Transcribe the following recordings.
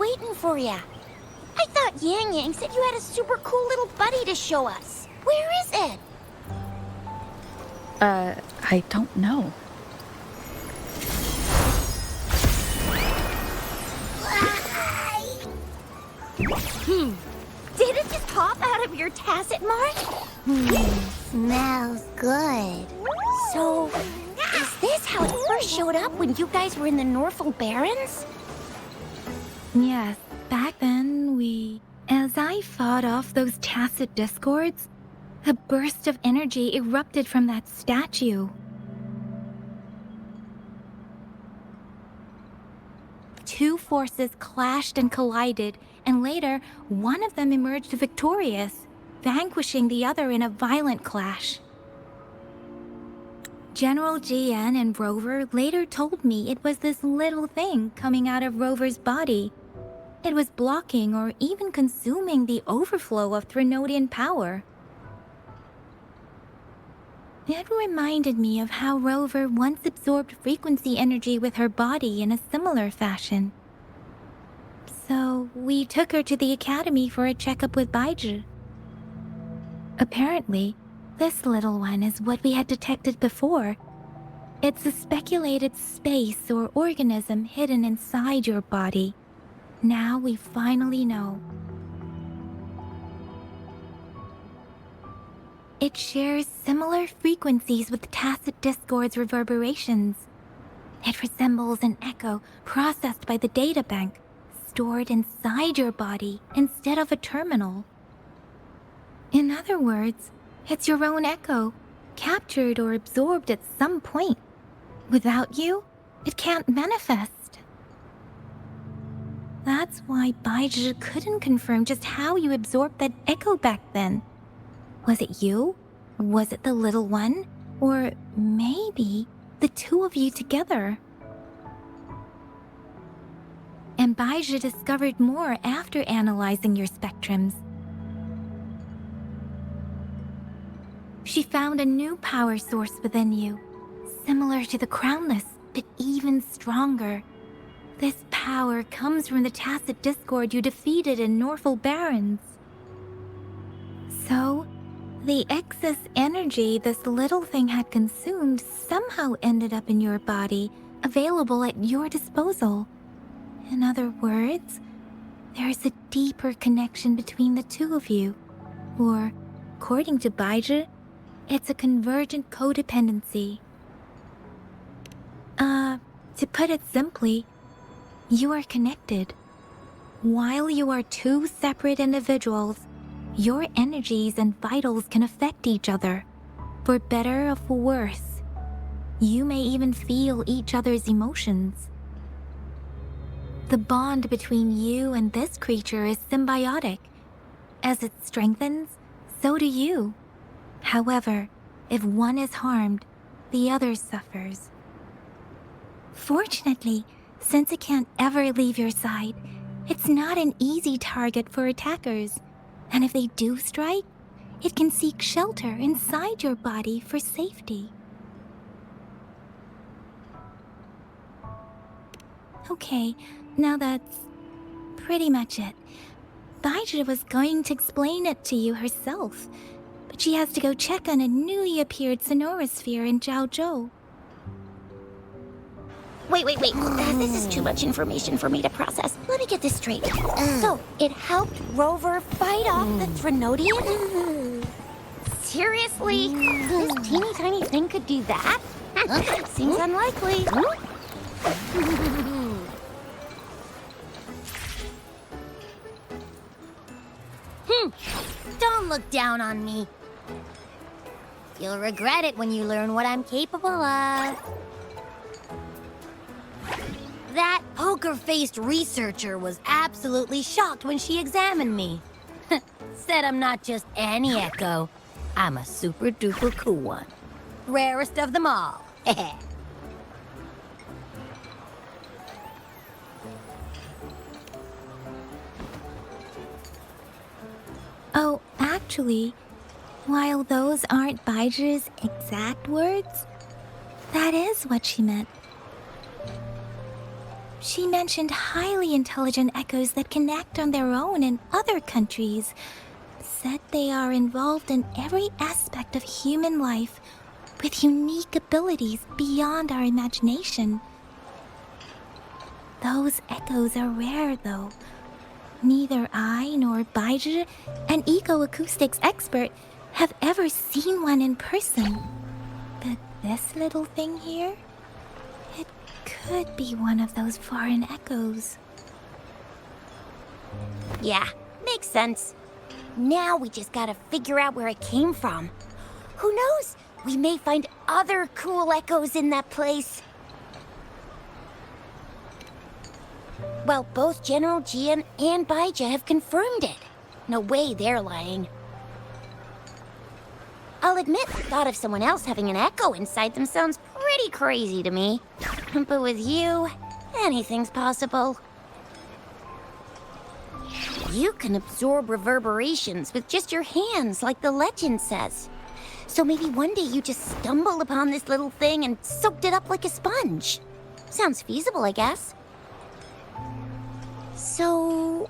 waiting for ya. I thought Yang Yang said you had a super cool little buddy to show us. Where is it? I don't know. Did it just pop out of your tacit mark? Smells good. So, is this how it first showed up when you guys were in the Norfolk Barrens? Yes, back then as I fought off those tacit discords, a burst of energy erupted from that statue. Two forces clashed and collided, and later, one of them emerged victorious, vanquishing the other in a violent clash. General GN and Rover later told me it was this little thing coming out of Rover's body. It was blocking or even consuming the overflow of Threnodian power. It reminded me of how Rover once absorbed frequency energy with her body in a similar fashion. So we took her to the academy for a checkup with Baizhi. Apparently, this little one is what we had detected before. It's a speculated space or organism hidden inside your body. Now we finally know. It shares similar frequencies with tacit discord's reverberations. It resembles an echo processed by the data bank, stored inside your body instead of a terminal. In other words, it's your own echo, captured or absorbed at some point. Without you, it can't manifest. That's why Baizhi couldn't confirm just how you absorbed that echo back then. Was it you? Was it the little one? Or maybe the two of you together? And Baizhi discovered more after analyzing your spectrums. She found a new power source within you, similar to the Crownless, but even stronger. This power comes from the tacit discord you defeated in Norfolk Barrens. So, the excess energy this little thing had consumed somehow ended up in your body, available at your disposal. In other words, there's a deeper connection between the two of you. Or, according to Baizhi, it's a convergent codependency. To put it simply, you are connected. While you are two separate individuals, your energies and vitals can affect each other, for better or for worse. You may even feel each other's emotions. The bond between you and this creature is symbiotic. As it strengthens, so do you. However, if one is harmed, the other suffers. Fortunately, since it can't ever leave your side, it's not an easy target for attackers. And if they do strike, it can seek shelter inside your body for safety. Okay, now that's pretty much it. Baizhi was going to explain it to you herself, but she has to go check on a newly appeared sonorosphere in Jiaozhou. Wait. This is too much information for me to process. Let me get this straight. So, it helped Rover fight off the Threnodian? Seriously? This teeny tiny thing could do that? Seems unlikely. Don't look down on me. You'll regret it when you learn what I'm capable of. That poker-faced researcher was absolutely shocked when she examined me. Said I'm not just any echo. I'm a super-duper cool one. Rarest of them all. Oh, actually, while those aren't Baizhi's exact words, that is what she meant. She mentioned highly intelligent echoes that can act on their own in other countries. Said they are involved in every aspect of human life with unique abilities beyond our imagination. Those echoes are rare, though. Neither I nor VIAJE, an eco-acoustics expert, have ever seen one in person. But this little thing here, it could be one of those foreign echoes. Yeah, makes sense. Now we just gotta figure out where it came from. Who knows? We may find other cool echoes in that place. Well, both General Jian and VIAJE have confirmed it. No way they're lying. I'll admit, the thought of someone else having an echo inside them sounds pretty crazy to me. But with you, anything's possible. You can absorb reverberations with just your hands, like the legend says. So maybe one day you just stumbled upon this little thing and soaked it up like a sponge. Sounds feasible, I guess. So,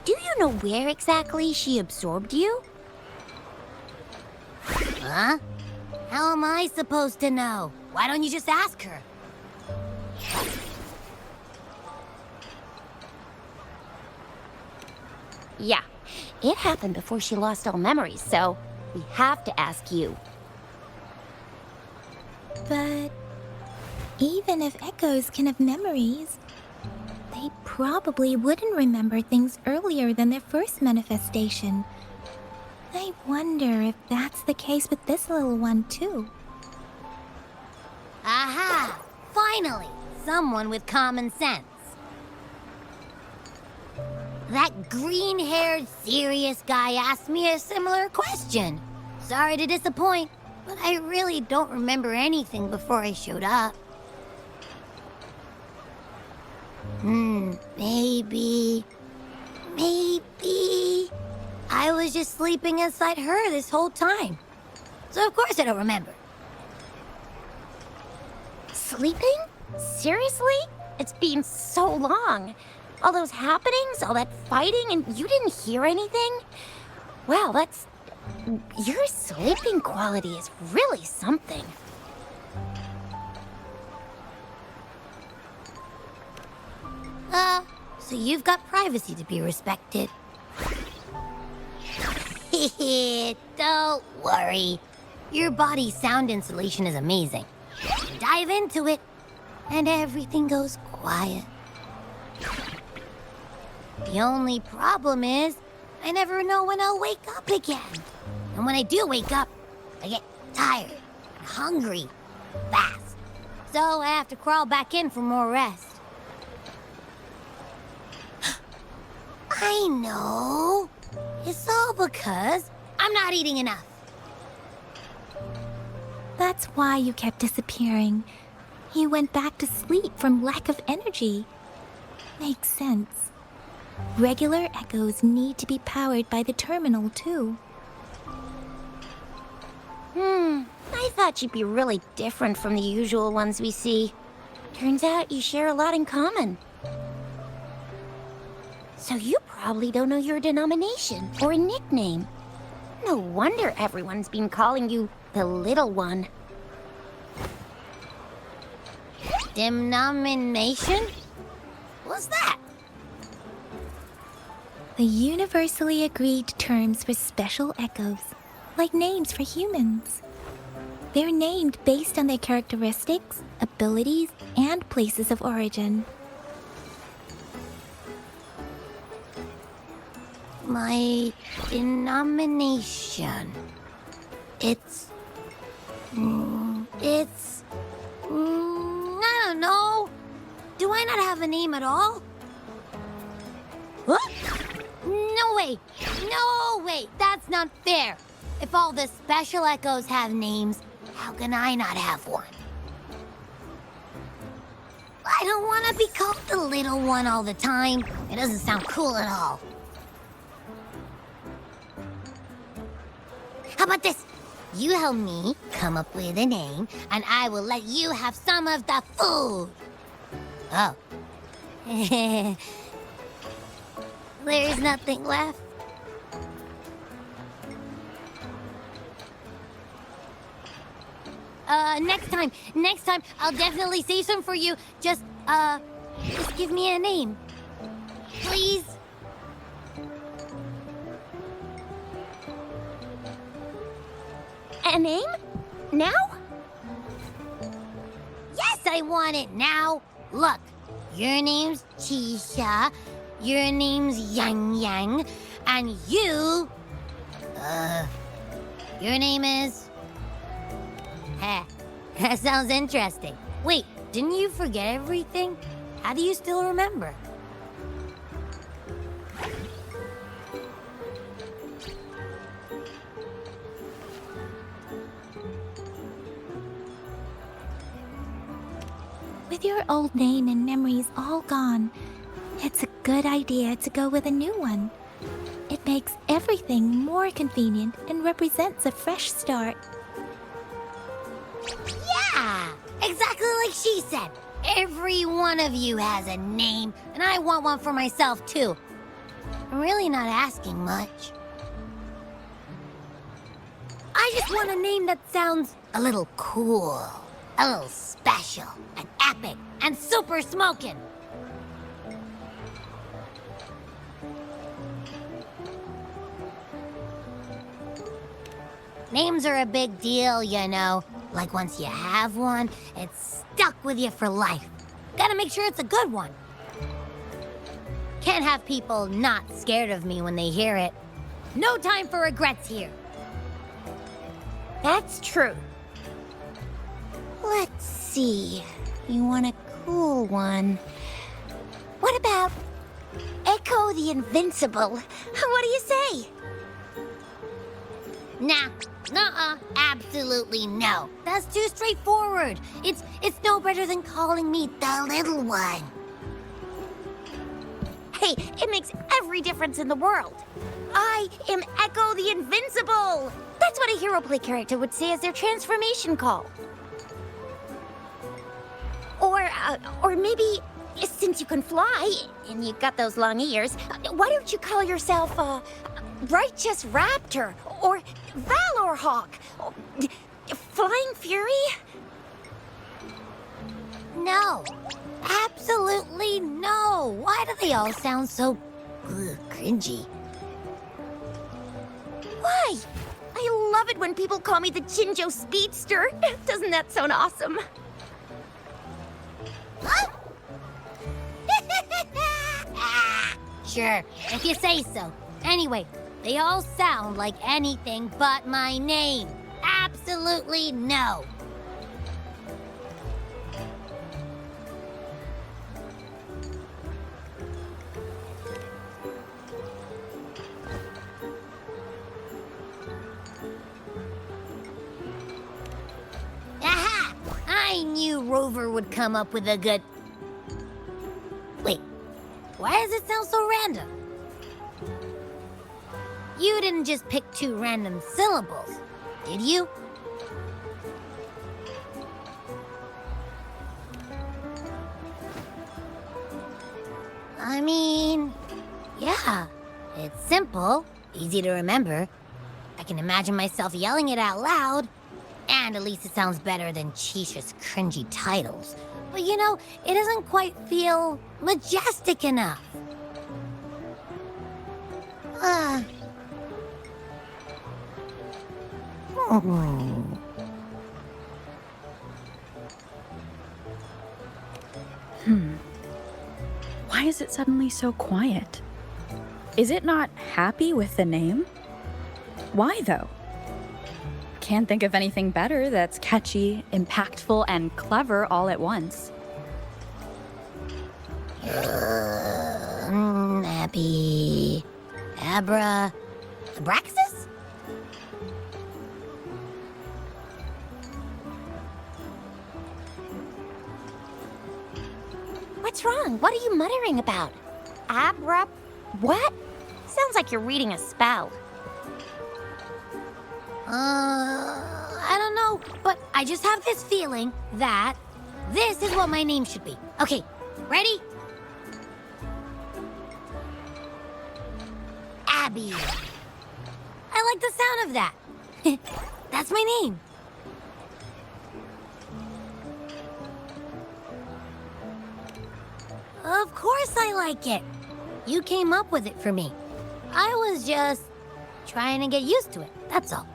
do you know where exactly she absorbed you? Huh? How am I supposed to know? Why don't you just ask her? Yeah, it happened before she lost all memories, so we have to ask you. But even if echoes can have memories, they probably wouldn't remember things earlier than their first manifestation. I wonder if that's the case with this little one, too. Aha! Finally! Someone with common sense. That green-haired, serious guy asked me a similar question. Sorry to disappoint, but I really don't remember anything before I showed up. Maybe I was just sleeping inside her this whole time. So of course I don't remember. Sleeping? Seriously? It's been so long. All those happenings, all that fighting, and you didn't hear anything? Wow, that's... Your sleeping quality is really something. So you've got privacy to be respected. Don't worry. Your body's sound insulation is amazing. Dive into it, and everything goes quiet. The only problem is, I never know when I'll wake up again. And when I do wake up, I get tired and hungry fast. So I have to crawl back in for more rest. I know. It's all because I'm not eating enough. That's why you kept disappearing. You went back to sleep from lack of energy. Makes sense. Regular echoes need to be powered by the terminal, too. I thought you'd be really different from the usual ones we see. Turns out you share a lot in common. So you probably don't know your denomination or a nickname. No wonder everyone's been calling you the Little One. Denomination? What's that? The universally agreed terms for special echoes, like names for humans. They're named based on their characteristics, abilities, and places of origin. My denomination. It's... I don't know. Do I not have a name at all? What? No way! No way! That's not fair! If all the special echoes have names, how can I not have one? I don't want to be called the little one all the time. It doesn't sound cool at all. How about this? You help me come up with a name, and I will let you have some of the food. Oh. There's nothing left. Next time, I'll definitely save some for you. Just give me a name. Please? A name? Now? Yes, I want it now. Look, your name's Chisha, your name's Yang Yang, and your name is... Heh, that sounds interesting. Wait, didn't you forget everything? How do you still remember? With your old name and memories all gone, it's a good idea to go with a new one. It makes everything more convenient and represents a fresh start. Yeah, exactly like she said. Every one of you has a name, and I want one for myself, too. I'm really not asking much. I just want a name that sounds a little cool, a little special, and epic, and super smoking. Names are a big deal, you know. Like once you have one, it's stuck with you for life. Gotta make sure it's a good one. Can't have people not scared of me when they hear it. No time for regrets here. That's true. Let's see. You want a cool one. What about Echo the Invincible? What do you say? Nah, nuh-uh, absolutely no. That's too straightforward. It's no better than calling me the little one. Hey, it makes every difference in the world. I am Echo the Invincible! That's what a hero play character would say as their transformation call. Or maybe, since you can fly, and you've got those long ears, why don't you call yourself, Righteous Raptor, or Valor Hawk, or Flying Fury? No, absolutely no. Why do they all sound so cringy? Why? I love it when people call me the Jinzhou Speedster. Doesn't that sound awesome? Huh? Sure, if you say so. Anyway, they all sound like anything but my name. Absolutely no. Aha! I knew Rover would come up with a good... Wait, why does it sound so random? You didn't just pick two random syllables, did you? I mean, yeah, it's simple, easy to remember. I can imagine myself yelling it out loud, and at least it sounds better than Chisha's cringy titles. But you know, it doesn't quite feel majestic enough. Why is it suddenly so quiet? Is it not happy with the name? Why, though? Can't think of anything better that's catchy, impactful, and clever all at once. Happy... Abra... Abraxas? What's wrong? What are you muttering about? Abra... what? Sounds like you're reading a spell. I don't know, but I just have this feeling that this is what my name should be. Okay, Ready? Abby. I like the sound of that. That's my name. Of course I like it. You came up with it for me. I was just trying to get used to it, that's all.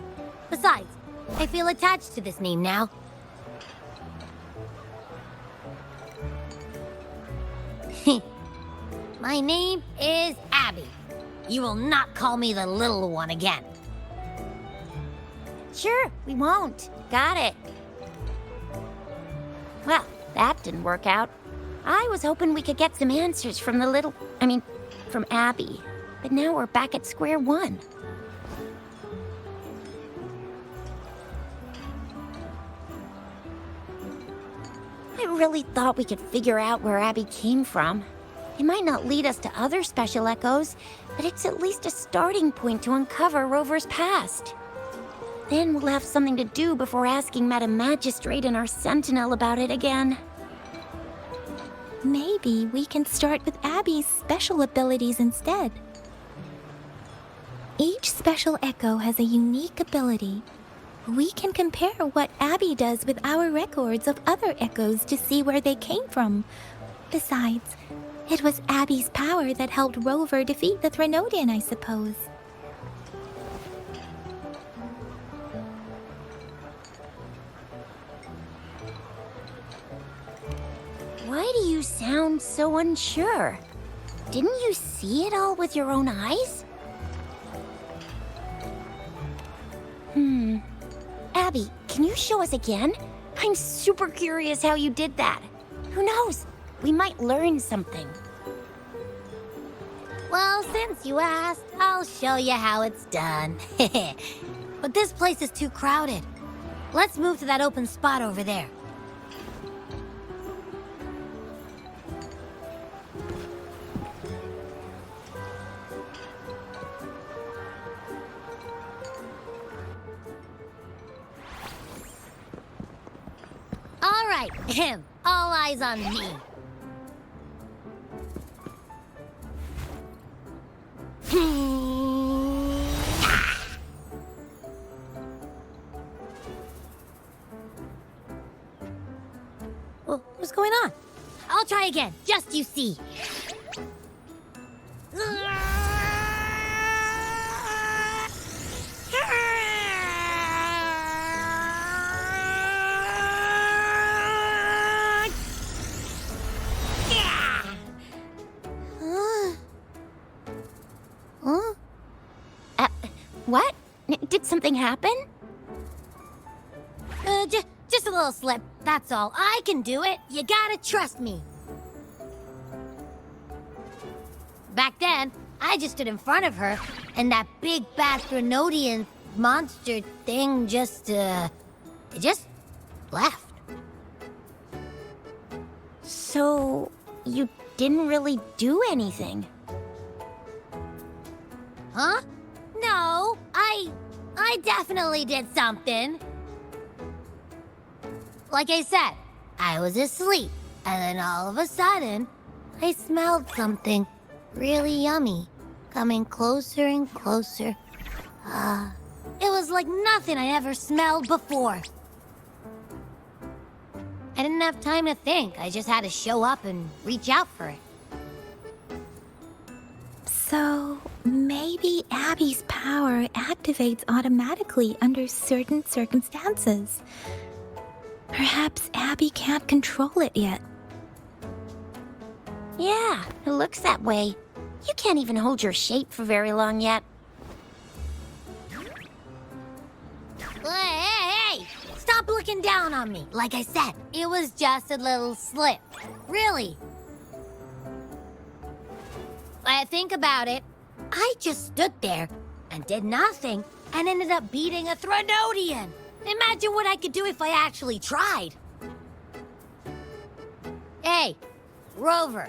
Besides, I feel attached to this name now. My name is Abby. You will not call me the little one again. Sure, we won't. Got it. Well, that didn't work out. I was hoping we could get some answers from from Abby. But now we're back at square one. I really thought we could figure out where Abby came from. It might not lead us to other special echoes, but it's at least a starting point to uncover Rover's past. Then we'll have something to do before asking Madam Magistrate and our Sentinel about it again. Maybe we can start with Abby's special abilities instead. Each special echo has a unique ability. We can compare what Abby does with our records of other echoes to see where they came from. Besides, it was Abby's power that helped Rover defeat the Threnodian, I suppose. Why do you sound so unsure? Didn't you see it all with your own eyes? Abby, can you show us again? I'm super curious how you did that. Who knows? We might learn something. Well, since you asked, I'll show you how it's done. But this place is too crowded. Let's move to that open spot over there. All right, all eyes on me. Well, what's going on? I'll try again, just you see. What? Did something happen? Just a little slip, that's all. I can do it. You gotta trust me. Back then, I just stood in front of her, and that big bad Threnodian monster thing it just left. So, you didn't really do anything? Huh? No, I definitely did something. Like I said, I was asleep, and then all of a sudden, I smelled something really yummy, coming closer and closer. It was like nothing I ever smelled before. I didn't have time to think. I just had to show up and reach out for it. So, maybe Abby's power activates automatically under certain circumstances. Perhaps Abby can't control it yet. Yeah, it looks that way. You can't even hold your shape for very long yet. Hey! Stop looking down on me. Like I said, it was just a little slip. Really. I think about it. I just stood there and did nothing and ended up beating a Threnodian. Imagine what I could do if I actually tried. Hey, Rover,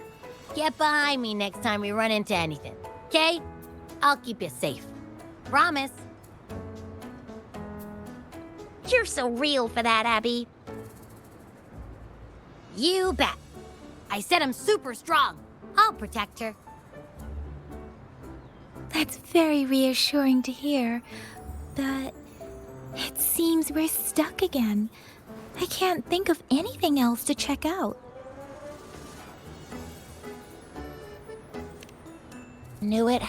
get behind me next time we run into anything, okay? I'll keep you safe. Promise. You're so real for that, Abby. You bet. I said I'm super strong. I'll protect her. That's very reassuring to hear, but it seems we're stuck again. I can't think of anything else to check out. Knew it.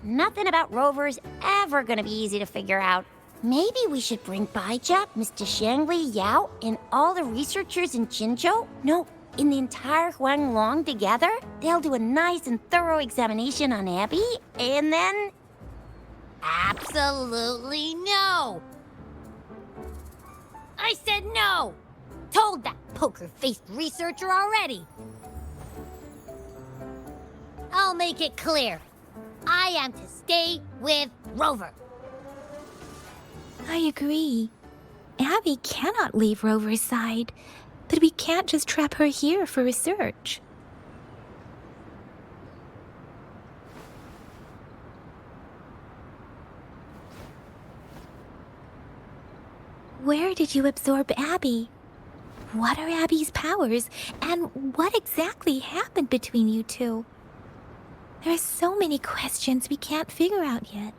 Nothing about Rover's ever gonna be easy to figure out. Maybe we should bring Baija, Mr. Shangli, Yao, and all the researchers in Jinzhou? No, in the entire Huanglong together? They'll do a nice and thorough examination on Abby, and then... Absolutely no! I said no! Told that poker-faced researcher already. I'll make it clear. I am to stay with Rover. I agree. Abby cannot leave Rover's side, but we can't just trap her here for research. Where did you absorb Abby? What are Abby's powers, and what exactly happened between you two? There are so many questions we can't figure out yet.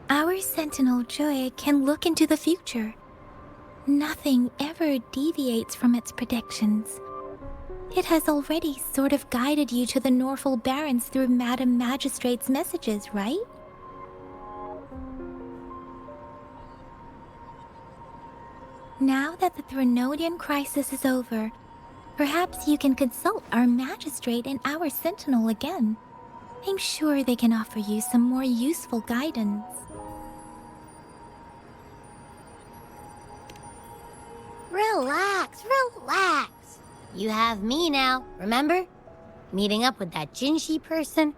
Our Sentinel Joy can look into the future. Nothing ever deviates from its predictions. It has already sort of guided you to the Norfolk Barrens through Madam Magistrate's messages, right? Now that the Threnodian crisis is over, perhaps you can consult our Magistrate and our Sentinel again. I'm sure they can offer you some more useful guidance. Relax, relax. You have me now, remember? Meeting up with that Jinzhou person,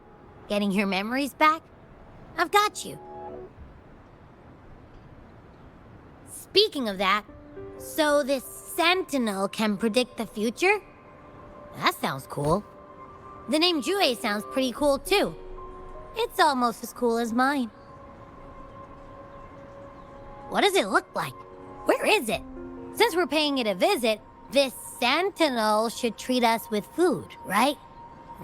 getting your memories back. I've got you. Speaking of that, so this Sentinel can predict the future? That sounds cool. The name Jue sounds pretty cool too. It's almost as cool as mine. What does it look like? Where is it? Since we're paying it a visit, this Sentinel should treat us with food, right?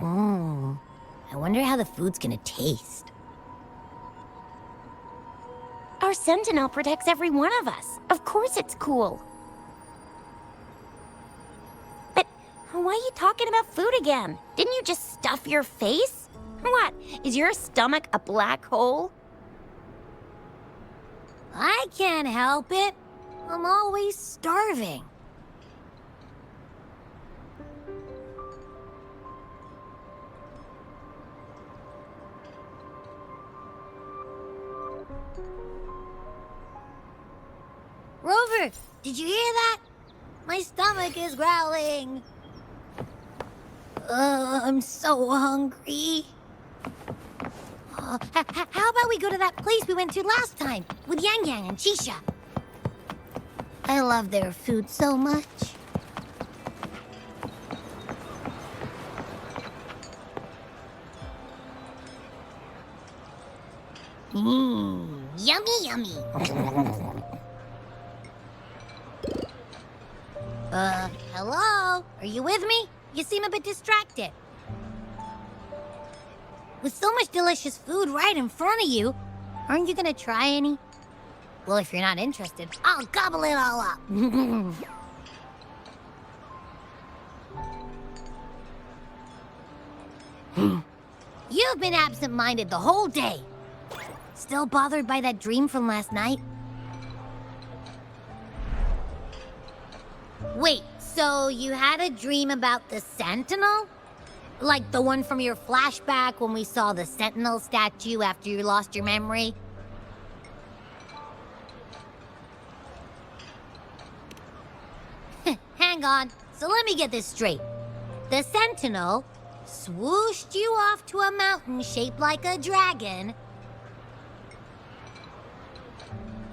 I wonder how the food's gonna taste. Our Sentinel protects every one of us. Of course it's cool. But why are you talking about food again? Didn't you just stuff your face? What, is your stomach a black hole? I can't help it. I'm always starving. Rover, did you hear that? My stomach is growling. I'm so hungry. How about we go to that place we went to last time with Yang Yang and Shisha? I love their food so much. Yummy, yummy. Hello? Are you with me? You seem a bit distracted. With so much delicious food right in front of you, aren't you gonna try any? Well, if you're not interested, I'll gobble it all up. You've been absent-minded the whole day. Still bothered by that dream from last night? Wait, so you had a dream about the Sentinel? Like the one from your flashback when we saw the Sentinel statue after you lost your memory? Hang on, so let me get this straight. The Sentinel swooshed you off to a mountain shaped like a dragon.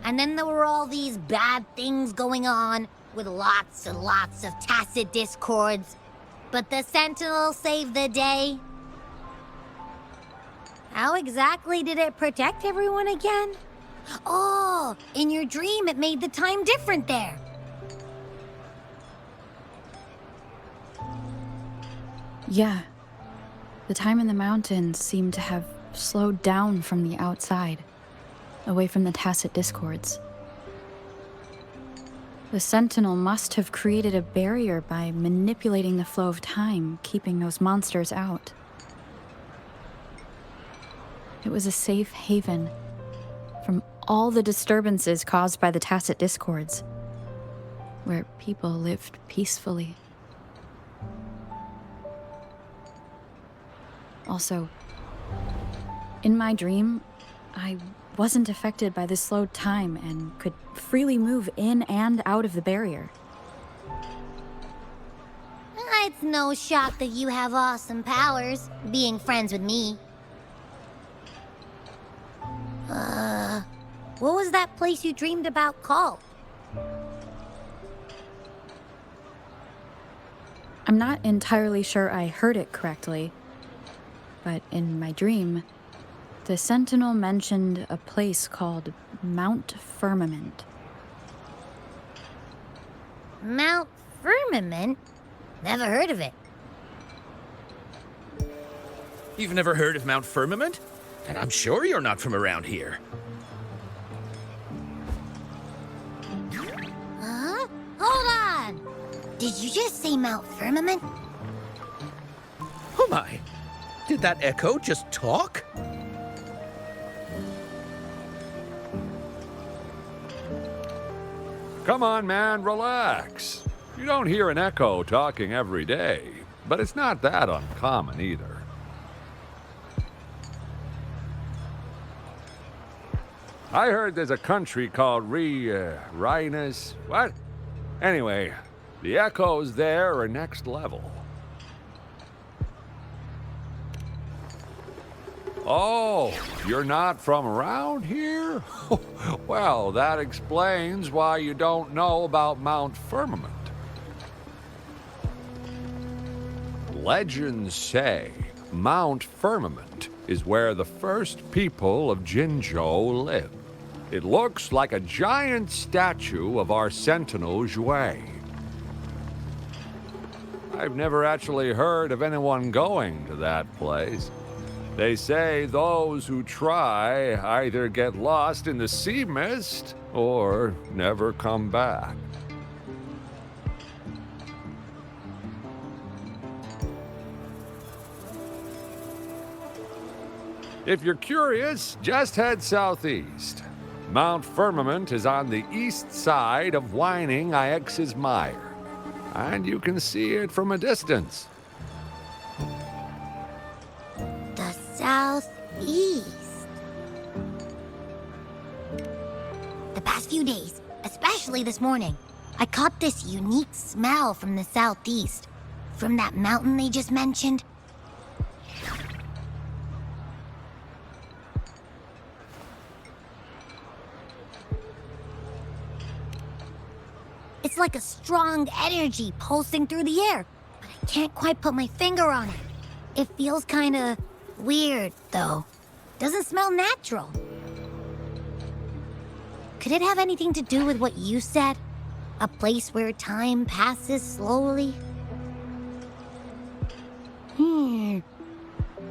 And then there were all these bad things going on with lots and lots of tacit discords. But the Sentinel saved the day. How exactly did it protect everyone again? Oh, all. In your dream, it made the time different there. Yeah. The time in the mountains seemed to have slowed down from the outside, away from the tacit discords. The Sentinel must have created a barrier by manipulating the flow of time, keeping those monsters out. It was a safe haven from all the disturbances caused by the tacit discords, where people lived peacefully. Also, in my dream, I wasn't affected by the slowed time and could freely move in and out of the barrier. It's no shock that you have awesome powers, being friends with me. What was that place you dreamed about called? I'm not entirely sure I heard it correctly, but in my dream, the Sentinel mentioned a place called Mount Firmament. Mount Firmament? Never heard of it. You've never heard of Mount Firmament? And I'm sure you're not from around here. Huh? Hold on! Did you just say Mount Firmament? Oh my! Did that echo just talk? Come on, man, relax. You don't hear an echo talking every day, but it's not that uncommon either. I heard there's a country called Rhinus. What? Anyway, the echoes there are next level. Oh, you're not from around here? Well, that explains why you don't know about Mount Firmament. Legends say Mount Firmament is where the first people of Jinzhou lived. It looks like a giant statue of our Sentinel Zhui. I've never actually heard of anyone going to that place. They say those who try either get lost in the sea mist or never come back. If you're curious, just head southeast. Mount Firmament is on the east side of Huanglong I's Mire, and you can see it from a distance. The southeast. The past few days, especially this morning, I caught this unique smell from the southeast. From that mountain they just mentioned. It's like a strong energy pulsing through the air, but I can't quite put my finger on it. It feels kinda weird, though. Doesn't smell natural. Could it have anything to do with what you said? A place where time passes slowly? Do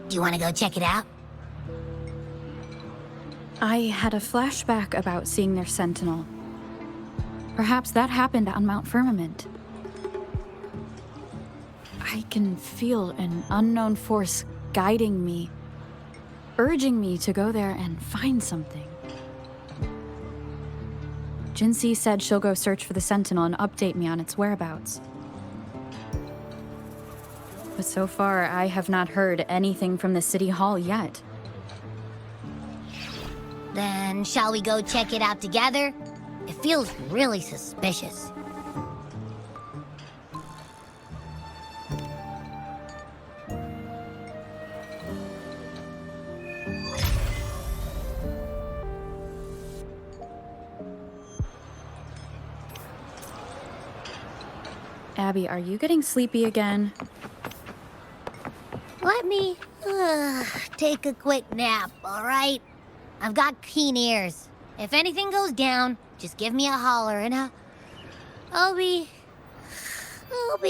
you want to go check it out? I had a flashback about seeing their Sentinel. Perhaps that happened on Mount Firmament. I can feel an unknown force guiding me, urging me to go there and find something. Jinzhou said she'll go search for the Sentinel and update me on its whereabouts. But so far, I have not heard anything from the City Hall yet. Then shall we go check it out together? It feels really suspicious. Abby, are you getting sleepy again? Let me take a quick nap, all right? I've got keen ears. If anything goes down, just give me a holler and I'll be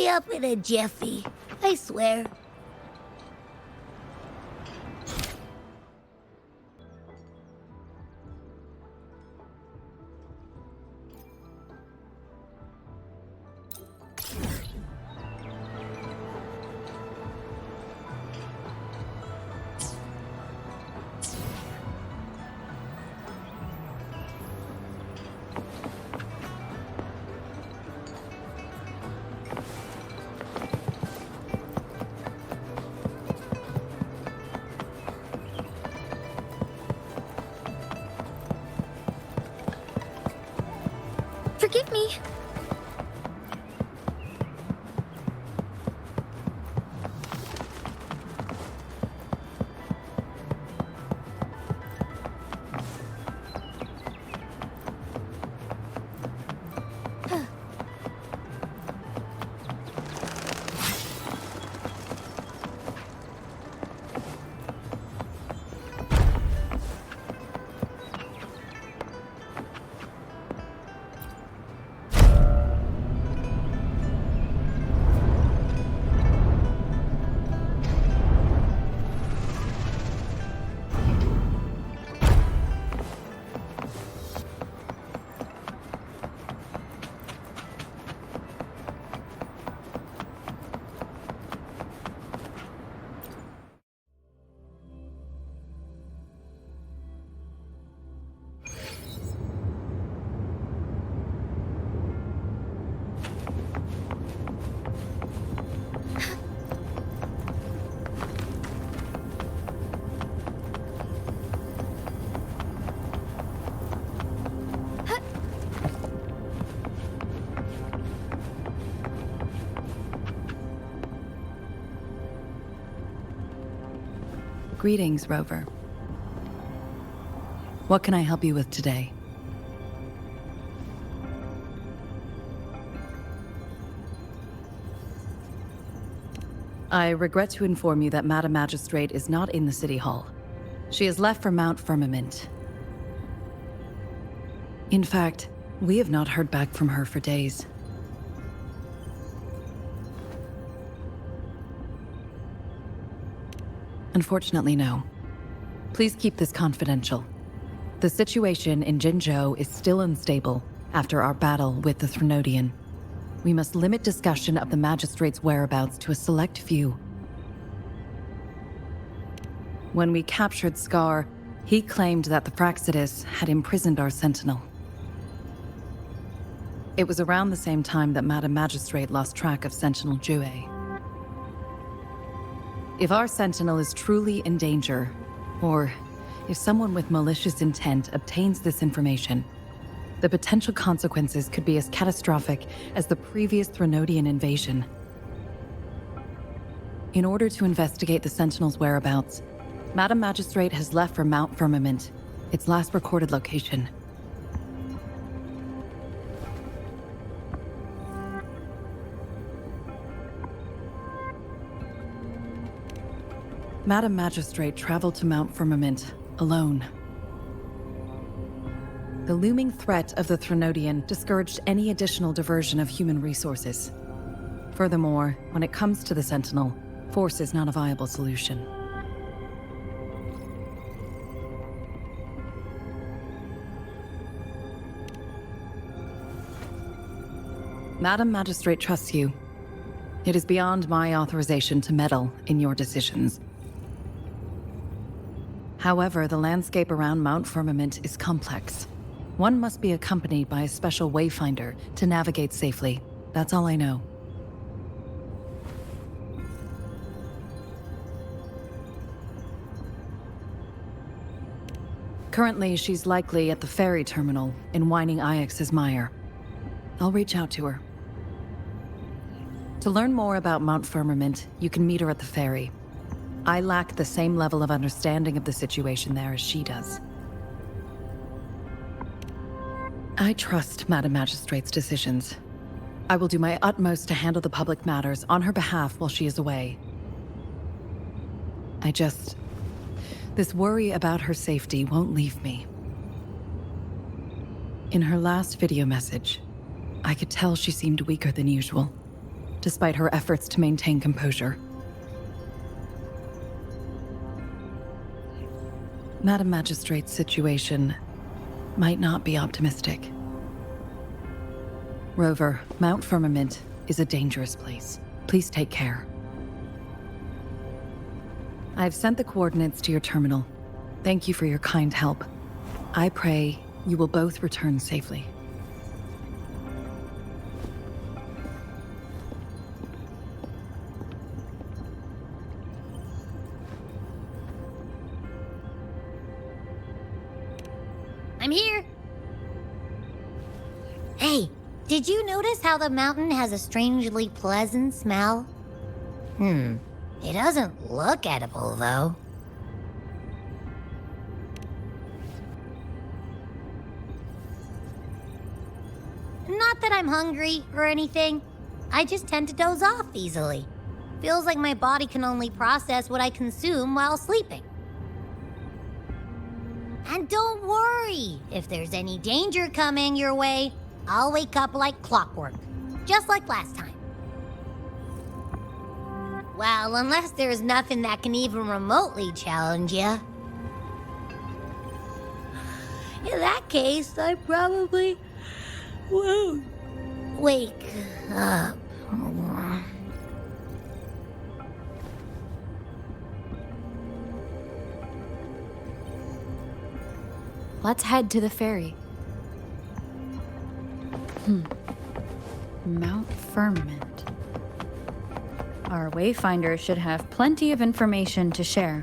up in a jiffy. I swear. Forgive me. Greetings, Rover. What can I help you with today? I regret to inform you that Madam Magistrate is not in the City Hall. She has left for Mount Firmament. In fact, we have not heard back from her for days. Unfortunately, no. Please keep this confidential. The situation in Jinzhou is still unstable after our battle with the Threnodian. We must limit discussion of the Magistrate's whereabouts to a select few. When we captured Scar, he claimed that the Fractsidus had imprisoned our sentinel. It was around the same time that Madam Magistrate lost track of Sentinel Jue. If our sentinel is truly in danger, or if someone with malicious intent obtains this information, the potential consequences could be as catastrophic as the previous Threnodian invasion. In order to investigate the sentinel's whereabouts, Madam Magistrate has left for Mount Firmament, its last recorded location. Madam Magistrate traveled to Mount Firmament alone. The looming threat of the Threnodian discouraged any additional diversion of human resources. Furthermore, when it comes to the Sentinel, force is not a viable solution. Madam Magistrate trusts you. It is beyond my authorization to meddle in your decisions. However, the landscape around Mount Firmament is complex. One must be accompanied by a special wayfinder to navigate safely. That's all I know. Currently, she's likely at the ferry terminal in Whining Ix's mire. I'll reach out to her. To learn more about Mount Firmament, you can meet her at the ferry. I lack the same level of understanding of the situation there as she does. I trust Madam Magistrate's decisions. I will do my utmost to handle the public matters on her behalf while she is away. This worry about her safety won't leave me. In her last video message, I could tell she seemed weaker than usual, despite her efforts to maintain composure. Madam Magistrate's situation might not be optimistic. Rover, Mount Firmament is a dangerous place. Please take care. I've sent the coordinates to your terminal. Thank you for your kind help. I pray you will both return safely. I'm here. Hey, did you notice how the mountain has a strangely pleasant smell? It doesn't look edible, though. Not that I'm hungry or anything. I just tend to doze off easily. Feels like my body can only process what I consume while sleeping. And don't worry, if there's any danger coming your way, I'll wake up like clockwork, just like last time. Well, unless there's nothing that can even remotely challenge you. In that case, I probably won't wake up. Let's head to the ferry. Mount Firmament. Our wayfinder should have plenty of information to share.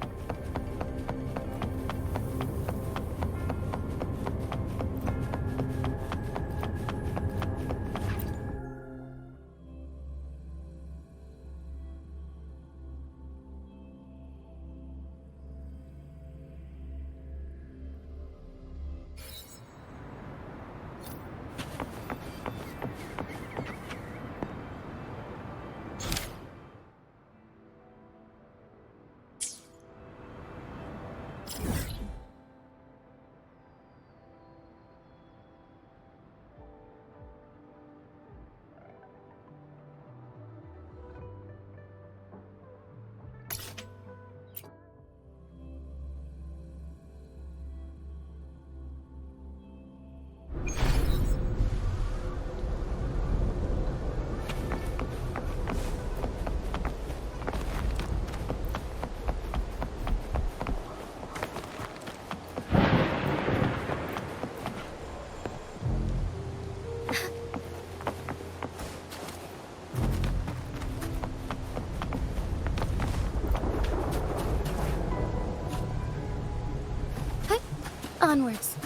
Onwards.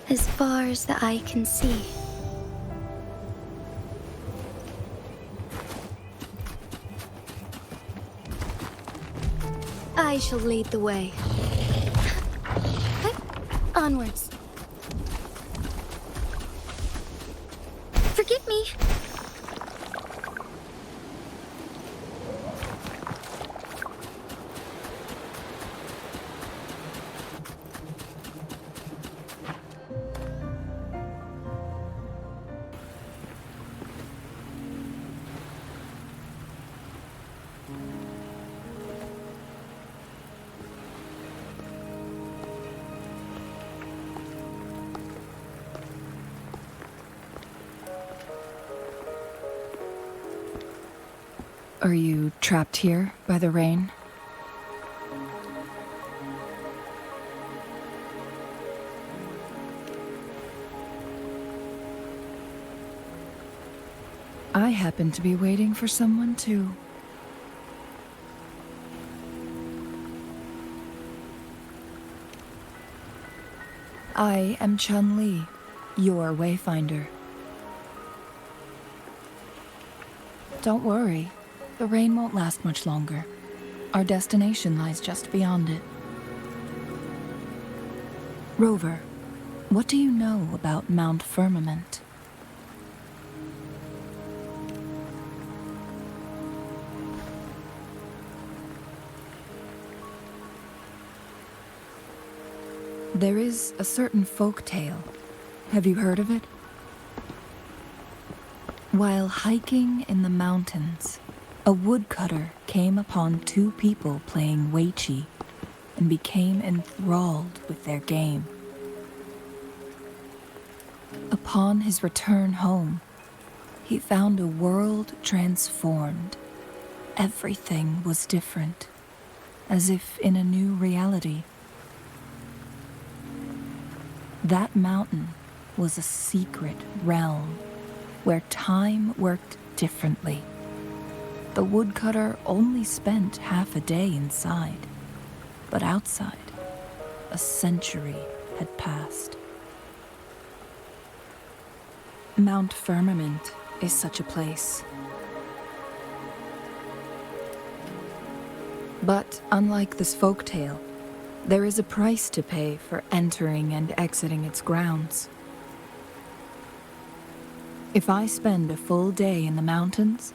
As far as the eye can see. I shall lead the way. Onwards. Forgive me. Are you trapped here by the rain? I happen to be waiting for someone too. I am Chun-Li, your wayfinder. Don't worry. The rain won't last much longer. Our destination lies just beyond it. Rover, what do you know about Mount Firmament? There is a certain folk tale. Have you heard of it? While hiking in the mountains, a woodcutter came upon two people playing weiqi and became enthralled with their game. Upon his return home, he found a world transformed. Everything was different, as if in a new reality. That mountain was a secret realm where time worked differently. The woodcutter only spent half a day inside, but outside, a century had passed. Mount Firmament is such a place. But unlike this folktale, there is a price to pay for entering and exiting its grounds. If I spend a full day in the mountains,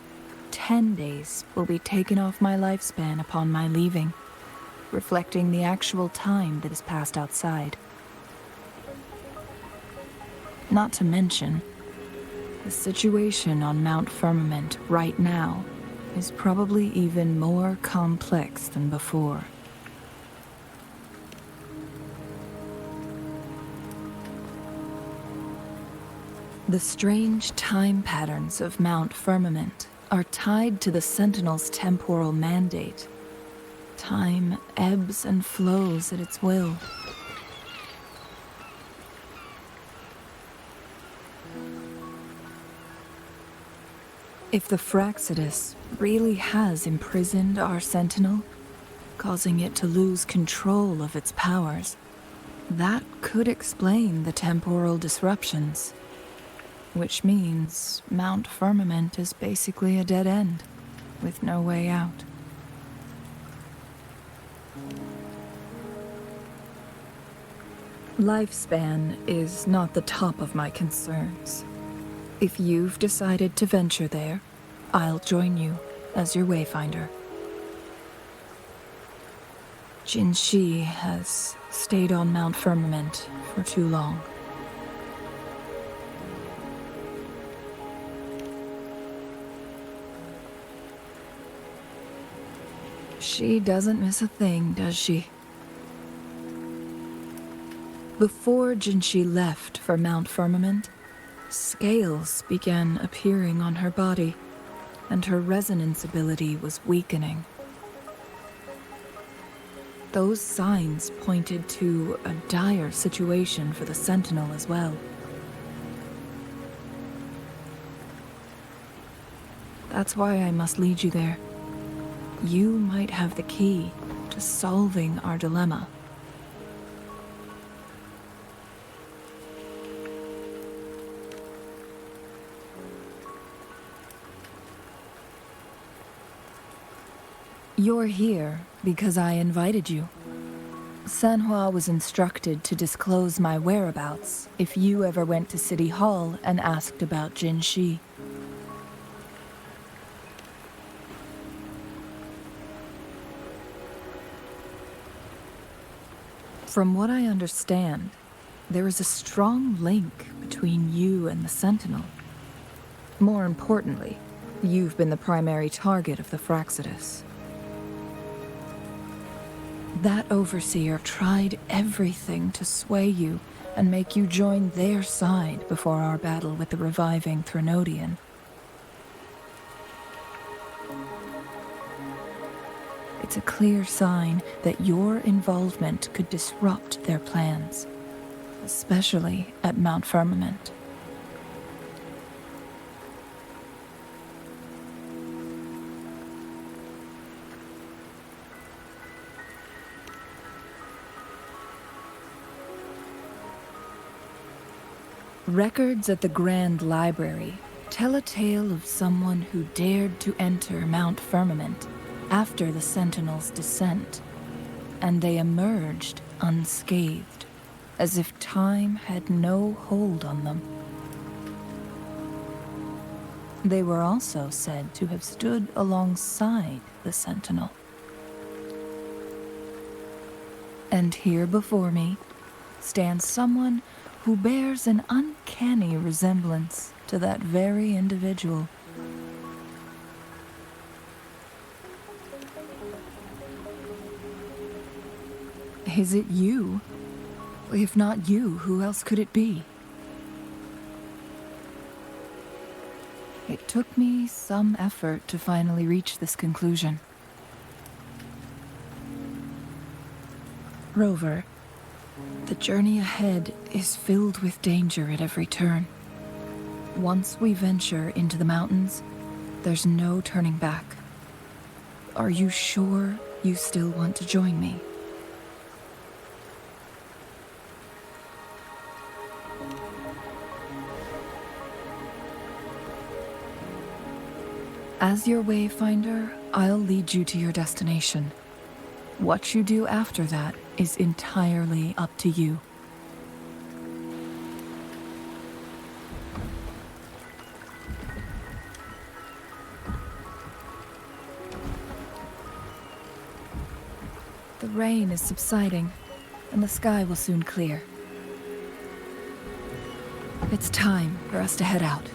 10 days will be taken off my lifespan upon my leaving, reflecting the actual time that is passed outside. Not to mention, the situation on Mount Firmament right now is probably even more complex than before. The strange time patterns of Mount Firmament are tied to the Sentinel's temporal mandate. Time ebbs and flows at its will. If the Fractsidus really has imprisoned our Sentinel, causing it to lose control of its powers, that could explain the temporal disruptions. Which means Mount Firmament is basically a dead end, with no way out. Lifespan is not the top of my concerns. If you've decided to venture there, I'll join you as your wayfinder. Jinzhou has stayed on Mount Firmament for too long. She doesn't miss a thing, does she? Before Jinzhou left for Mount Firmament, scales began appearing on her body, and her resonance ability was weakening. Those signs pointed to a dire situation for the Sentinel as well. That's why I must lead you there. You might have the key to solving our dilemma. You're here because I invited you. Panhua was instructed to disclose my whereabouts if you ever went to City Hall and asked about Jinzhou. From what I understand, there is a strong link between you and the Sentinel. More importantly, you've been the primary target of the Fractsidus. That overseer tried everything to sway you and make you join their side before our battle with the reviving Threnodian. It's a clear sign that your involvement could disrupt their plans, especially at Mount Firmament. Records at the Grand Library tell a tale of someone who dared to enter Mount Firmament after the Sentinel's descent, and they emerged unscathed, as if time had no hold on them. They were also said to have stood alongside the Sentinel. And here before me stands someone who bears an uncanny resemblance to that very individual. Is it you? If not you, who else could it be? It took me some effort to finally reach this conclusion. Rover, the journey ahead is filled with danger at every turn. Once we venture into the mountains, there's no turning back. Are you sure you still want to join me? As your wayfinder, I'll lead you to your destination. What you do after that is entirely up to you. The rain is subsiding, and the sky will soon clear. It's time for us to head out.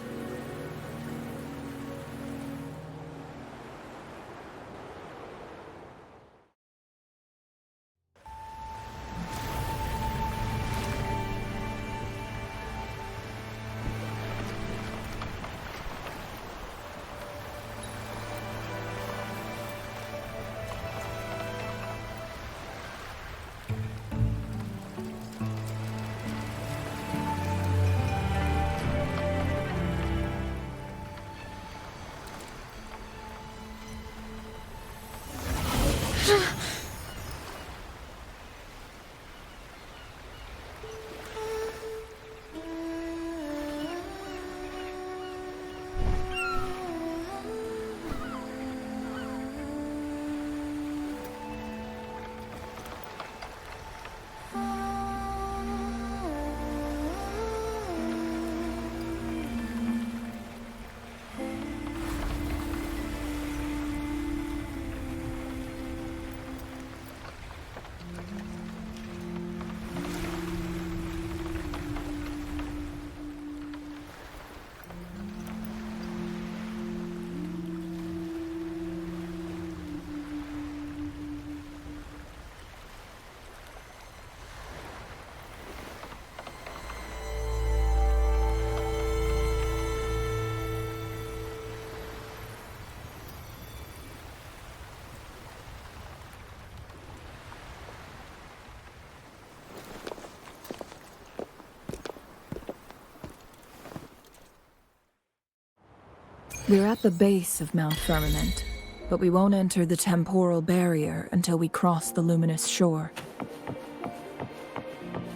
We're at the base of Mount Firmament, but we won't enter the temporal barrier until we cross the luminous shore.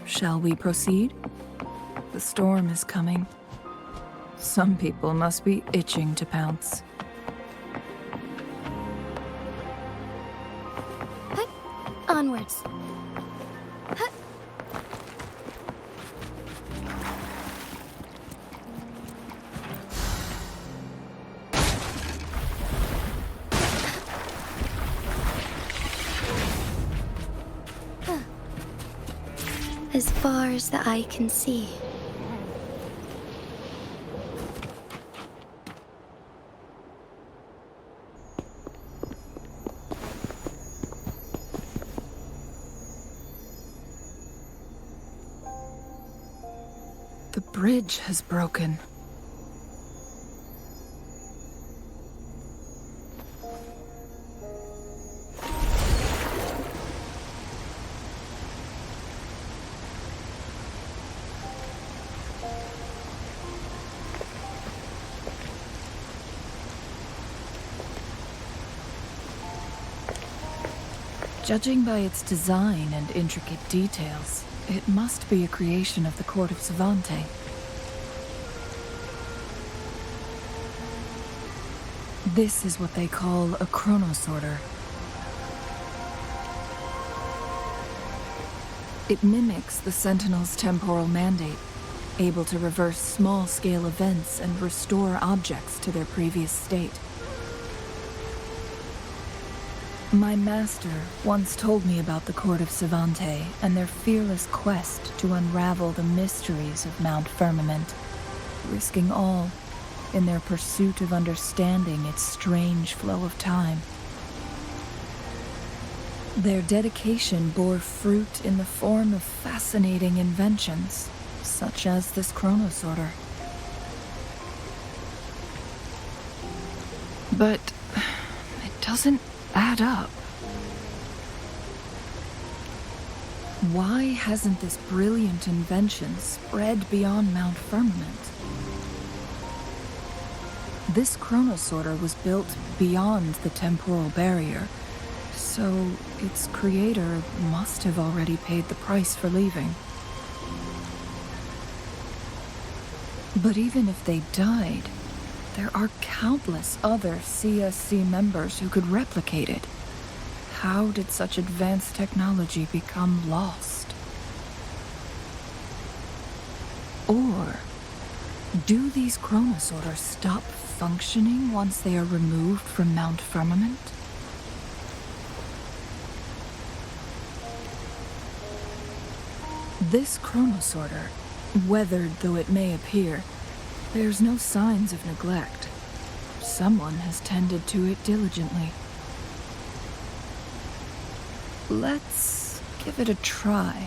Shall we proceed? The storm is coming. Some people must be itching to pounce. Onwards. As far as the eye can see. The bridge has broken. Judging by its design and intricate details, it must be a creation of the court of Savante. This is what they call a chronosorter. It mimics the Sentinel's temporal mandate, able to reverse small-scale events and restore objects to their previous state. My master once told me about the court of Savante and their fearless quest to unravel the mysteries of Mount Firmament, risking all in their pursuit of understanding its strange flow of time. Their dedication bore fruit in the form of fascinating inventions, such as this chronosorter. But it doesn't add up. Why hasn't this brilliant invention spread beyond Mount Firmament? This chronosorter was built beyond the temporal barrier, so its creator must have already paid the price for leaving. But even if they died, there are countless other CSC members who could replicate it. How did such advanced technology become lost? Or do these chronosorters stop functioning once they are removed from Mount Firmament? This chronosorter, weathered though it may appear, bears no signs of neglect. Someone has tended to it diligently. Let's give it a try.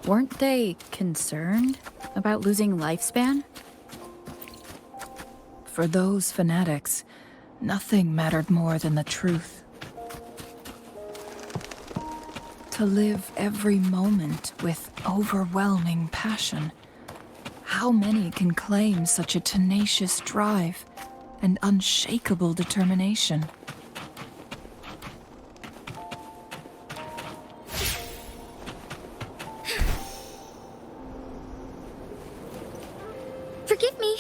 Weren't they concerned about losing lifespan? For those fanatics, nothing mattered more than the truth. To live every moment with overwhelming passion. How many can claim such a tenacious drive and unshakable determination? Forgive me.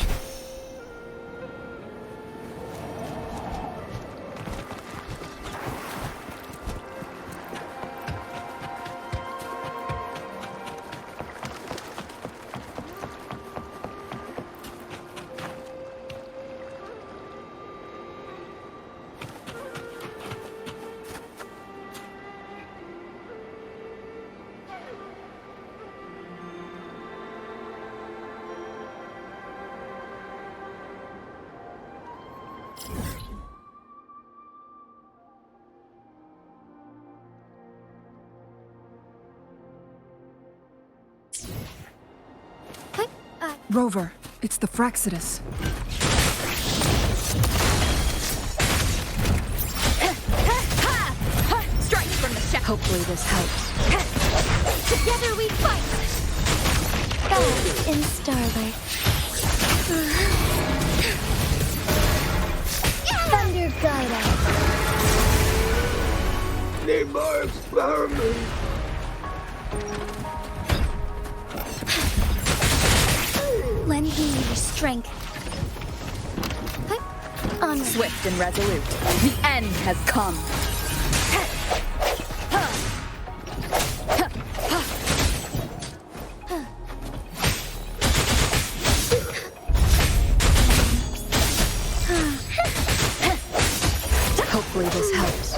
Rover, it's the Fractsidus. Strike from the shadow. Hopefully this helps. Together we fight! God in starlight. Thunder guide us. Need more experiments. Lend me your strength. Onward. Swift and resolute. The end has come. Hopefully this helps.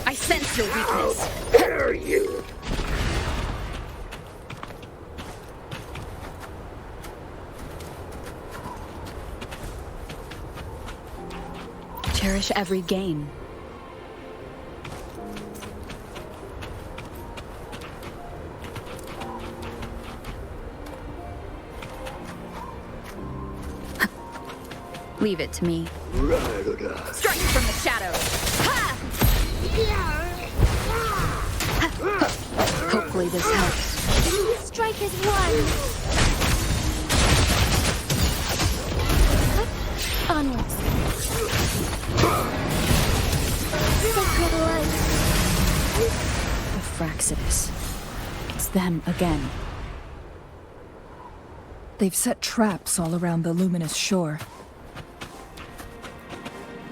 I sense your weakness. Dare you? Cherish every gain. Leave it to me. Strike from the shadows. Ha! Hopefully this helps. Strike is one. Onwards. Sacred light. The Fractsidus. It's them again. They've set traps all around the luminous shore.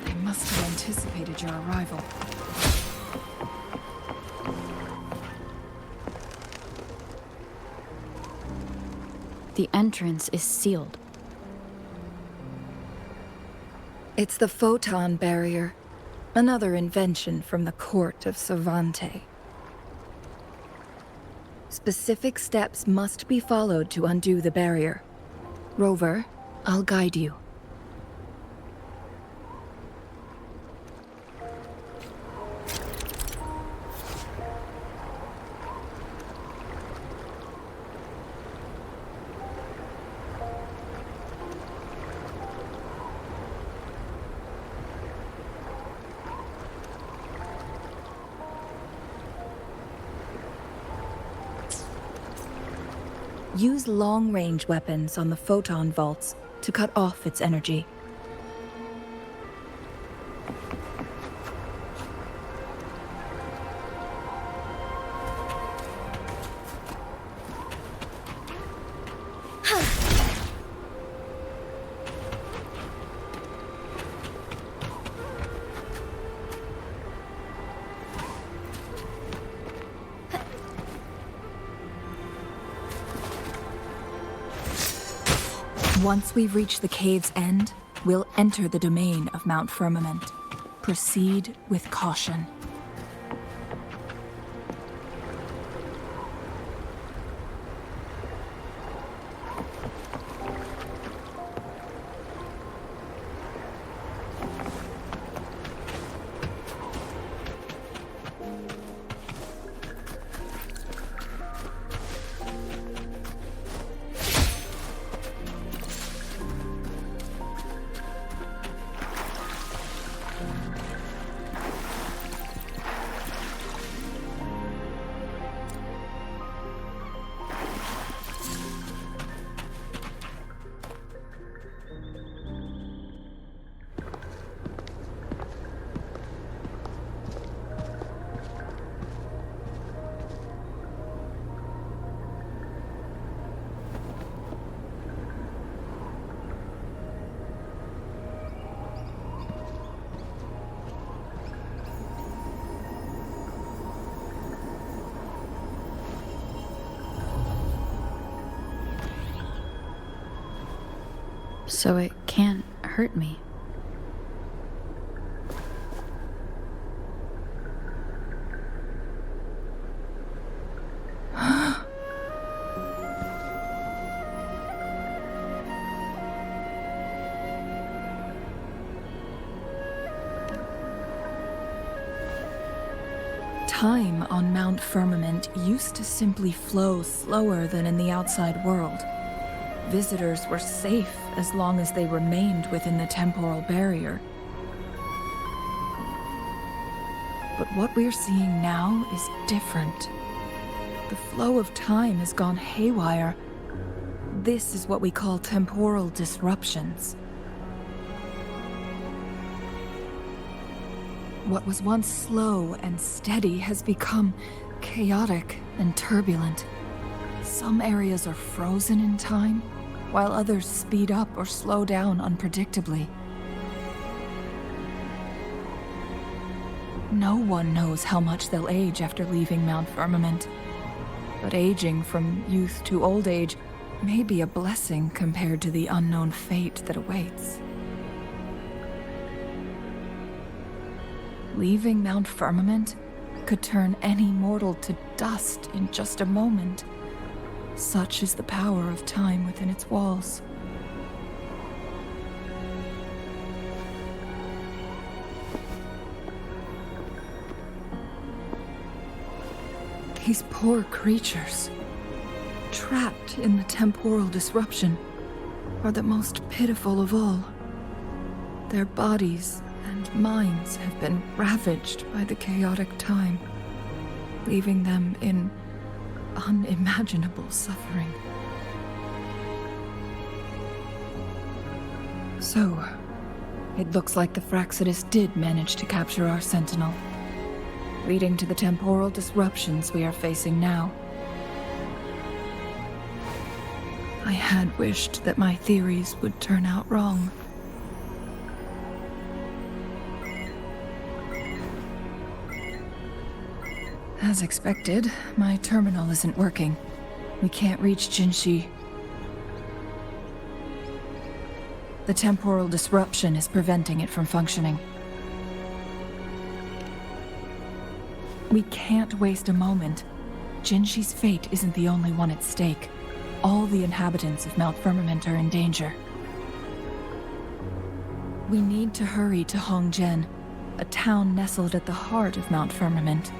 They must have anticipated your arrival. The entrance is sealed. It's the photon barrier, another invention from the court of Savante. Specific steps must be followed to undo the barrier. Rover, I'll guide you. Use long-range weapons on the photon vaults to cut off its energy. Once we've reached the cave's end, we'll enter the domain of Mount Firmament. Proceed with caution. So it can't hurt me. Time on Mount Firmament used to simply flow slower than in the outside world. Visitors were safe as long as they remained within the temporal barrier. But what we're seeing now is different. The flow of time has gone haywire. This is what we call temporal disruptions. What was once slow and steady has become chaotic and turbulent. Some areas are frozen in time, while others speed up or slow down unpredictably. No one knows how much they'll age after leaving Mount Firmament, but aging from youth to old age may be a blessing compared to the unknown fate that awaits. Leaving Mount Firmament could turn any mortal to dust in just a moment. Such is the power of time within its walls. These poor creatures, trapped in the temporal disruption, are the most pitiful of all. Their bodies and minds have been ravaged by the chaotic time, leaving them in unimaginable suffering. So, it looks like the Fractsidus did manage to capture our sentinel, leading to the temporal disruptions we are facing now. I had wished that my theories would turn out wrong. As expected, my terminal isn't working. We can't reach Jinzhou. The temporal disruption is preventing it from functioning. We can't waste a moment. Jinzhou's fate isn't the only one at stake. All the inhabitants of Mount Firmament are in danger. We need to hurry to Hongjian, a town nestled at the heart of Mount Firmament.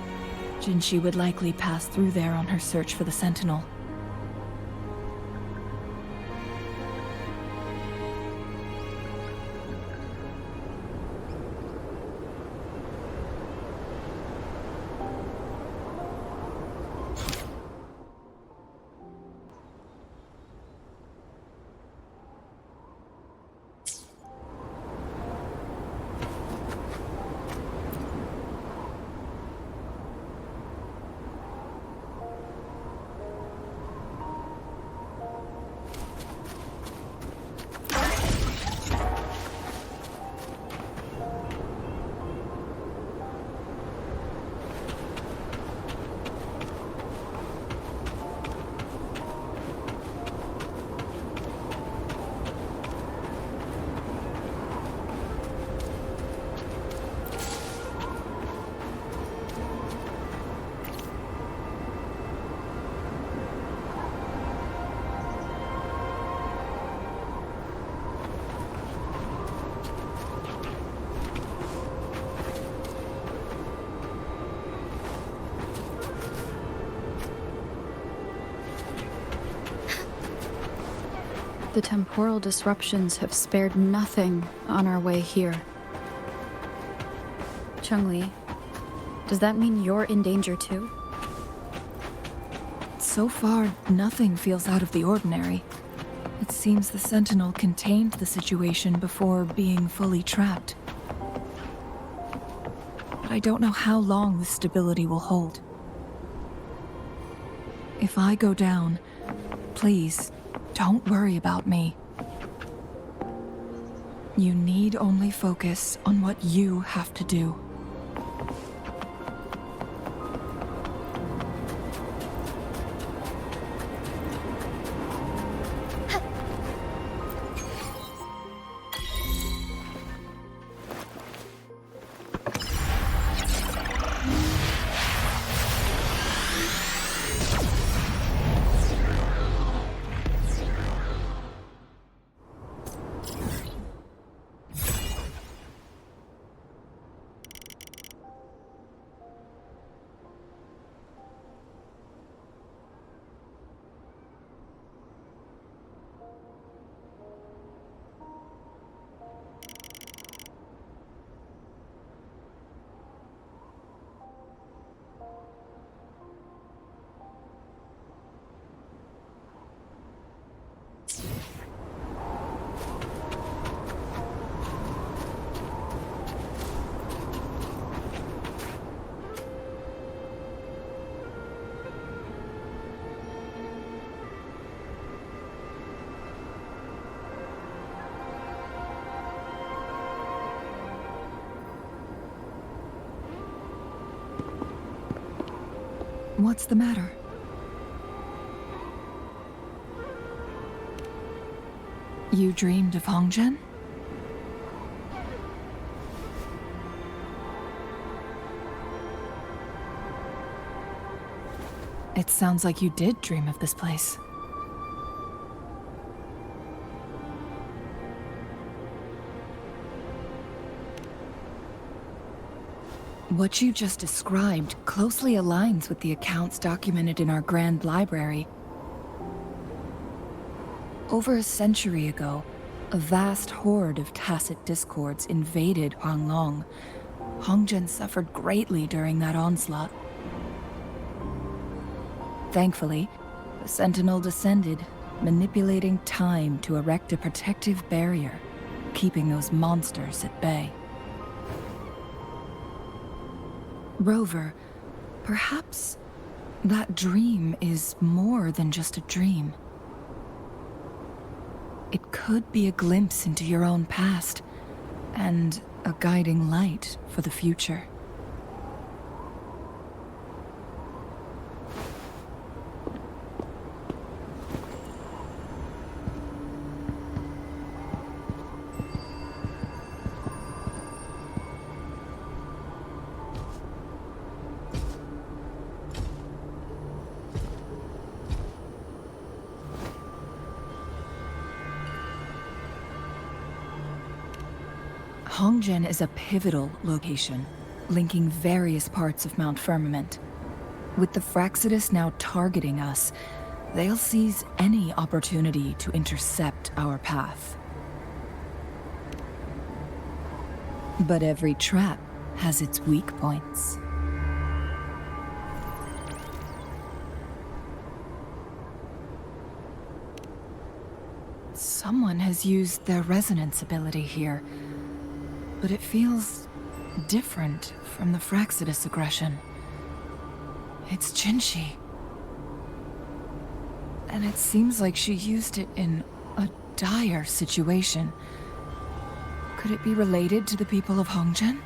Jinzhou would likely pass through there on her search for the Sentinel. The temporal disruptions have spared nothing on our way here. Chungli, does that mean you're in danger too? So far, nothing feels out of the ordinary. It seems the Sentinel contained the situation before being fully trapped. But I don't know how long this stability will hold. If I go down, please, don't worry about me. You need only focus on what you have to do. What's the matter? You dreamed of Hongzhen? It sounds like you did dream of this place. What you just described closely aligns with the accounts documented in our Grand Library. Over a century ago, a vast horde of tacit discords invaded Huanglong. Hongzhen suffered greatly during that onslaught. Thankfully, the Sentinel descended, manipulating time to erect a protective barrier, keeping those monsters at bay. Rover, perhaps that dream is more than just a dream. It could be a glimpse into your own past, and a guiding light for the future. Hongzhen is a pivotal location, linking various parts of Mount Firmament. With the Fractsidus now targeting us, they'll seize any opportunity to intercept our path. But every trap has its weak points. Someone has used their resonance ability here, but it feels different from the Fractsidus aggression. It's Jinzhou. And it seems like she used it in a dire situation. Could it be related to the people of Hongzhen?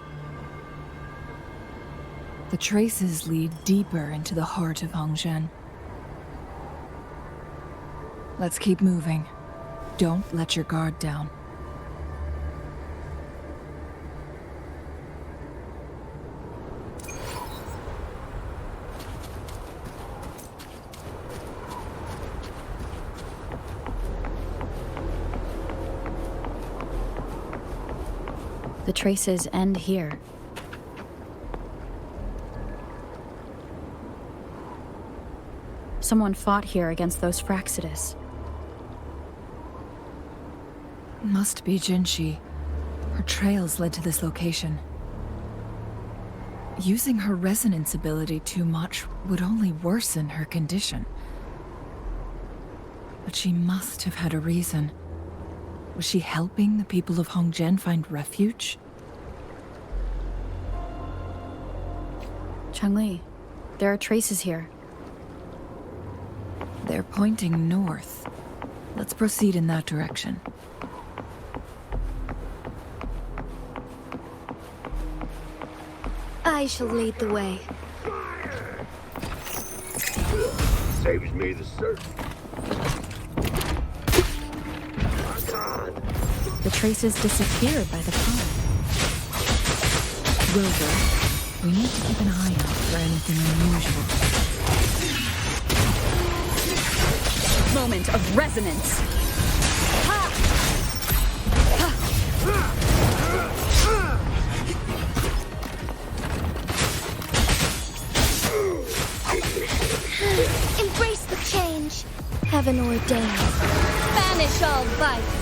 The traces lead deeper into the heart of Hongzhen. Let's keep moving. Don't let your guard down. The traces end here. Someone fought here against those Fractsidus. Must be Jinzhou. Her trails led to this location. Using her resonance ability too much would only worsen her condition. But she must have had a reason. Was she helping the people of Hongzhen find refuge? Changli, there are traces here. They're pointing north. Let's proceed in that direction. I shall lead the way. Saves me the search. The traces disappeared by the pond. Rover, we need to keep an eye out for anything unusual. Moment of resonance. Embrace the change. Heaven ordained. Banish all vice.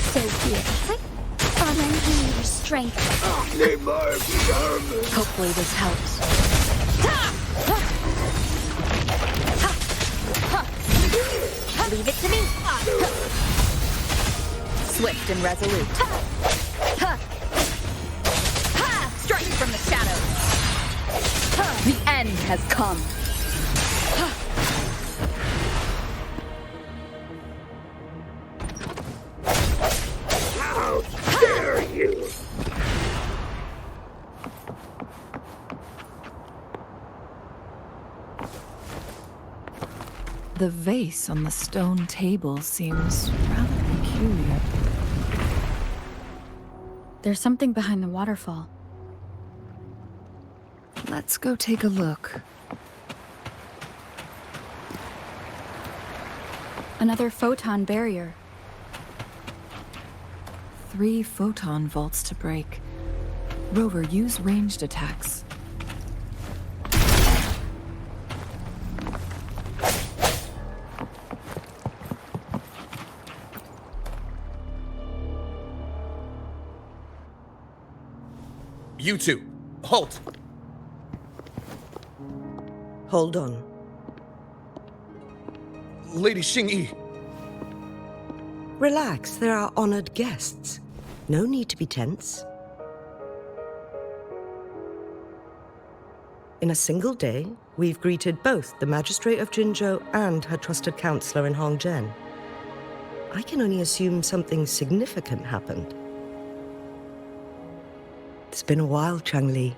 So be it. Unending your strength. Need more sermon. Hopefully this helps. Leave it to me. Swift and resolute. Strike from the shadows. The end has come. How dare you? The vase on the stone table seems rather peculiar. There's something behind the waterfall. Let's go take a look. Another photon barrier. 3 photon vaults to break. Rover, use ranged attacks. You two, halt! Hold on. Lady Xingyi. Relax, they're our honored guests. No need to be tense. In a single day, we've greeted both the Magistrate of Jinzhou and her trusted counselor in Hongzhen. I can only assume something significant happened. It's been a while, Changli.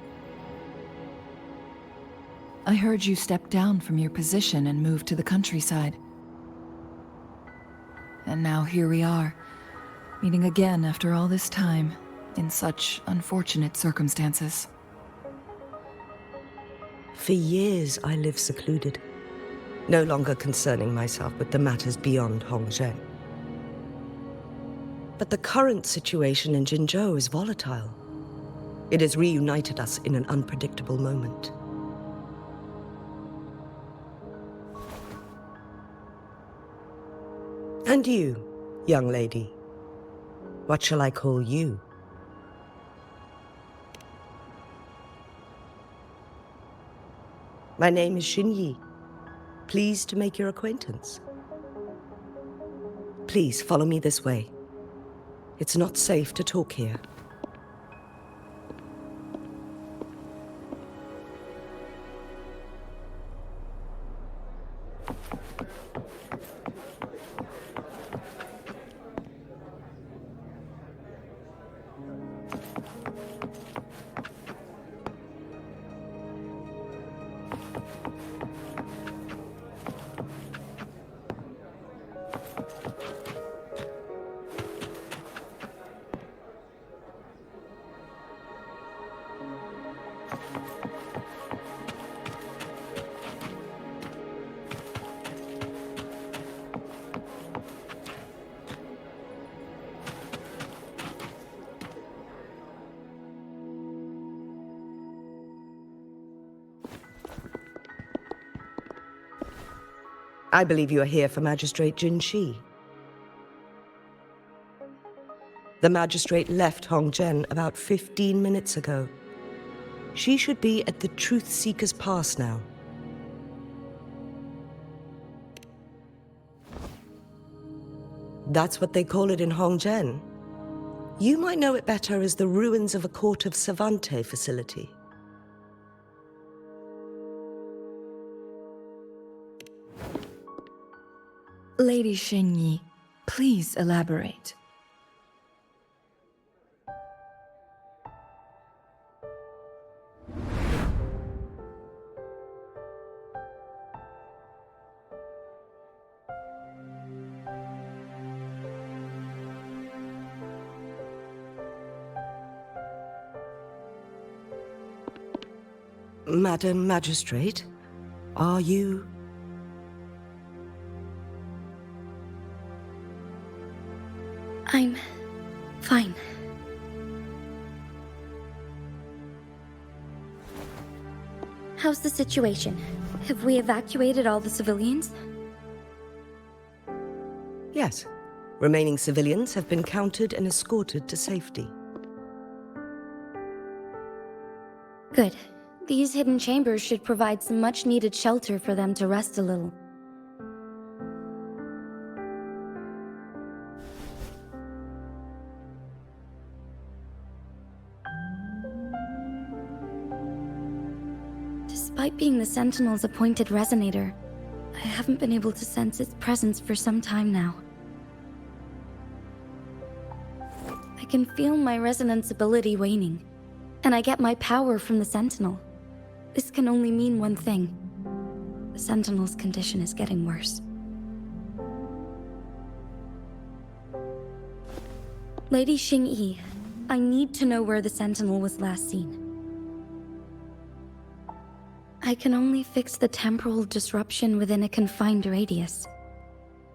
I heard you stepped down from your position and moved to the countryside. And now here we are, meeting again after all this time, in such unfortunate circumstances. For years, I lived secluded, no longer concerning myself with the matters beyond Hongzhen. But the current situation in Jinzhou is volatile. It has reunited us in an unpredictable moment. And you, young lady, what shall I call you? My name is Xingyi. Pleased to make your acquaintance. Please follow me this way. It's not safe to talk here. I believe you are here for Magistrate Jinshi. The magistrate left Hongzhen about 15 minutes ago. She should be at the Truth Seeker's Pass now. That's what they call it in Hongzhen. You might know it better as the ruins of a Court of Savante facility. Lady Xingyi, please elaborate. Madam Magistrate, are you... I'm fine. How's the situation? Have we evacuated all the civilians? Yes. Remaining civilians have been counted and escorted to safety. Good. These hidden chambers should provide some much-needed shelter for them to rest a little. Despite being the Sentinel's appointed resonator, I haven't been able to sense its presence for some time now. I can feel my resonance ability waning, and I get my power from the Sentinel. This can only mean one thing. The Sentinel's condition is getting worse. Lady Xingyi, I need to know where the Sentinel was last seen. I can only fix the temporal disruption within a confined radius.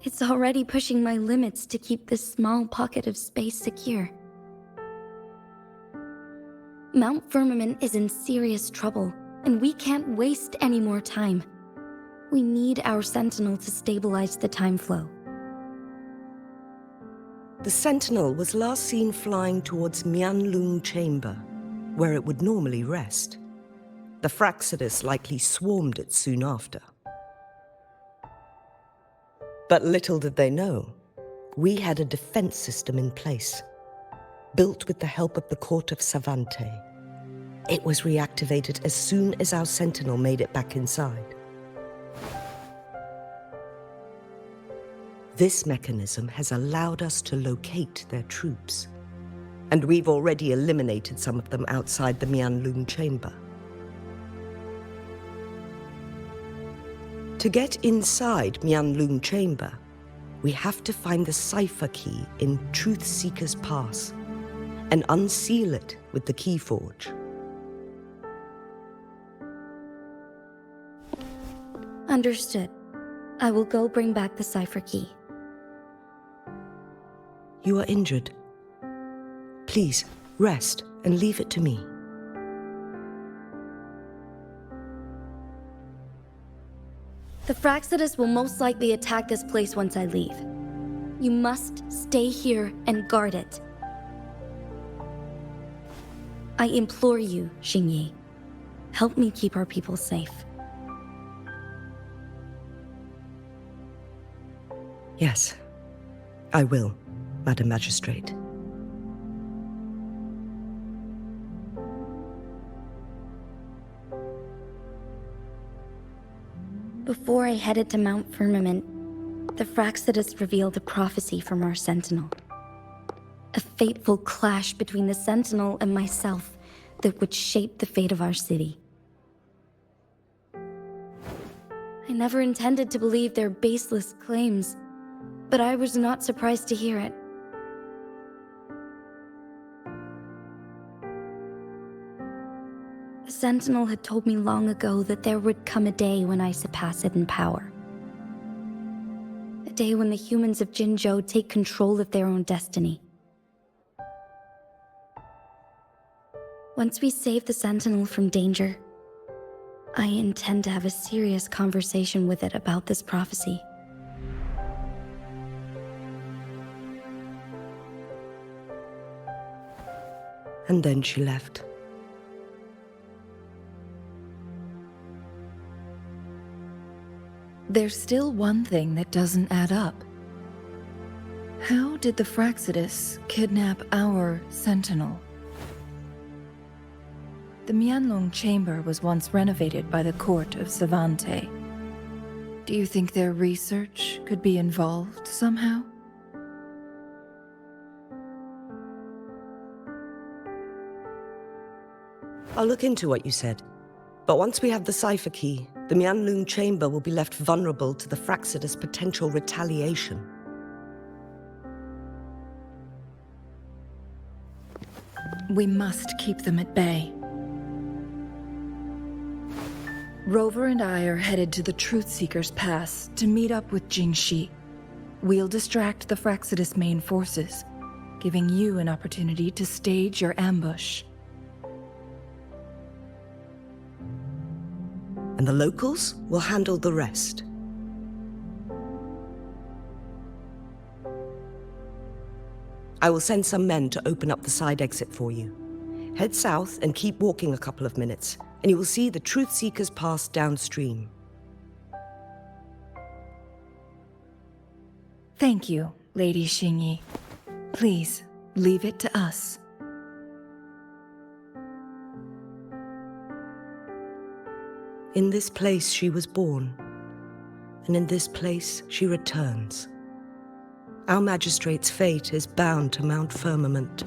It's already pushing my limits to keep this small pocket of space secure. Mount Firmament is in serious trouble, and we can't waste any more time. We need our Sentinel to stabilize the time flow. The Sentinel was last seen flying towards Mianloong Chamber, where it would normally rest. The Fractsidus likely swarmed it soon after. But little did they know, we had a defense system in place, built with the help of the court of Savante. It was reactivated as soon as our Sentinel made it back inside. This mechanism has allowed us to locate their troops, and we've already eliminated some of them outside the Mianloong Chamber. To get inside Mianloong Chamber, we have to find the cipher key in Truth Seeker's Pass and unseal it with the Keyforge. Understood. I will go bring back the cipher key. You are injured. Please, rest and leave it to me. The Fractsidus will most likely attack this place once I leave. You must stay here and guard it. I implore you, Xingyi. Help me keep our people safe. Yes, I will, Madam Magistrate. Before I headed to Mount Firmament, the Fractsidus revealed a prophecy from our Sentinel. A fateful clash between the Sentinel and myself that would shape the fate of our city. I never intended to believe their baseless claims, but I was not surprised to hear it. The Sentinel had told me long ago that there would come a day when I surpass it in power. A day when the humans of Jinzhou take control of their own destiny. Once we save the Sentinel from danger, I intend to have a serious conversation with it about this prophecy. And then she left. There's still one thing that doesn't add up. How did the Fractsidus kidnap our Sentinel? The Mianloong Chamber was once renovated by the court of Savante. Do you think their research could be involved somehow? I'll look into what you said. But once we have the cipher key, the Mianloong Chamber will be left vulnerable to the Fractsidus' potential retaliation. We must keep them at bay. Rover and I are headed to the Truth Seeker's Pass to meet up with Jingxi. We'll distract the Fractsidus' main forces, giving you an opportunity to stage your ambush. And the locals will handle the rest. I will send some men to open up the side exit for you. Head south and keep walking a couple of minutes, and you will see the Truth Seeker's Pass downstream. Thank you, Lady Xingyi. Please, leave it to us. In this place she was born, and in this place she returns. Our magistrate's fate is bound to Mount Firmament.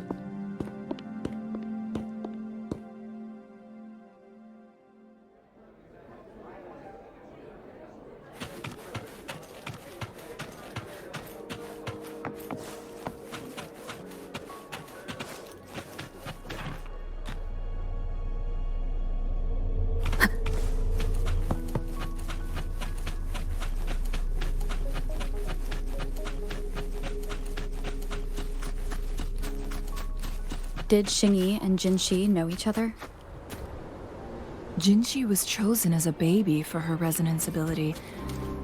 Did Xingyi and Jinshi know each other? Jinshi was chosen as a baby for her resonance ability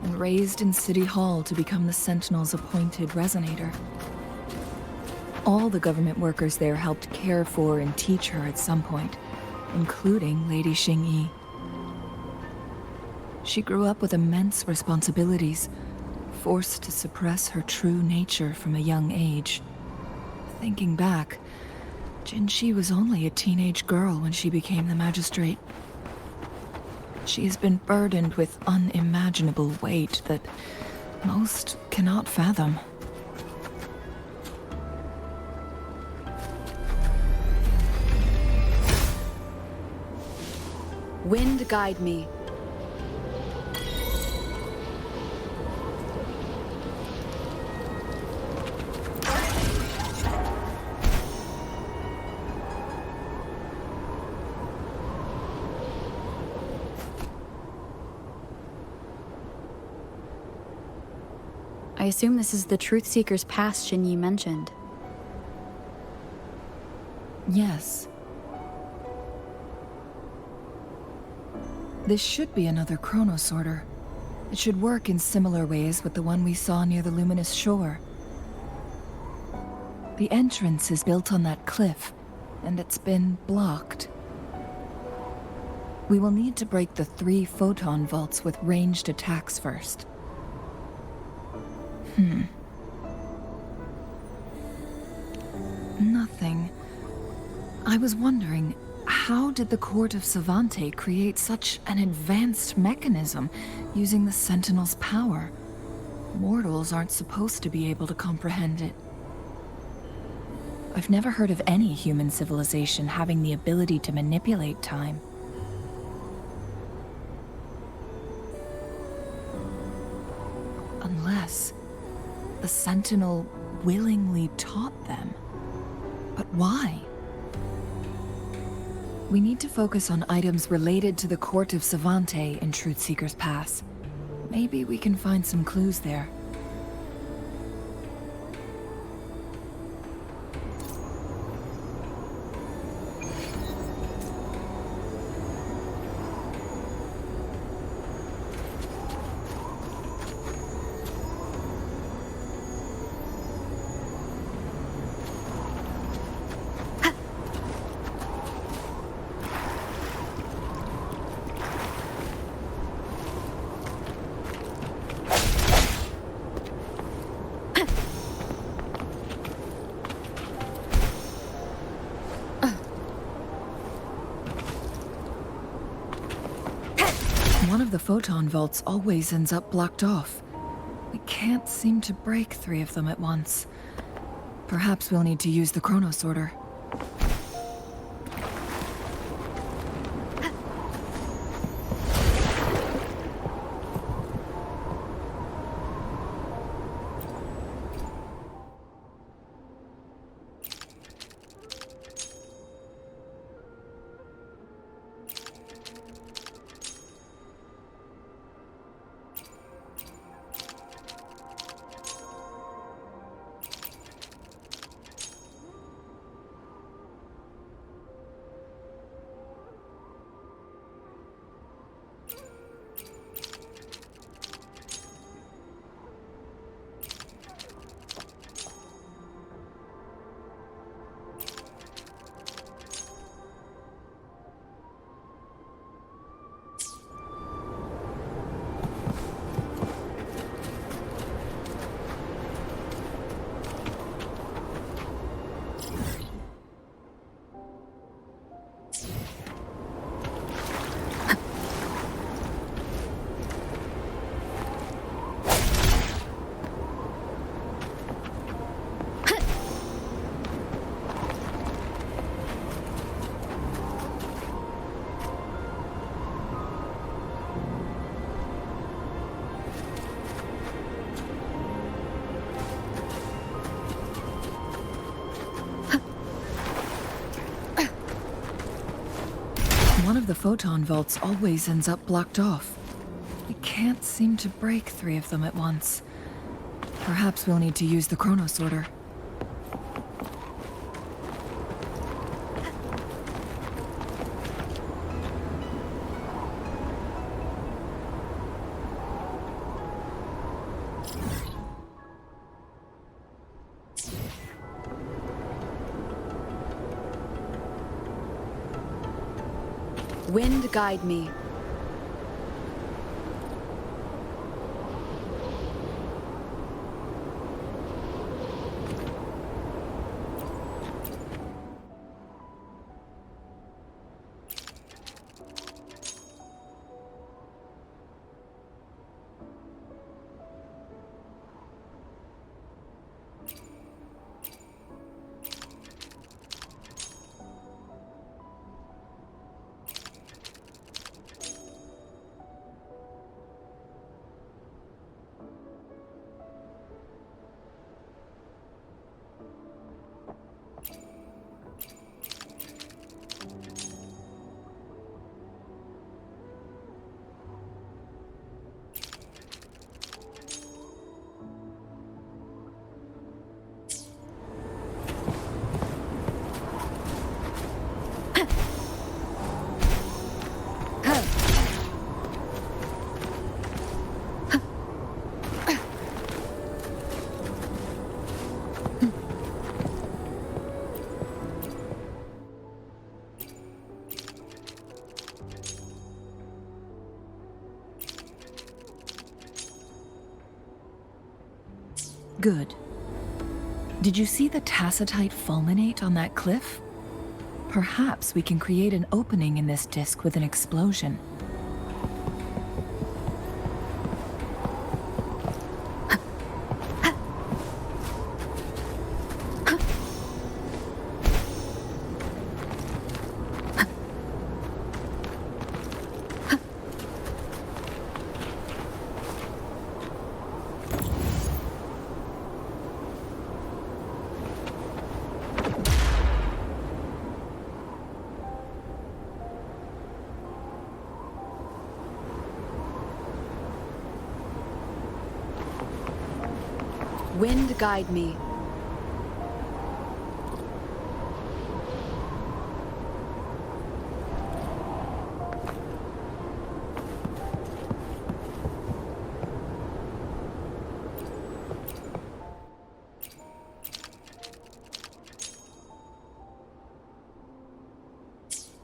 and raised in City Hall to become the Sentinel's appointed resonator. All the government workers there helped care for and teach her at some point, including Lady Xingyi. She grew up with immense responsibilities, forced to suppress her true nature from a young age. Thinking back, Jinshi was only a teenage girl when she became the magistrate. She has been burdened with unimaginable weight that most cannot fathom. Wind guide me. I assume this is the Truth Seeker's Pass Xingyi mentioned. Yes. This should be another chronosorter. It should work in similar ways with the one we saw near the luminous shore. The entrance is built on that cliff, and it's been blocked. We will need to break the 3 photon vaults with ranged attacks first. Nothing. I was wondering, how did the Court of Savante create such an advanced mechanism using the Sentinel's power? Mortals aren't supposed to be able to comprehend it. I've never heard of any human civilization having the ability to manipulate time. Unless the Sentinel willingly taught them. But why? We need to focus on items related to the Court of Savante in Truth Seeker's Pass. Maybe we can find some clues there. One of the photon vaults always ends up blocked off. We can't seem to break 3 of them at once. Perhaps we'll need to use the chronosorter. One of the photon vaults always ends up blocked off. We can't seem to break 3 of them at once. Perhaps we'll need to use the chronosorter. Wind guide me. Good. Did you see the tacitite fulminate on that cliff? Perhaps we can create an opening in this disk with an explosion. Wind guide me.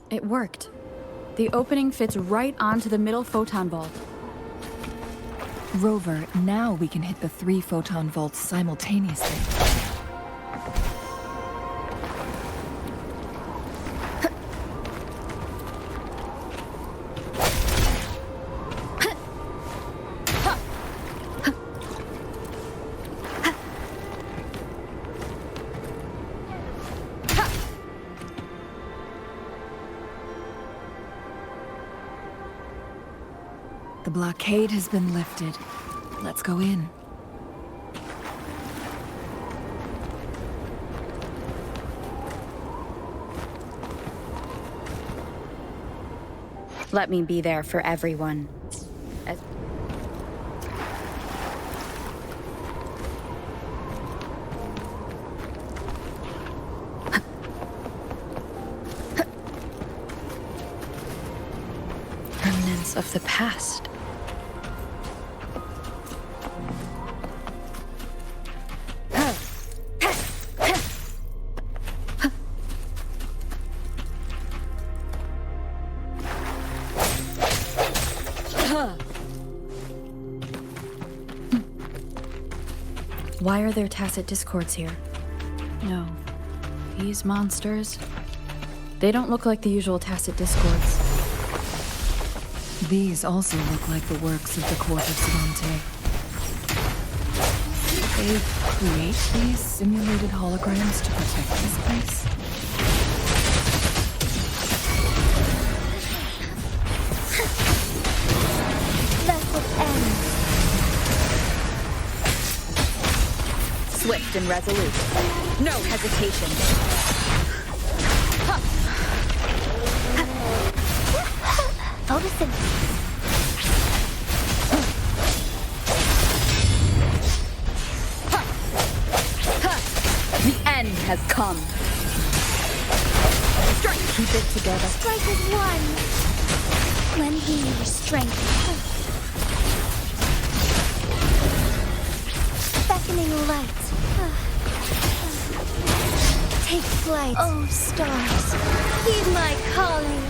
It worked. The opening fits right onto the middle photon vault. Rover, now we can hit the 3 photon vaults simultaneously. The blockade has been lifted. Let's go in. Let me be there for everyone. Remnants of the past. Why are there tacit discords here? No. These monsters... They don't look like the usual tacit discords. These also look like the works of the court of Sirante. They create these simulated holograms to protect this place. Swift and resolute. No hesitation. Photosynthesis. The end has come. Keep it together. Strike as one. Lend me your strength. shining light. Take flight. Oh, stars. Heed my calling.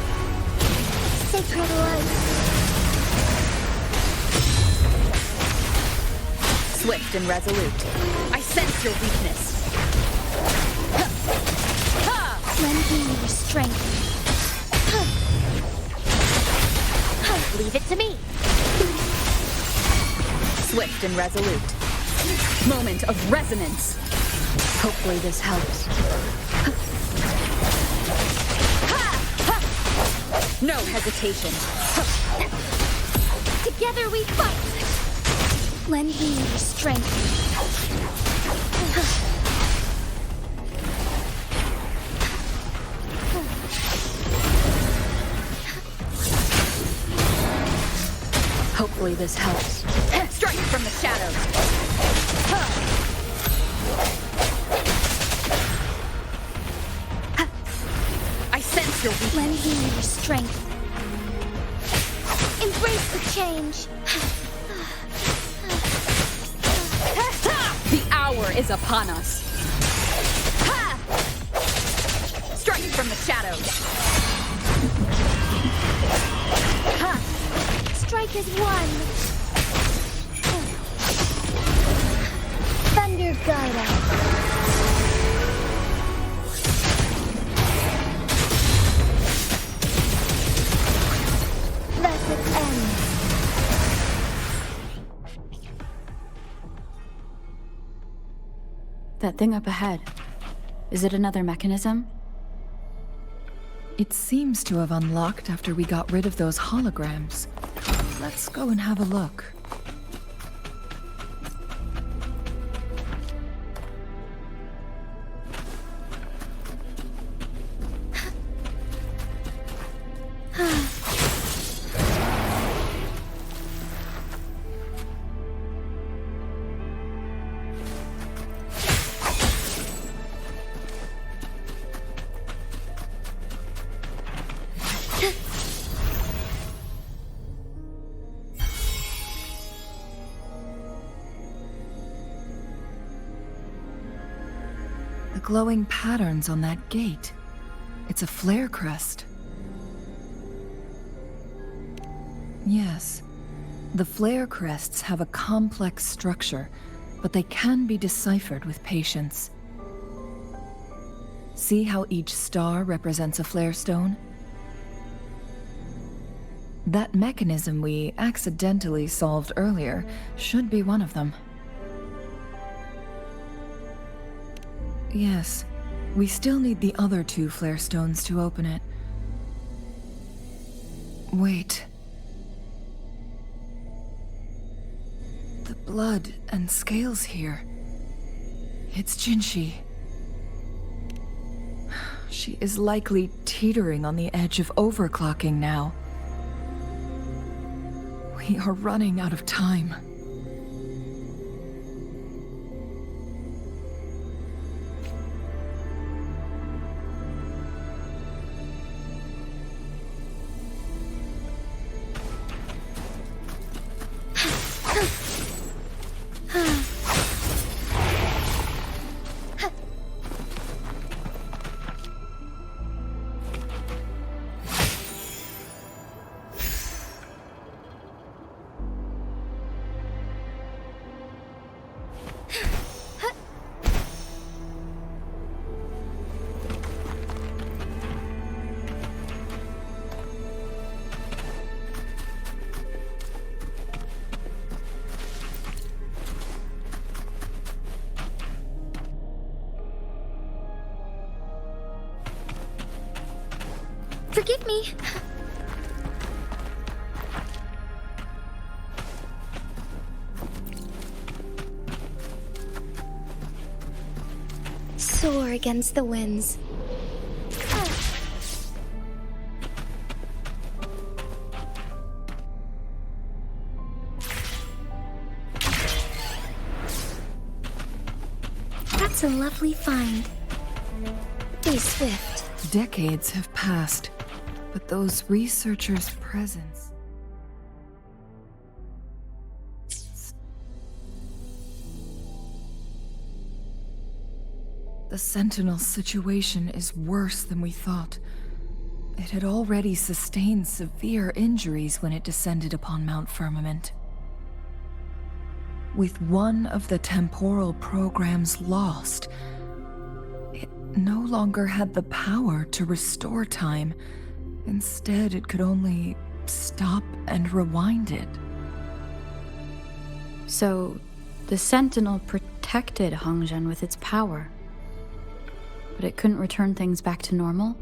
Sacred light. Swift and resolute. I sense your weakness. Lend me your strength. Leave it to me. Swift and resolute. Moment of resonance. Hopefully this helps. No hesitation. Together we fight. Lend me your strength. Hopefully this helps. Strike from the shadows. I sense your weakness. Lend me your strength. Embrace the change. The hour is upon us. Strike from the shadows. Strike as one. Thunder guide us. Thus it ends. That thing up ahead. Is it another mechanism? It seems to have unlocked after we got rid of those holograms. Let's go and have a look. Glowing patterns on that gate. It's a flare crest. Yes, the flare crests have a complex structure, but they can be deciphered with patience. See how each star represents a flare stone? That mechanism we accidentally solved earlier should be one of them. Yes, we still need the other 2 flare stones to open it. Wait. The blood and scales here. It's Jinzhou. She is likely teetering on the edge of overclocking now. We are running out of time. Forgive me. Soar against the winds. That's a lovely find. Be swift. Decades have passed, but those researchers' presence... The Sentinel's situation is worse than we thought. It had already sustained severe injuries when it descended upon Mount Firmament. With one of the temporal programs lost, it no longer had the power to restore time. Instead, it could only stop and rewind it. So, the Sentinel protected Hongzhen with its power, but it couldn't return things back to normal?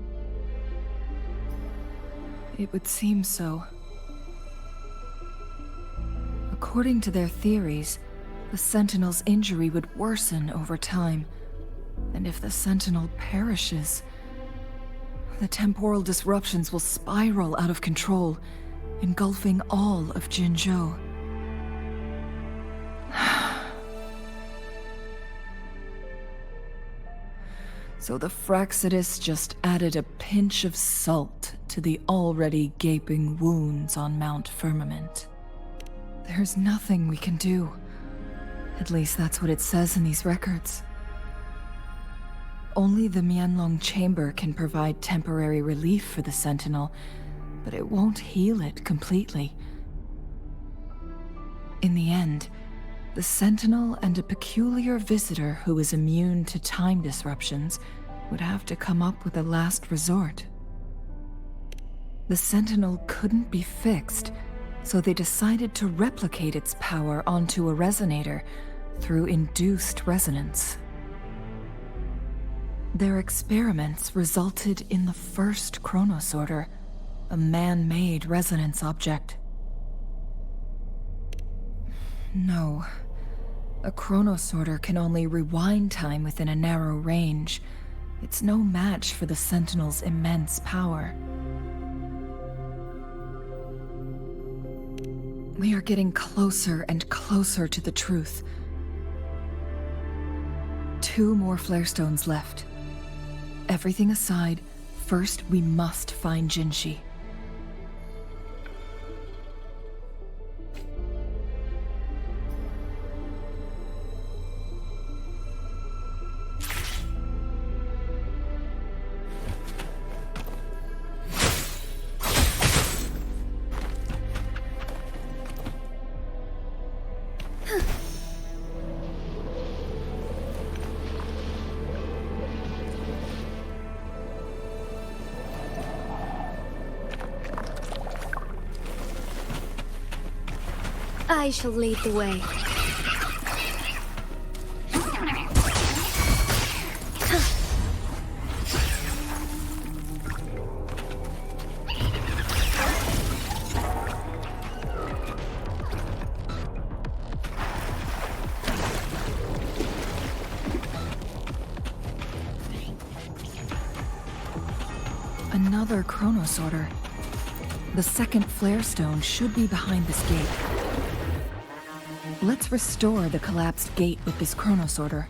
It would seem so. According to their theories, the Sentinel's injury would worsen over time, and if the Sentinel perishes, the temporal disruptions will spiral out of control, engulfing all of Jinzhou. So the Fractsidus just added a pinch of salt to the already gaping wounds on Mount Firmament. There's nothing we can do. At least that's what it says in these records. Only the Mianloong chamber can provide temporary relief for the Sentinel, but it won't heal it completely. In the end, the Sentinel and a peculiar visitor who is immune to time disruptions would have to come up with a last resort. The Sentinel couldn't be fixed, so they decided to replicate its power onto a resonator through induced resonance. Their experiments resulted in the first chronosorter, a man-made resonance object. No. A chronosorter can only rewind time within a narrow range. It's no match for the Sentinel's immense power. We are getting closer and closer to the truth. 2 more flare stones left. Everything aside, first we must find Jinzhou. I shall lead the way. Another chronosorter. The second flare stone should be behind this gate. Let's restore the collapsed gate with this chronosorter.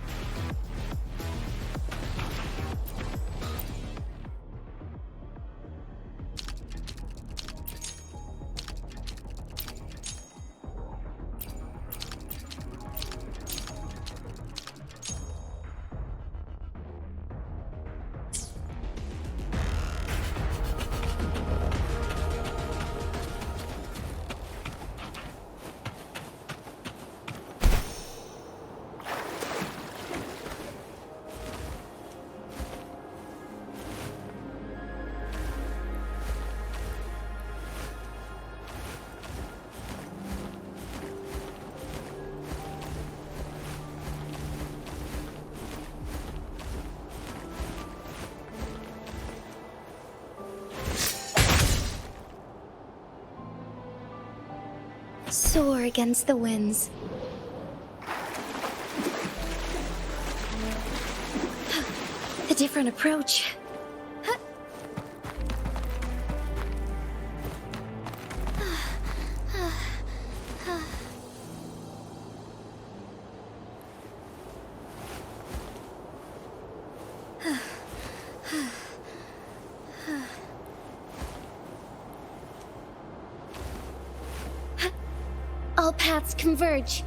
Soar against the winds. A different approach. All paths converge.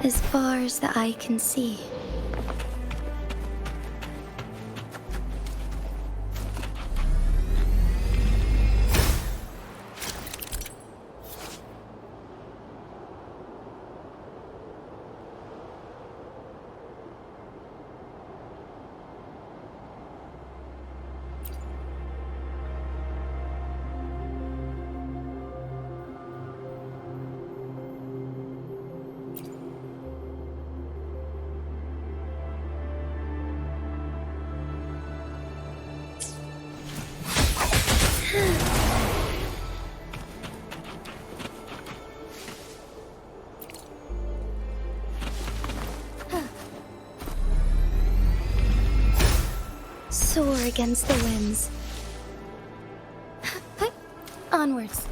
As far as the eye can see. Soar against the winds. Onwards.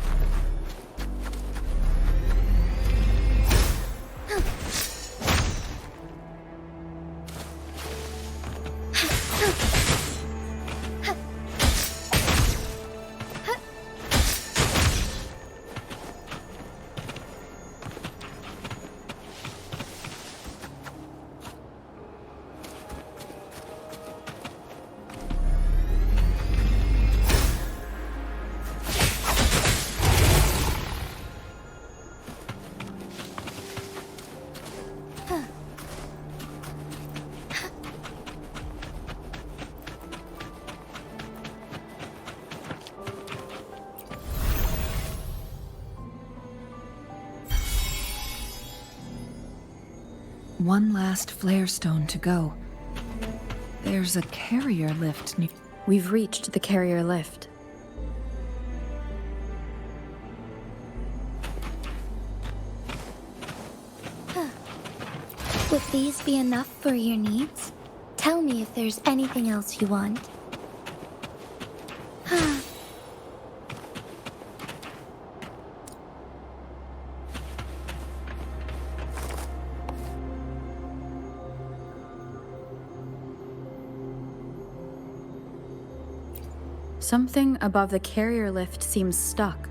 One last flare stone to go. There's a carrier lift near. We've reached the carrier lift. Would these be enough for your needs? Tell me if there's anything else you want. Something above the carrier lift seems stuck.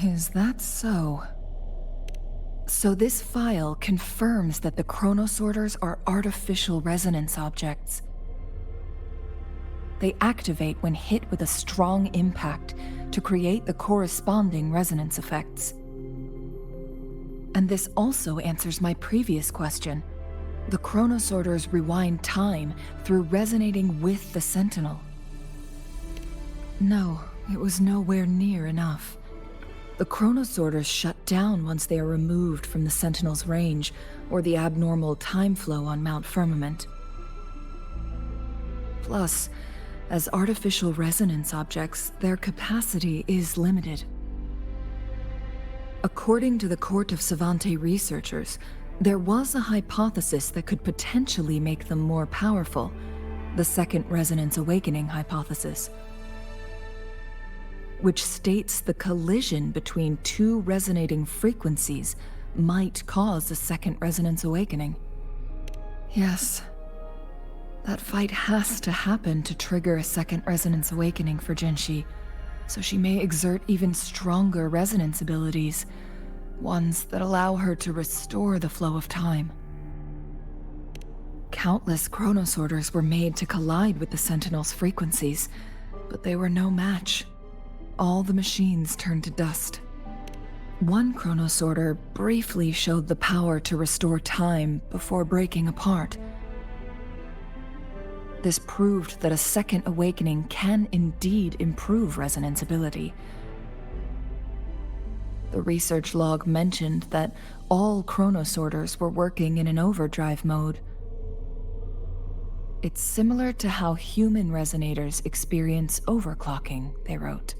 Is that so? So this file confirms that the chronosorters are artificial resonance objects. They activate when hit with a strong impact to create the corresponding resonance effects. And this also answers my previous question. The chronosorters rewind time through resonating with the Sentinel. No, it was nowhere near enough. The chronosorters shut down once they are removed from the Sentinel's range or the abnormal time flow on Mount Firmament. Plus, As artificial resonance objects, their capacity is limited. According to the Court of Savante researchers, there was a hypothesis that could potentially make them more powerful, the second resonance awakening hypothesis, which states the collision between two resonating frequencies might cause a second resonance awakening. Yes, that fight has to happen to trigger a second resonance awakening for Jinzhou, so she may exert even stronger resonance abilities, ones that allow her to restore the flow of time. Countless chronosorters were made to collide with the Sentinel's frequencies, but they were no match. All the machines turned to dust. One chronosorter briefly showed the power to restore time before breaking apart. This proved that a second awakening can indeed improve resonance ability. The research log mentioned that all chronosorters were working in an overdrive mode. It's similar to how human resonators experience overclocking, they wrote.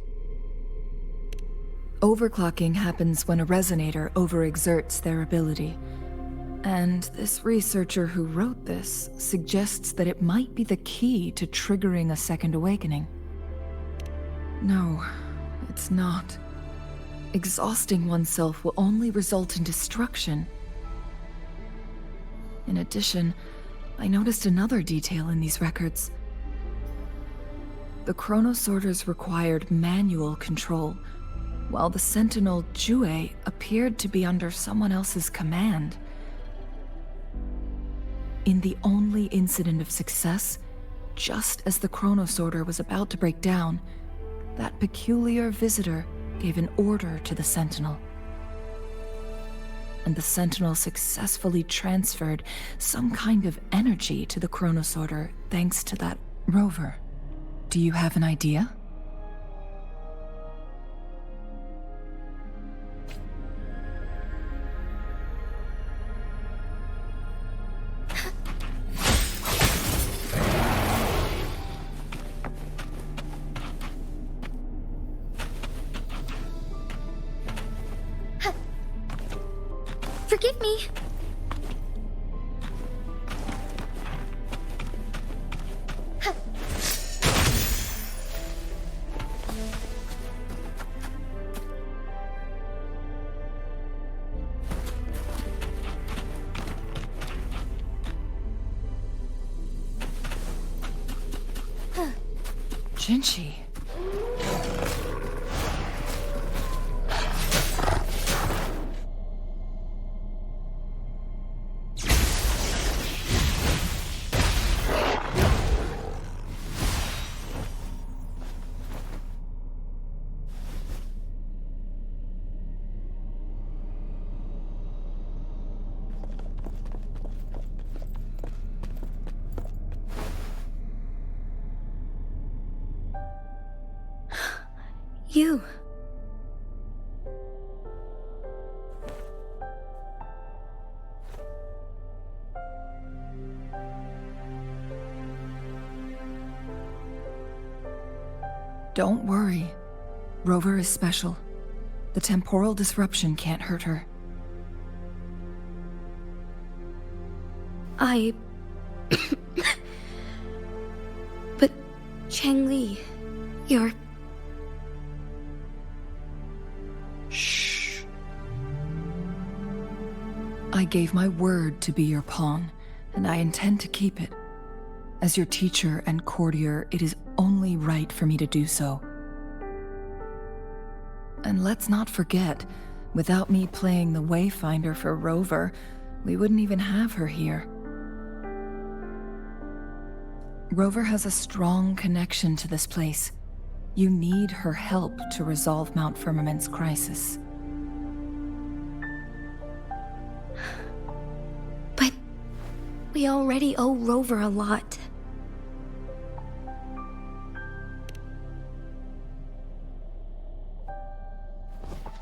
Overclocking happens when a resonator overexerts their ability. And this researcher who wrote this suggests that it might be the key to triggering a second awakening. No, it's not. Exhausting oneself will only result in destruction. In addition, I noticed another detail in these records. The chronosorters required manual control, while the Sentinel Jue appeared to be under someone else's command. In the only incident of success, just as the chronosorter was about to break down, that peculiar visitor gave an order to the Sentinel. And the Sentinel successfully transferred some kind of energy to the chronosorter thanks to that rover. Do you have an idea? Forgive me. Jinzhou. You. Don't worry. Rover is special. The temporal disruption can't hurt her. But Changli, you're... Shh. I gave my word to be your pawn, and I intend to keep it. As your teacher and courtier, it is only right for me to do so. And let's not forget, without me playing the Wayfinder for Rover, we wouldn't even have her here. Rover has a strong connection to this place. You need her help to resolve Mount Firmament's crisis. But we already owe Rover a lot.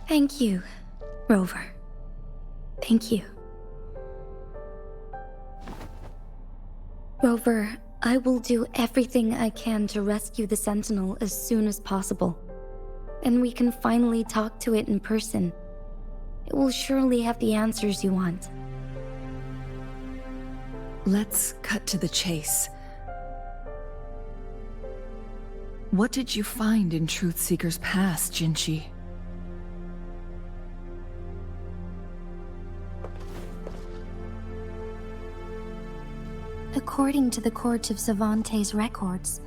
Thank you, Rover. Thank you. Rover, I will do everything I can to rescue the Sentinel as soon as possible. And we can finally talk to it in person. It will surely have the answers you want. Let's cut to the chase. What did you find in Truth Seeker's past, Jinzhou? According to the Court of Savante's records,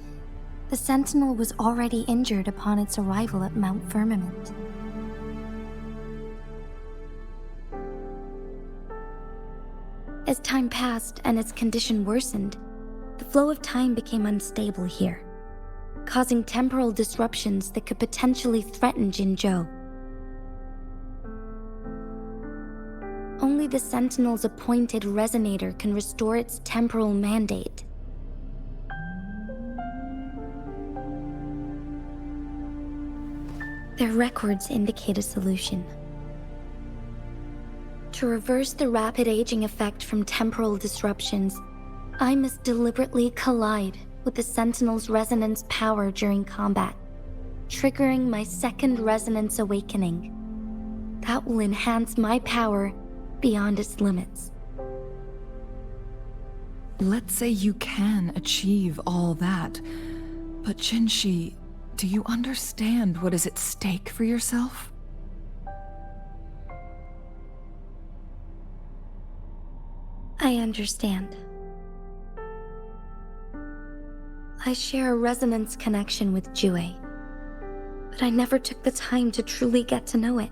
the Sentinel was already injured upon its arrival at Mount Firmament. As time passed and its condition worsened, the flow of time became unstable here, causing temporal disruptions that could potentially threaten Jinzhou. Only the Sentinel's appointed resonator can restore its temporal mandate. Their records indicate a solution. To reverse the rapid aging effect from temporal disruptions, I must deliberately collide with the Sentinel's resonance power during combat, triggering my second resonance awakening. That will enhance my power beyond its limits. Let's say you can achieve all that, but Jinzhou, do you understand what is at stake for yourself? I understand. I share a resonance connection with Jue, but I never took the time to truly get to know it.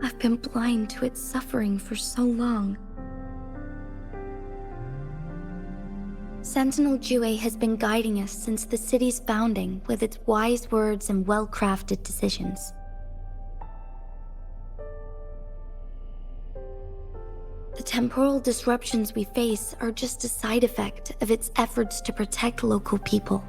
I've been blind to its suffering for so long. Sentinel Jue has been guiding us since the city's founding with its wise words and well-crafted decisions. The temporal disruptions we face are just a side effect of its efforts to protect local people.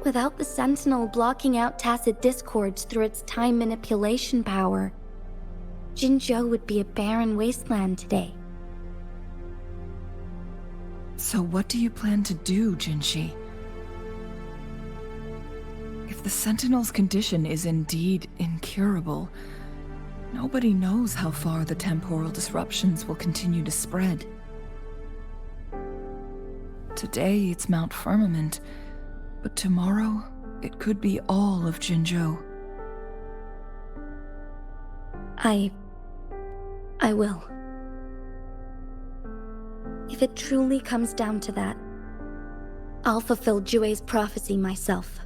Without the Sentinel blocking out tacit discords through its time manipulation power, Jinzhou would be a barren wasteland today. So what do you plan to do, Jinzhou? If the Sentinel's condition is indeed incurable, nobody knows how far the temporal disruptions will continue to spread. Today it's Mount Firmament, but tomorrow it could be all of Jinzhou. I will. If it truly comes down to that, I'll fulfill Jue's prophecy myself.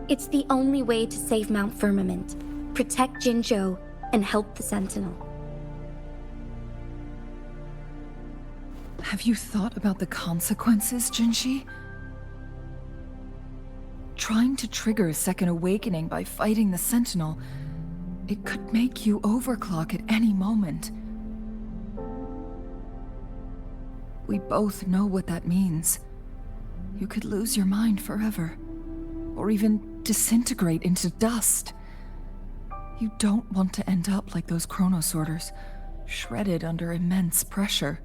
It's the only way to save Mount Firmament, protect Jinzhou, and help the Sentinel. Have you thought about the consequences, Jinzhou? Trying to trigger a second awakening by fighting the Sentinel, it could make you overclock at any moment. We both know what that means. You could lose your mind forever, or even disintegrate into dust. You don't want to end up like those chronosorters, shredded under immense pressure.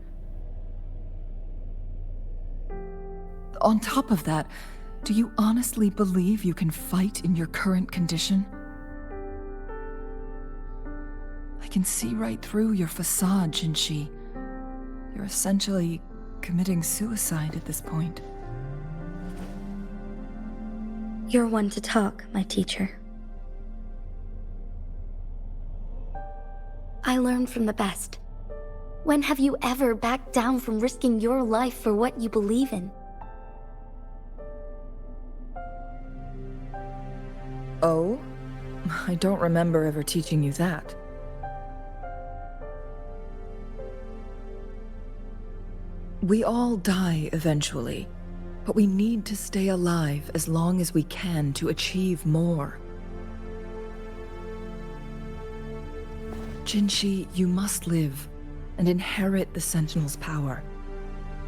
On top of that, do you honestly believe you can fight in your current condition? I can see right through your facade, Jinzhou. You're essentially committing suicide at this point. You're one to talk, my teacher. I learned from the best. When have you ever backed down from risking your life for what you believe in? Oh? I don't remember ever teaching you that. We all die eventually, but we need to stay alive as long as we can to achieve more. Jinzhou, you must live and inherit the Sentinel's power.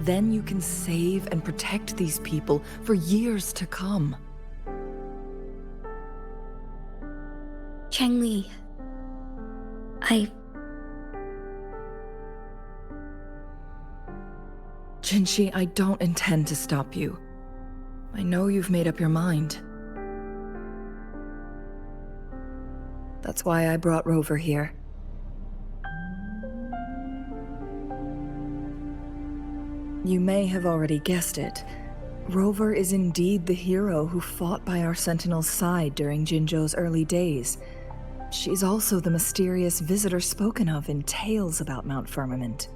Then you can save and protect these people for years to come. Chengli, Jinzhou, I don't intend to stop you. I know you've made up your mind. That's why I brought Rover here. You may have already guessed it. Rover is indeed the hero who fought by our Sentinel's side during Jinzhou's early days. She's also the mysterious visitor spoken of in tales about Mount Firmament.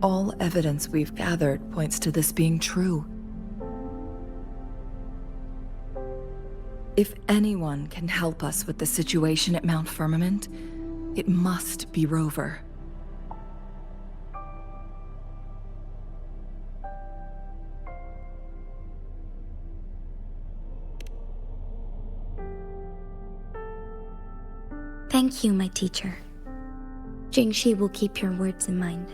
All evidence we've gathered points to this being true. If anyone can help us with the situation at Mount Firmament, it must be Rover. Thank you, my teacher. Jinzhou will keep your words in mind.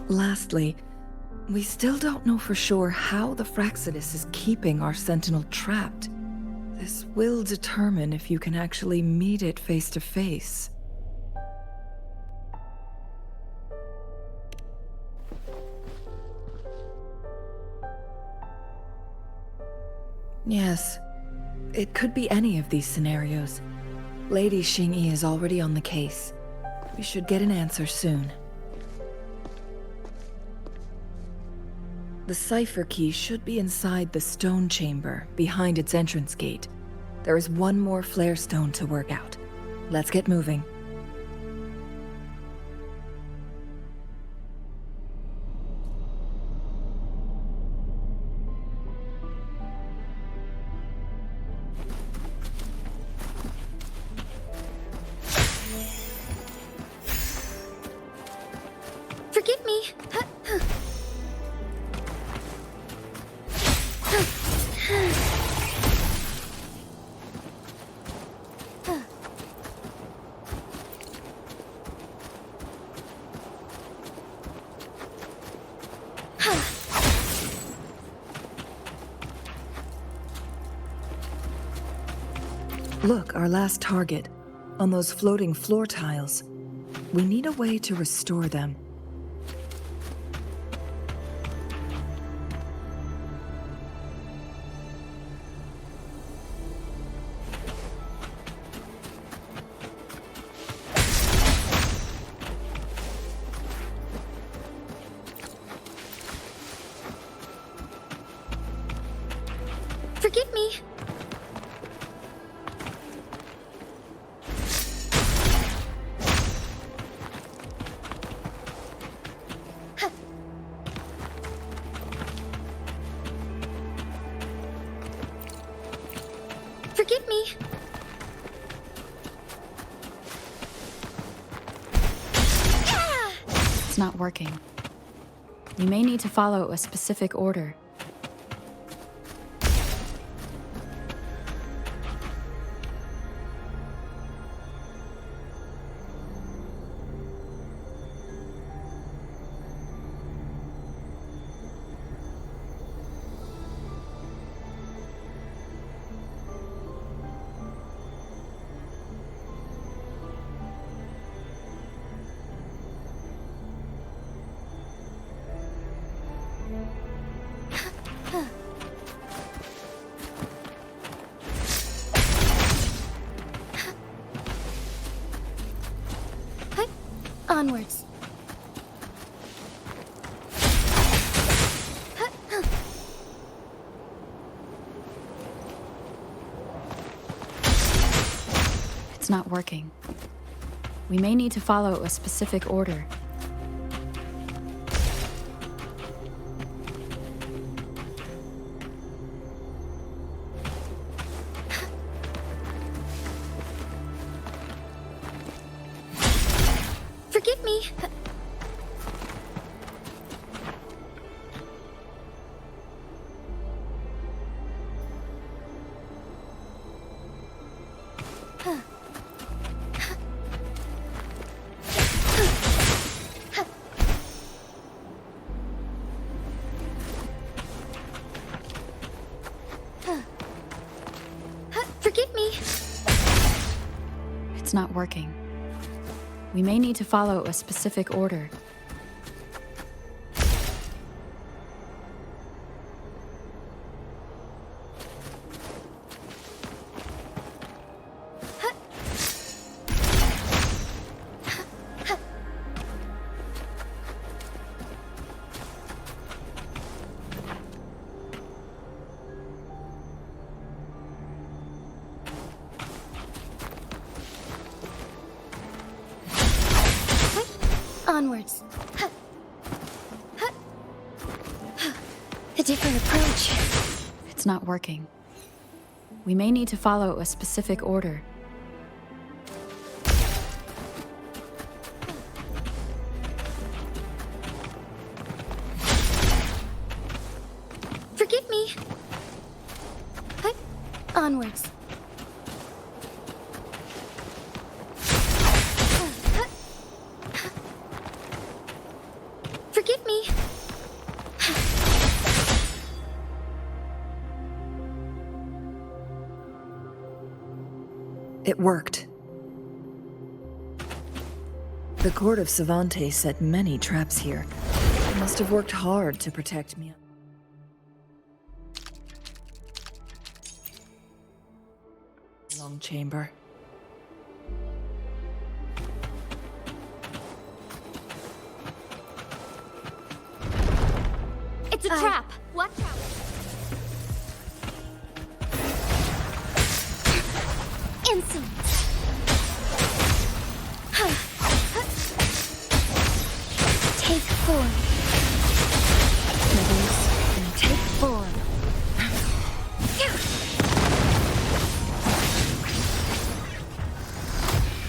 Lastly, we still don't know for sure how the Fractsidus is keeping our Sentinel trapped. This will determine if you can actually meet it face to face. Yes, it could be any of these scenarios. Lady Xingyi is already on the case. We should get an answer soon. The cipher key should be inside the stone chamber, behind its entrance gate. There is one more flare stone to work out. Let's get moving. Forgive me. Look, our last target. On those floating floor tiles. We need a way to restore them. Forgive me. Forgive me. It's not working. You may need to follow a specific order. Onwards. It's not working. We may need to follow a specific order. Forgive me. not working. We may need to follow a specific order. Onwards. A different approach. It's not working. We may need to follow a specific order. Forgive me. Onwards. Forgive me. It worked. The court of Savante set many traps here. They must have worked hard to protect me. Long chamber. It's a trap. Watch out. Insolence. Take form. Take form.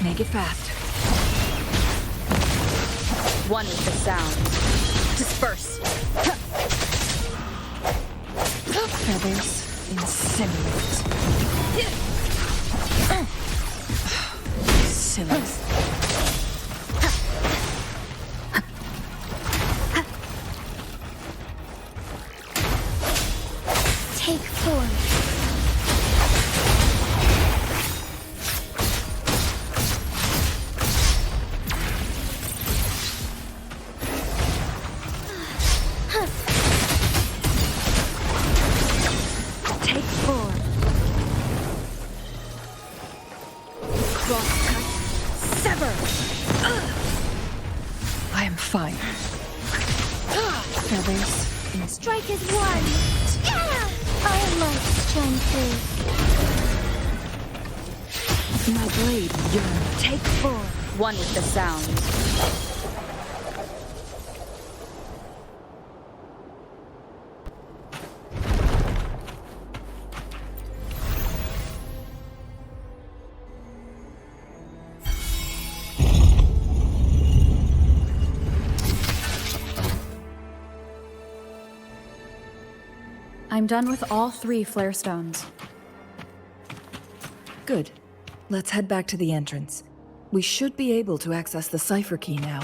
Make it fast. One with the sound. Disperse. Feathers incinerate. Sillies. Take form. Take form. Cross-cut. Sever. I am fine. Feathers. Strike as one. I must shine through. My blade yearns. Take form. One with the sound. I'm done with all 3 flare stones. Good. Let's head back to the entrance. We should be able to access the cipher key now.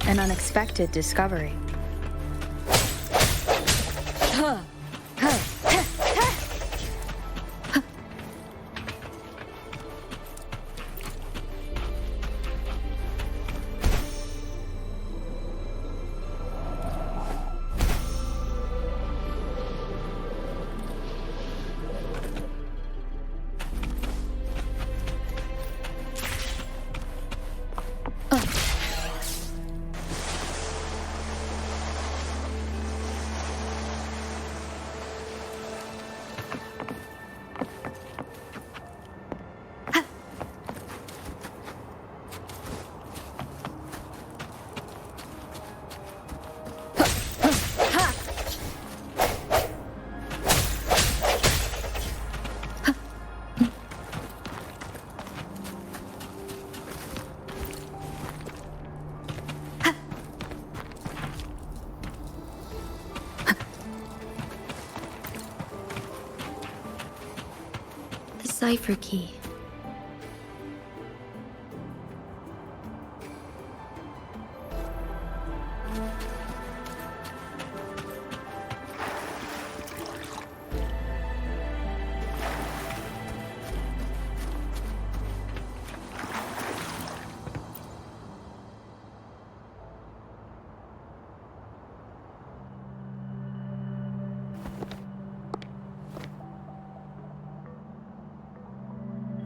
An unexpected discovery. cipher key.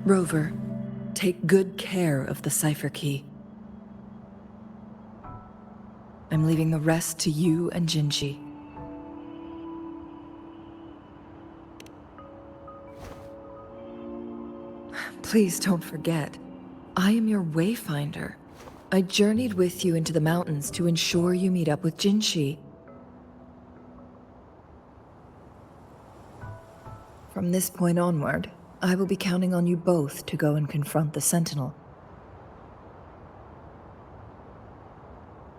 Rover, take good care of the cipher key. I'm leaving the rest to you and Jinzhou. Please don't forget, I am your wayfinder. I journeyed with you into the mountains to ensure you meet up with Jinzhou. From this point onward, I will be counting on you both to go and confront the Sentinel.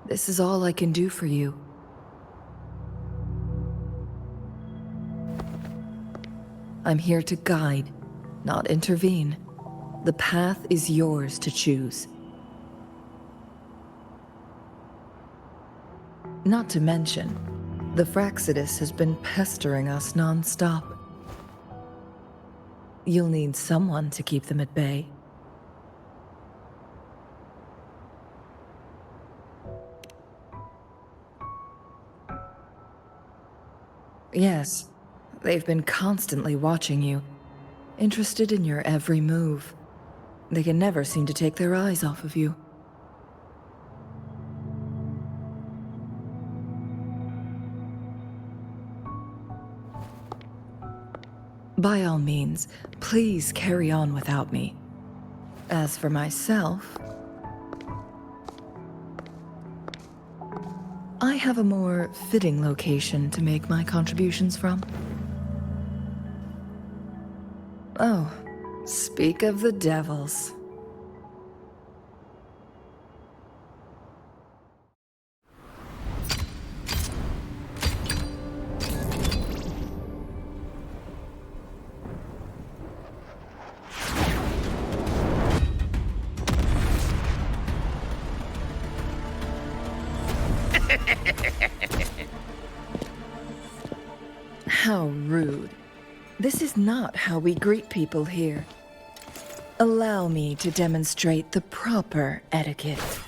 This is all I can do for you. I'm here to guide, not intervene. The path is yours to choose. Not to mention, the Fractsidus has been pestering us non-stop. You'll need someone to keep them at bay. Yes, they've been constantly watching you, interested in your every move. They can never seem to take their eyes off of you. By all means, please carry on without me. As for myself, I have a more fitting location to make my contributions from. Oh, speak of the devils. How rude. This is not how we greet people here. Allow me to demonstrate the proper etiquette.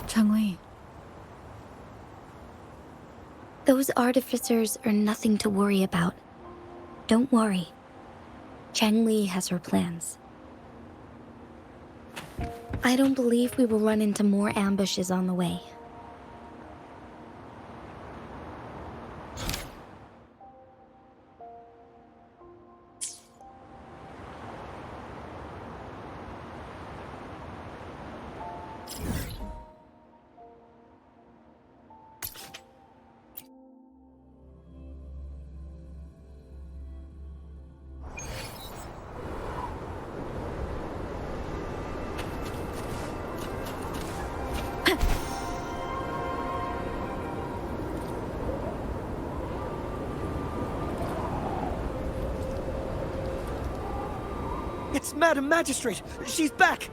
Changli. Those artificers are nothing to worry about. Don't worry. Changli has her plans. I don't believe we will run into more ambushes on the way. It's Madam Magistrate! She's back!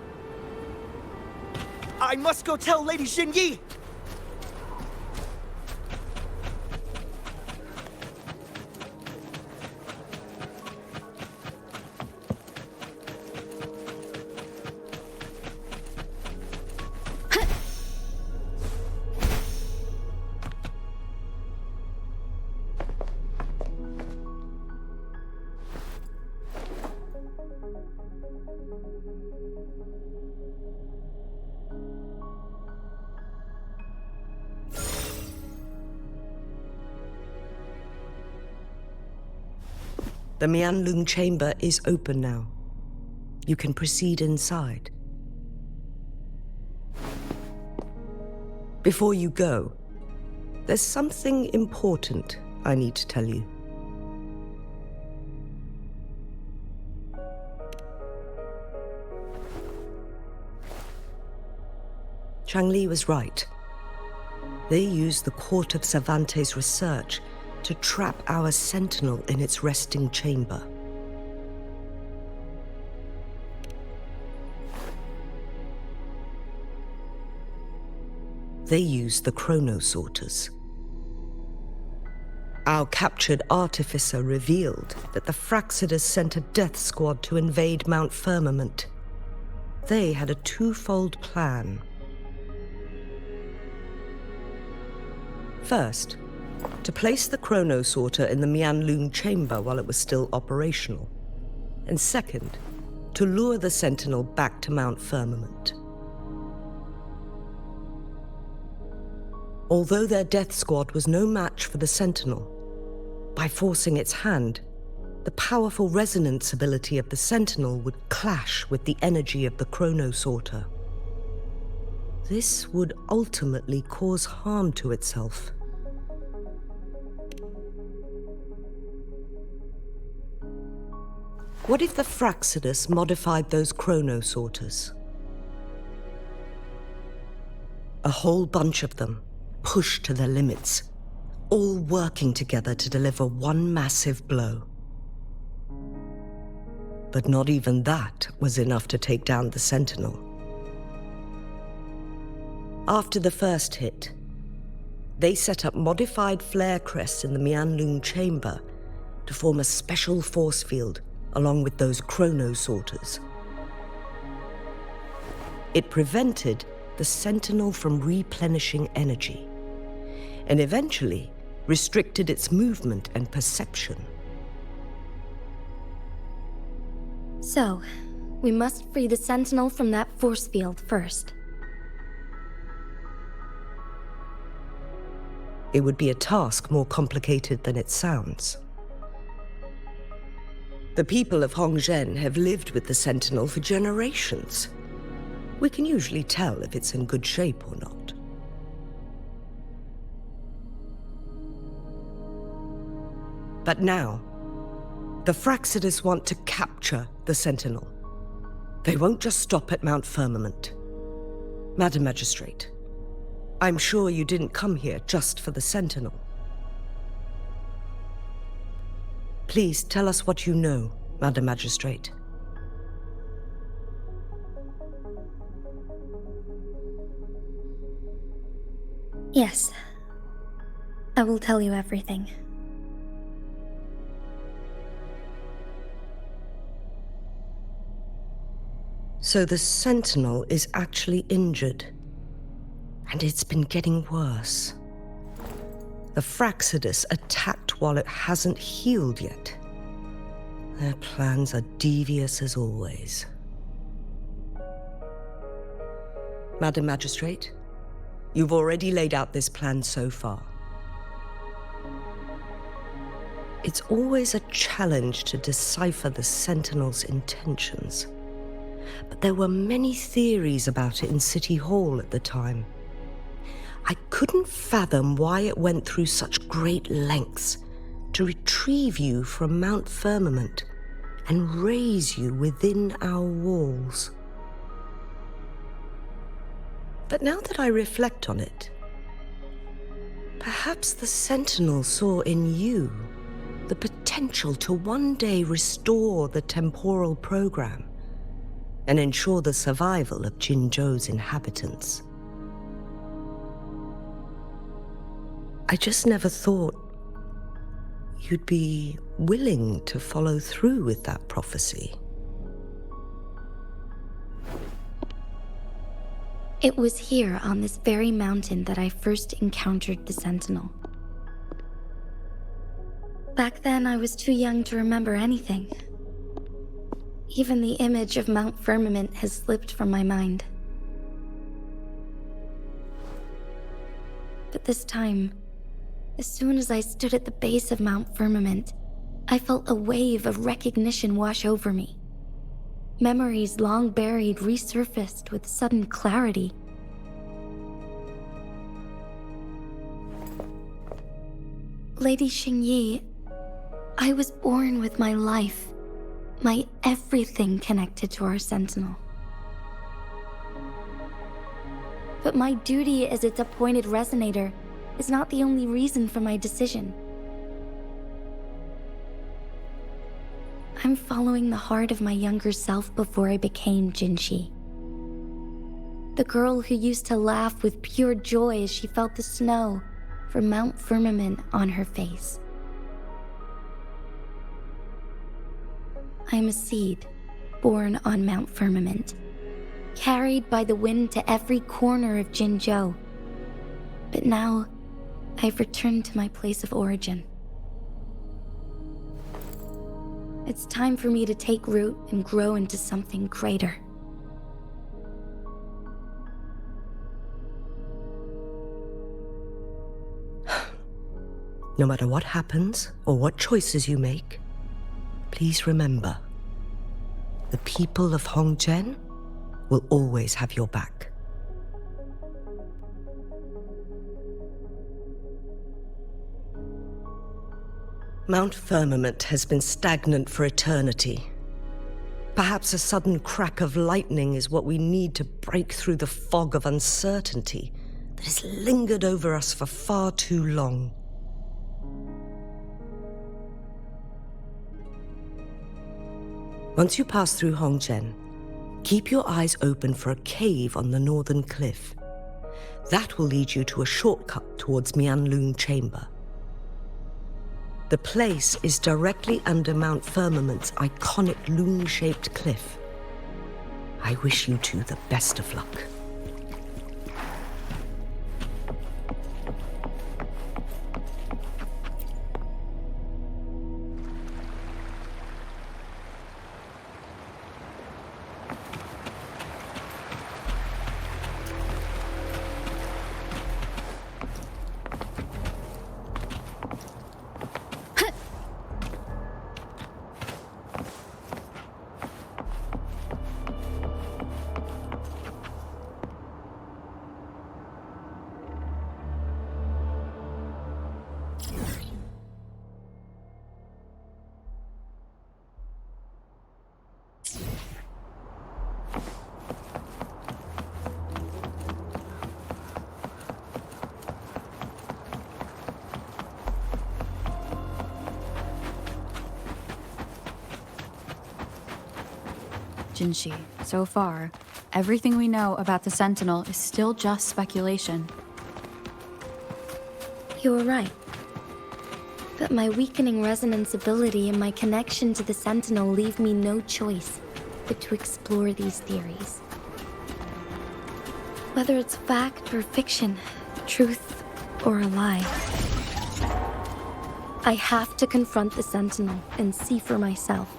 I must go tell Lady Jinyi! The Mianloong chamber is open now. You can proceed inside. Before you go, there's something important I need to tell you. Changli was right. They used the Court of Cervantes' research to trap our sentinel in its resting chamber. They used the chronosorters. Our captured artificer revealed that the Fractsidus sent a death squad to invade Mount Firmament. They had a twofold plan. First, to place the chronosorter in the Mianloong chamber while it was still operational. And second, to lure the sentinel back to Mount Firmament. Although their death squad was no match for the sentinel, by forcing its hand, the powerful resonance ability of the sentinel would clash with the energy of the chronosorter. This would ultimately cause harm to itself. What if the Fractsidus modified those chronosorters? A whole bunch of them, pushed to their limits, all working together to deliver one massive blow. But not even that was enough to take down the sentinel. After the first hit, they set up modified flare crests in the Mianloong chamber to form a special force field along with those chronosorters. It prevented the sentinel from replenishing energy, and eventually restricted its movement and perception. So, we must free the sentinel from that force field first. It would be a task more complicated than it sounds. The people of Hongzhen have lived with the sentinel for generations. We can usually tell if it's in good shape or not. But now, the Fractsidus want to capture the sentinel. They won't just stop at Mount Firmament. Madam Magistrate, I'm sure you didn't come here just for the sentinel. Please tell us what you know, Madam Magistrate. Yes. I will tell you everything. So the sentinel is actually injured, and it's been getting worse. The Fractsidus attacked while it hasn't healed yet. Their plans are devious as always. Madam Magistrate, you've already laid out this plan so far. It's always a challenge to decipher the sentinel's intentions. But there were many theories about it in City Hall at the time. I couldn't fathom why it went through such great lengths to retrieve you from Mount Firmament and raise you within our walls. But now that I reflect on it, perhaps the Sentinel saw in you the potential to one day restore the temporal program and ensure the survival of Jinzhou's inhabitants. I just never thought you'd be willing to follow through with that prophecy. It was here on this very mountain that I first encountered the Sentinel. Back then, I was too young to remember anything. Even the image of Mount Firmament has slipped from my mind. But this time, as soon as I stood at the base of Mount Firmament, I felt a wave of recognition wash over me. Memories long buried resurfaced with sudden clarity. Lady Xingyi, I was born with my life, my everything connected to our sentinel. But my duty as its appointed resonator is not the only reason for my decision. I'm following the heart of my younger self before I became Jinzhou. The girl who used to laugh with pure joy as she felt the snow from Mount Firmament on her face. I am a seed born on Mount Firmament, carried by the wind to every corner of Jinzhou. But now, I've returned to my place of origin. It's time for me to take root and grow into something greater. No matter what happens or what choices you make, please remember, the people of Hongzhen will always have your back. Mount Firmament has been stagnant for eternity. Perhaps a sudden crack of lightning is what we need to break through the fog of uncertainty that has lingered over us for far too long. Once you pass through Hongzhen, keep your eyes open for a cave on the northern cliff. That will lead you to a shortcut towards Mianloong Chamber. The place is directly under Mount Firmament's iconic loon-shaped cliff. I wish you two the best of luck. Jinzhou, so far, everything we know about the Sentinel is still just speculation. You were right. But my weakening resonance ability and my connection to the Sentinel leave me no choice but to explore these theories. Whether it's fact or fiction, truth or a lie, I have to confront the Sentinel and see for myself.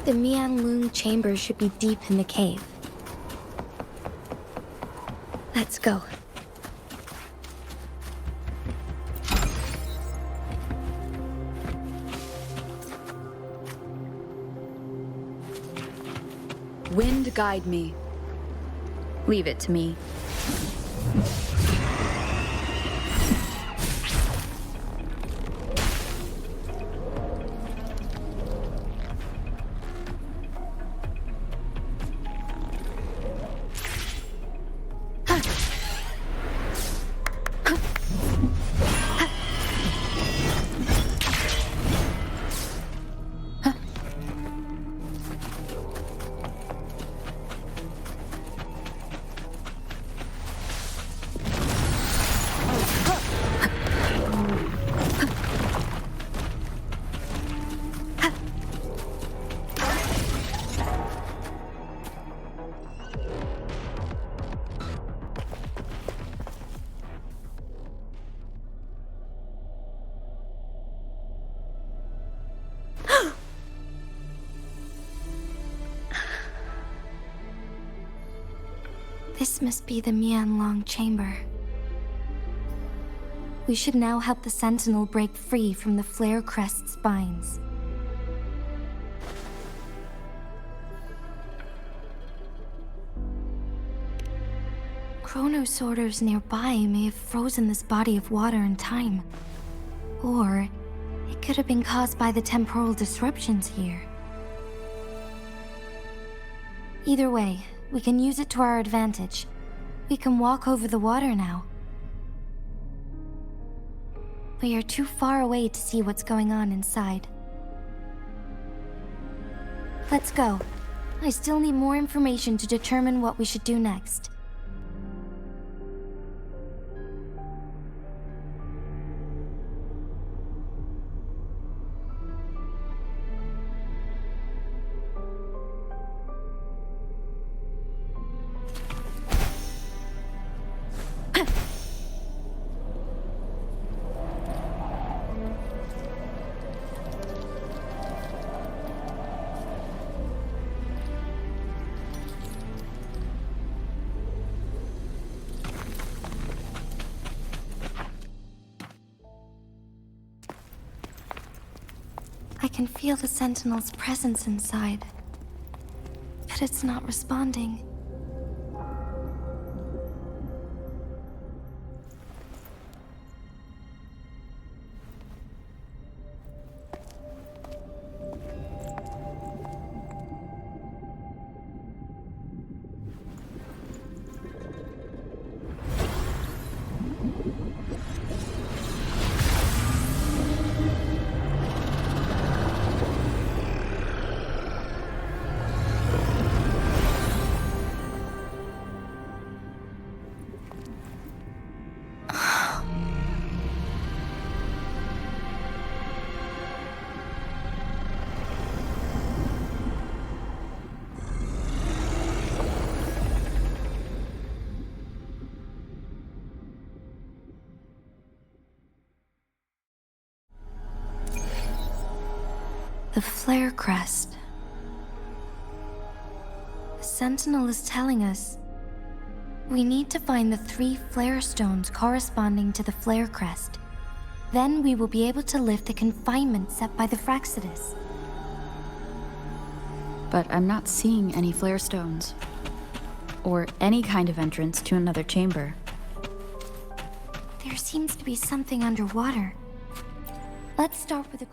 The Mianloong chamber should be deep in the cave. Let's go. Wind guide me. Leave it to me. This must be the Mianloong chamber. We should now help the Sentinel break free from the flare crest spines. Chronosaurs nearby may have frozen this body of water in time. Or it could have been caused by the temporal disruptions here. Either way, we can use it to our advantage. We can walk over the water now. We are too far away to see what's going on inside. Let's go. I still need more information to determine what we should do next. I can feel the Sentinel's presence inside, but it's not responding. The flare crest. The Sentinel is telling us we need to find the 3 flare stones corresponding to the flare crest. Then we will be able to lift the confinement set by the Fractsidus. But I'm not seeing any flare stones, or any kind of entrance to another chamber. There seems to be something underwater. Let's start with the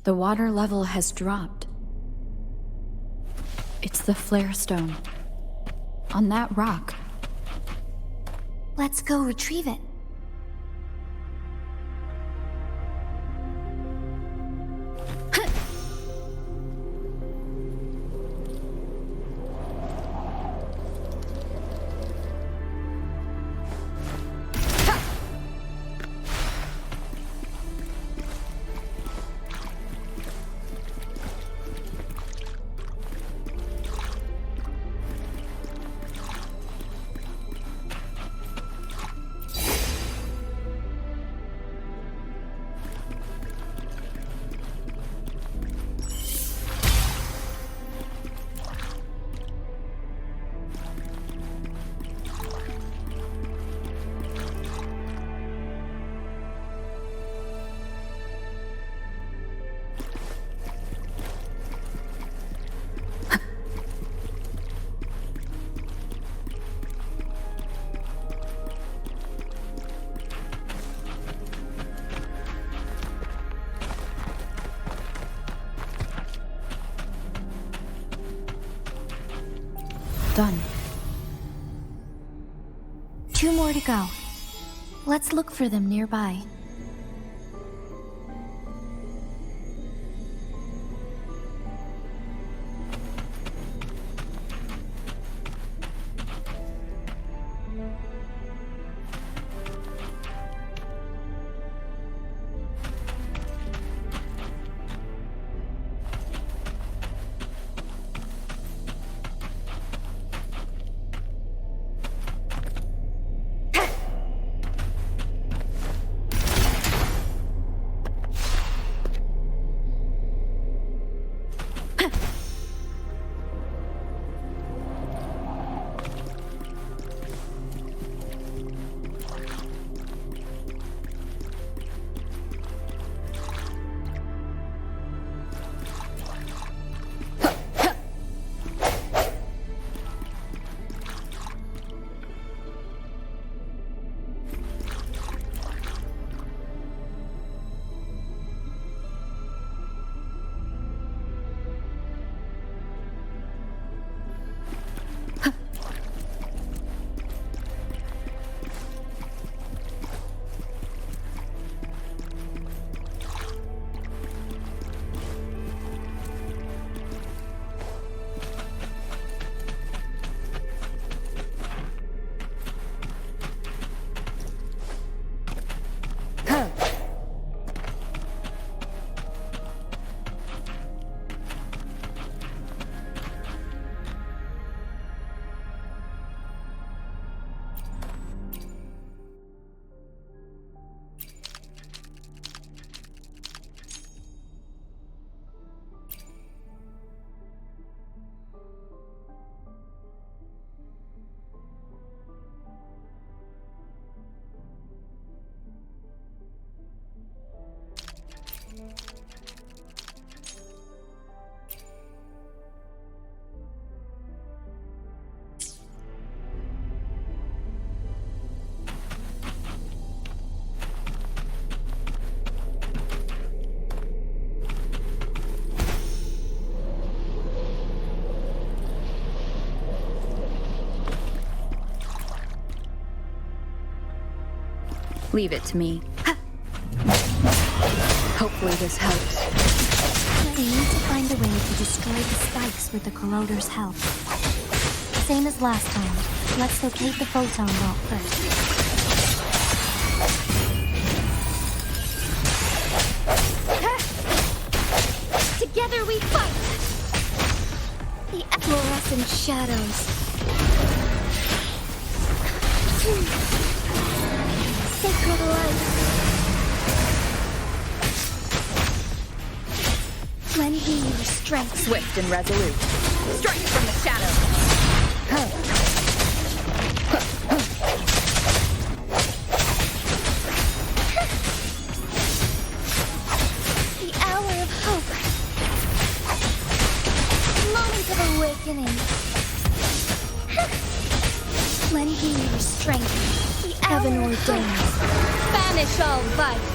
The water level has dropped. It's the flare stone. On that rock. Let's go retrieve it. Done. 2 more to go. Let's look for them nearby. Leave it to me. Hopefully this helps. We need to find a way to destroy the spikes with the corroder's help. Same as last time. Let's locate the photon vault first. Together we fight! The fluorescent shadows. Sacred light. Lend me your strength. Swift and resolute. Strike from the shadows. The hour of hope. Moment of awakening. Lend me your strength. The heaven ordains. Banish all vice.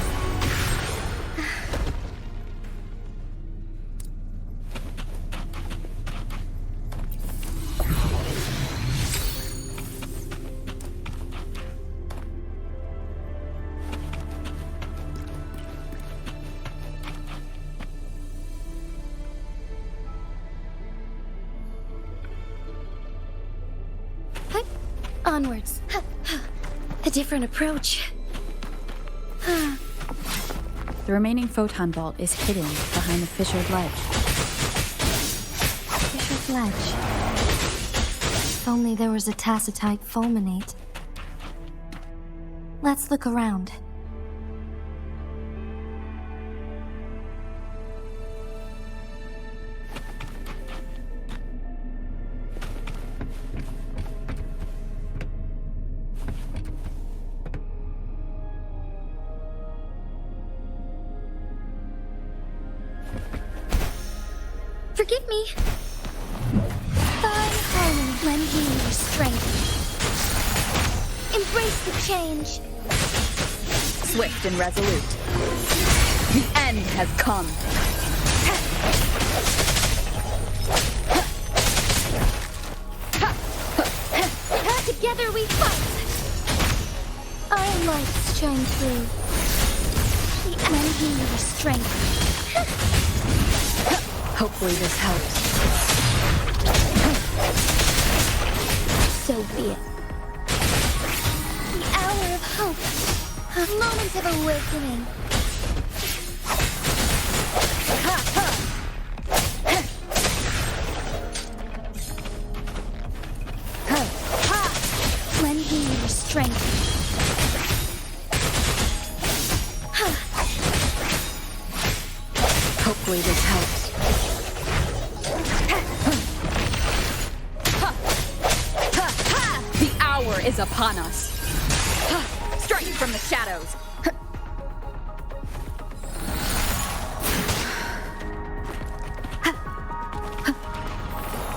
Onwards. A different approach. The remaining photon vault is hidden behind the fissured ledge. Fissured ledge. If only there was a tacitite fulminate. Let's look around. Forgive me. Fine harmony, lend me your strength. Embrace the change. Swift and resolute. The end has come. Together we fight. Our lights shine through. The lend me your strength. Hopefully this helps. So be it. The hour of hope. A moment of awakening. Lend me your strength. Hopefully this helps. The hour is upon us. Strike from the shadows.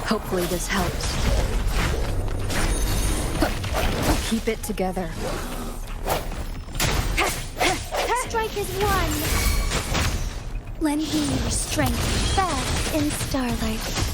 Hopefully this helps. Keep it together. Strike as one. Lend me your strength. Bask in starlight.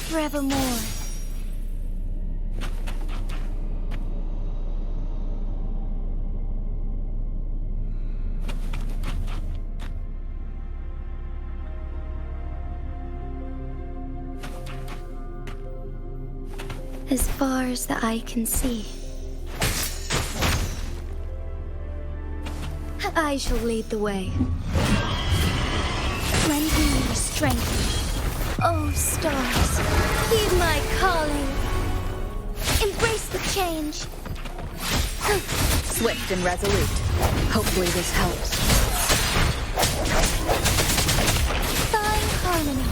Forevermore. As far as the eye can see. I shall lead the way. Lend me your strength. Oh, stars, heed my calling. Embrace the change. Swift and resolute. Hopefully this helps. Fine harmony.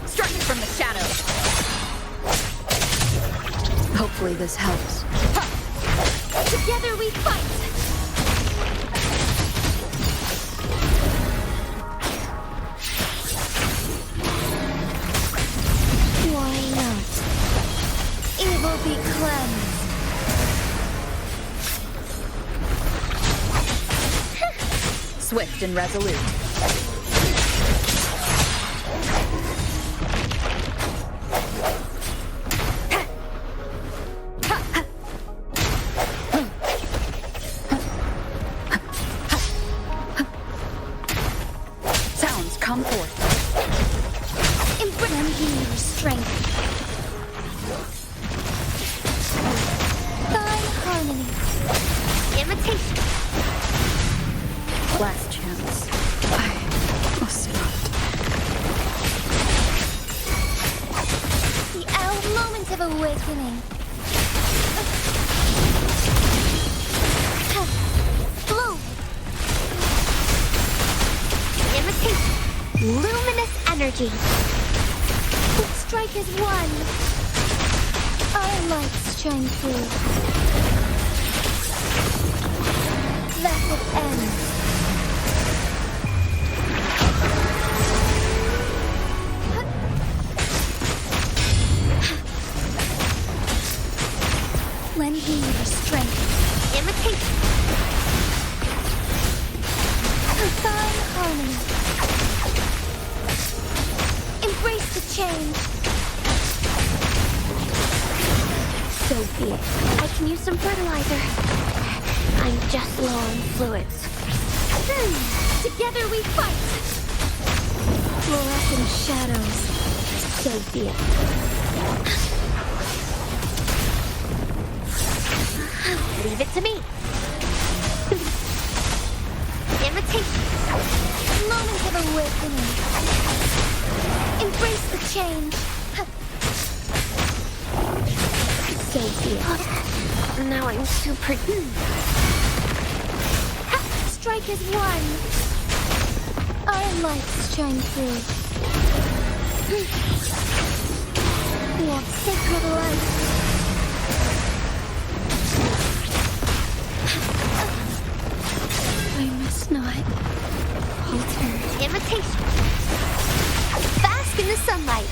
Striking from the shadows. Hopefully this helps. Together we fight! Why not? Evil be cleansed. Swift and resolute. Sounds come forth. Embrace your strength. Fine harmony. Imitation. Last chance. I must not. The moment of awakening. Bloom. Imitation. Luminous energy. Strike as one. Our lights shine through. Let it end. Lend me your strength. Imitation. Fine harmony. Embrace the change. So be it. I can use some fertilizer. I'm just low on fluids. Together we fight. Fluorescent shadows. So be it. Leave it to me. Imitation. Moment of awakening. Embrace the change. So be it. Now I'm super. Strike as one. Our lights shine through. Walk sacred light. I must not alter. Imitation. Bask in the sunlight.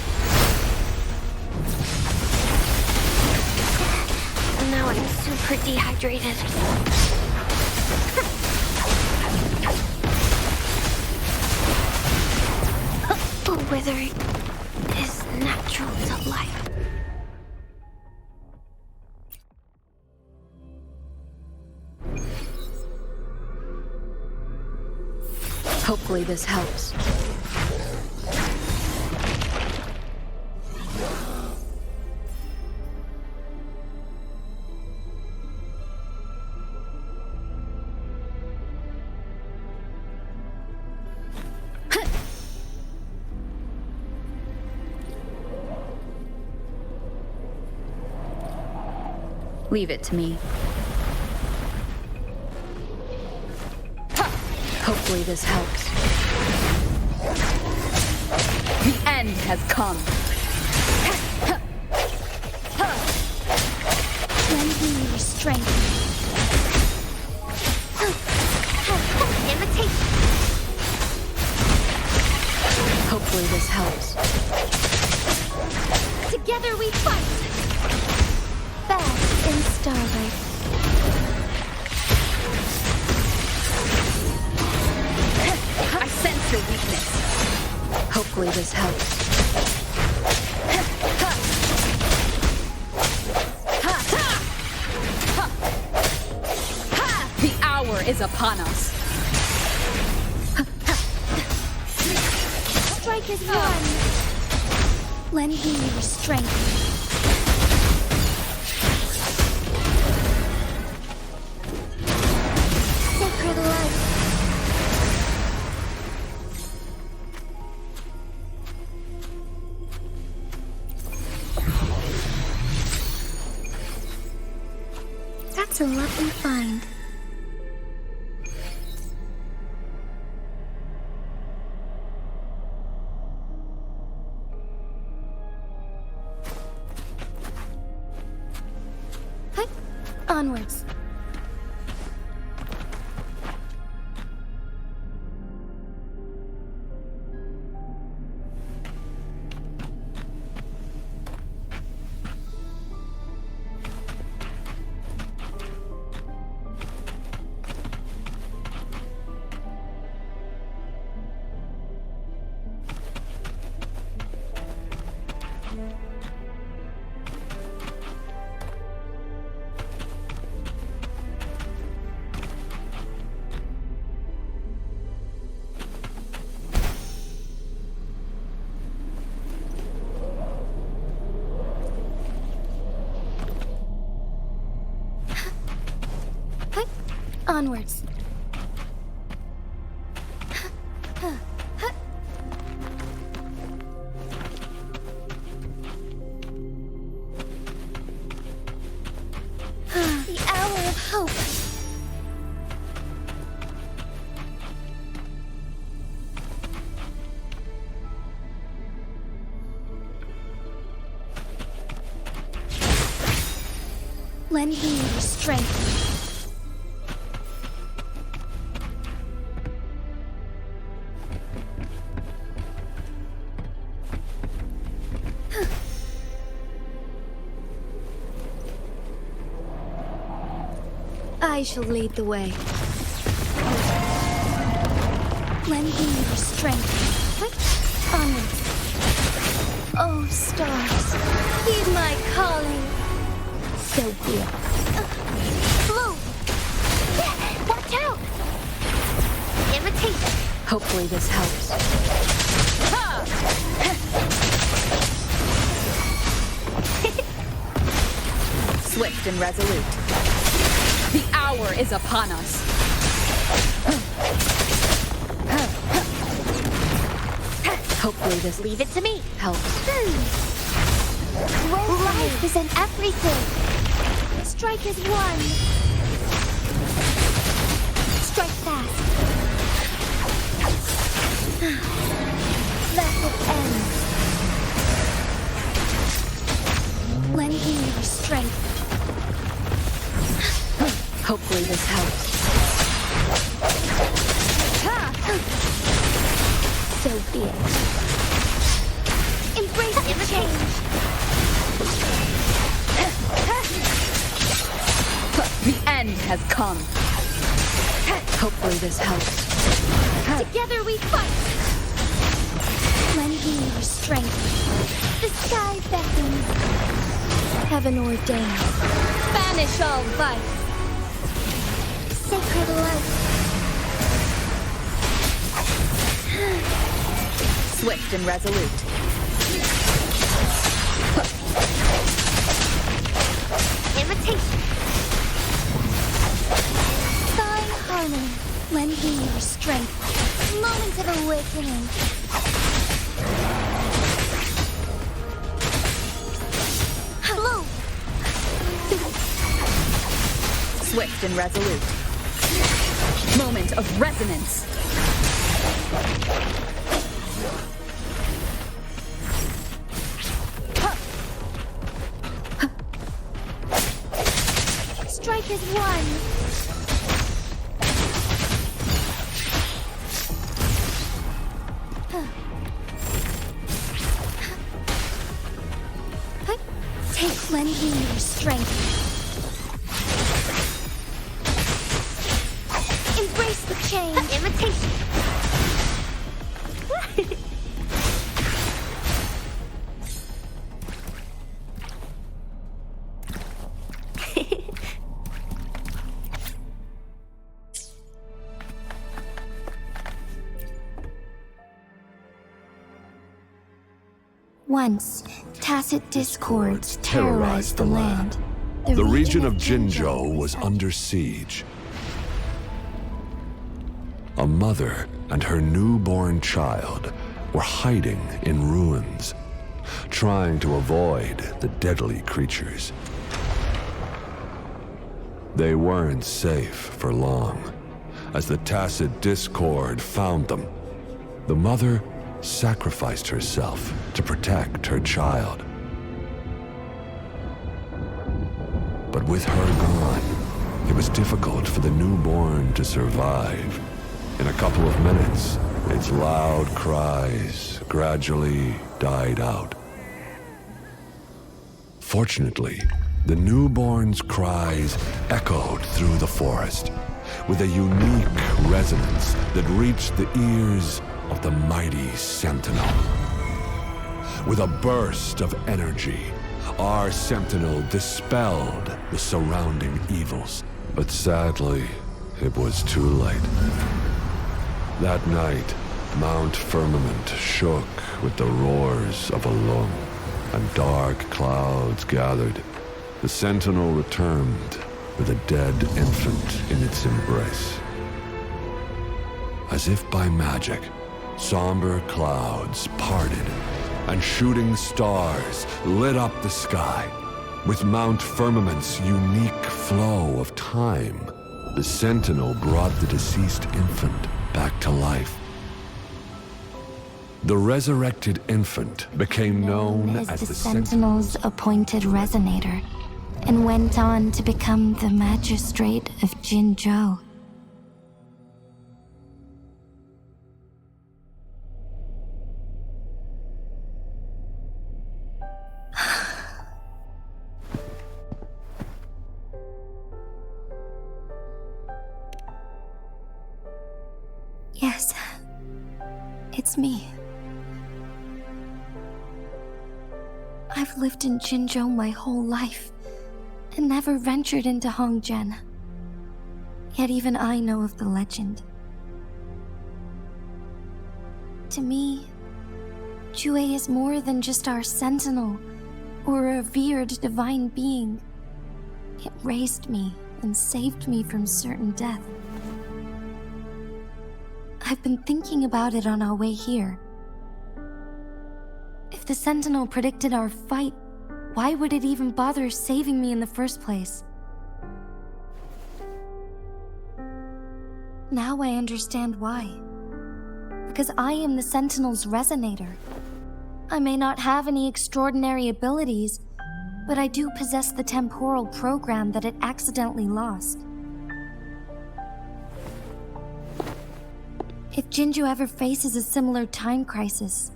Now I'm super dehydrated. Withering is natural to life. Hopefully this helps. Leave it to me. Hopefully this helps. The end has come. Lend me your strength. Imitation. Hopefully this helps. Together we fight. Bask in starlight. I sense your weakness. Hopefully this helps. The hour is upon us. Strike as one. Lend me your strength. Sacred light. That to love and find. Hi. Onwards. Onwards. The hour of hope. Lend me your strength. I shall lead the way. Lend me your strength. Onwards. Oh, stars, heed my calling. So be it. Blue! Watch out! Imitation. Hopefully this helps. Swift and resolute. The hour is upon us. Hopefully this Leave it to me. helps. Life is in everything. Strike as one. Strike fast. Let it end. Lend me your strength. Hopefully this helps. So be it. Embrace the change. The end has come. Hopefully this helps. Together we fight. Lend me your strength. The sky beckons. Heaven ordained. Banish all vice. Sacred light. Swift and resolute. Imitation. Fine harmony. Lend me your strength. Moment of awakening. Blue. Swift and resolute. Moment of resonance. Strike as one. Take lend me your strength. Embrace the change. Imitation. Once, tacit discords terrorized the land. The region of Jinzhou was under siege. A mother and her newborn child were hiding in ruins, trying to avoid the deadly creatures. They weren't safe for long, as the tacit discord found them. The mother sacrificed herself to protect her child. But with her gone, it was difficult for the newborn to survive. In a couple of minutes, its loud cries gradually died out. Fortunately, the newborn's cries echoed through the forest with a unique resonance that reached the ears of the mighty sentinel. With a burst of energy, our sentinel dispelled the surrounding evils. But sadly, it was too late. That night, Mount Firmament shook with the roars of a lung, and dark clouds gathered. The sentinel returned with a dead infant in its embrace. As if by magic, somber clouds parted, and shooting stars lit up the sky. With Mount Firmament's unique flow of time, the sentinel brought the deceased infant back to life. The resurrected infant became known as the Sentinel's appointed resonator, and went on to become the magistrate of Jinzhou. Yes, it's me. I've lived in Jinzhou my whole life, and never ventured into Hongzhen. Yet even I know of the legend. To me, Jue is more than just our sentinel, or a revered divine being. It raised me and saved me from certain death. I've been thinking about it on our way here. If the sentinel predicted our fight, why would it even bother saving me in the first place? Now I understand why. Because I am the Sentinel's resonator. I may not have any extraordinary abilities, but I do possess the temporal program that it accidentally lost. If Jinzhou ever faces a similar time crisis,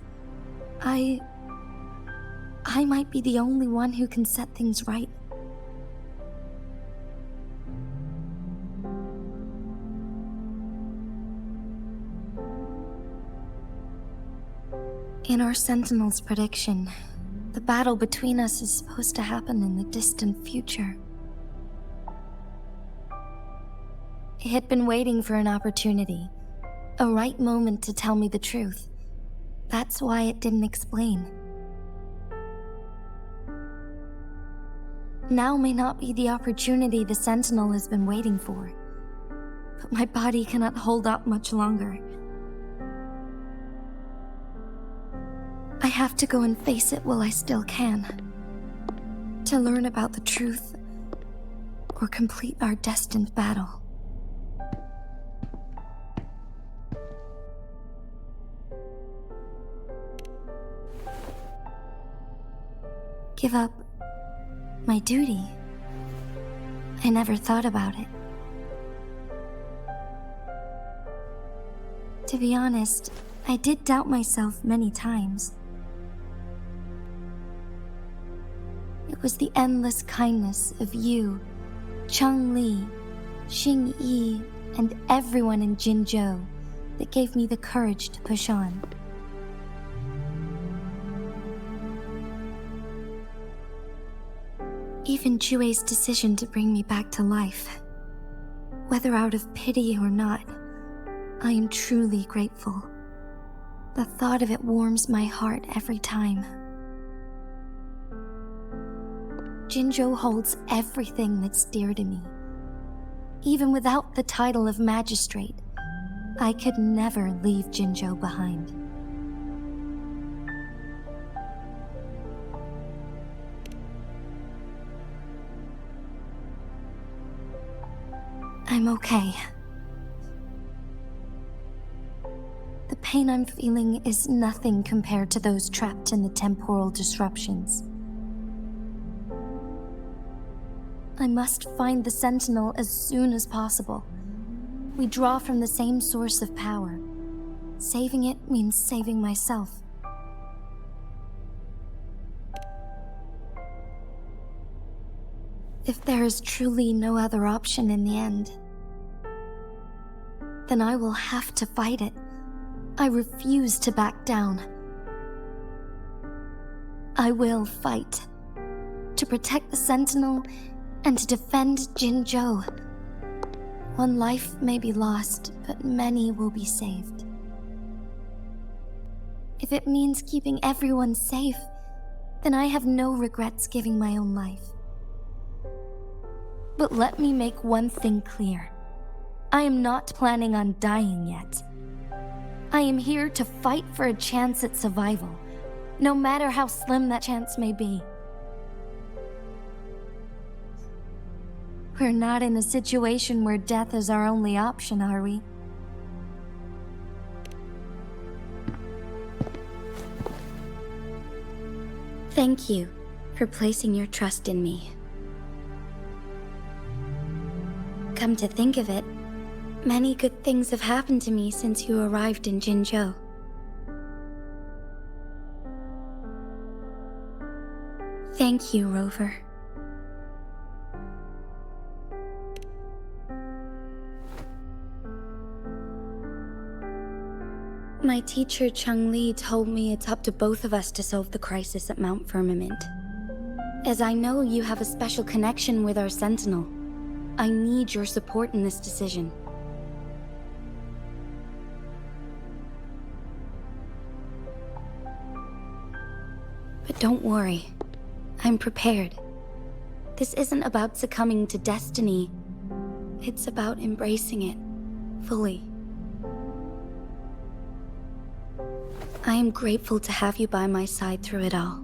I might be the only one who can set things right. In our Sentinel's prediction, the battle between us is supposed to happen in the distant future. It had been waiting for an opportunity, a right moment to tell me the truth. That's why it didn't explain. Now may not be the opportunity the Sentinel has been waiting for, but my body cannot hold up much longer. I have to go and face it while I still can, to learn about the truth, or complete our destined battle. Give up my duty? I never thought about it. To be honest, I did doubt myself many times. It was the endless kindness of you, Cheng Li, Xing Yi, and everyone in Jinzhou that gave me the courage to push on. Even Jue's decision to bring me back to life, whether out of pity or not, I am truly grateful. The thought of it warms my heart every time. Jinzhou holds everything that's dear to me. Even without the title of magistrate, I could never leave Jinzhou behind. I'm okay. The pain I'm feeling is nothing compared to those trapped in the temporal disruptions. I must find the Sentinel as soon as possible. We draw from the same source of power. Saving it means saving myself. If there is truly no other option in the end, then I will have to fight it. I refuse to back down. I will fight. To protect the Sentinel and to defend Jinzhou. One life may be lost, but many will be saved. If it means keeping everyone safe, then I have no regrets giving my own life. But let me make one thing clear. I am not planning on dying yet. I am here to fight for a chance at survival, no matter how slim that chance may be. We're not in a situation where death is our only option, are we? Thank you for placing your trust in me. Come to think of it, many good things have happened to me since you arrived in Jinzhou. Thank you, Rover. My teacher Cheng-Li told me it's up to both of us to solve the crisis at Mount Firmament. As I know you have a special connection with our Sentinel, I need your support in this decision. But don't worry, I'm prepared. This isn't about succumbing to destiny. It's about embracing it fully. I am grateful to have you by my side through it all.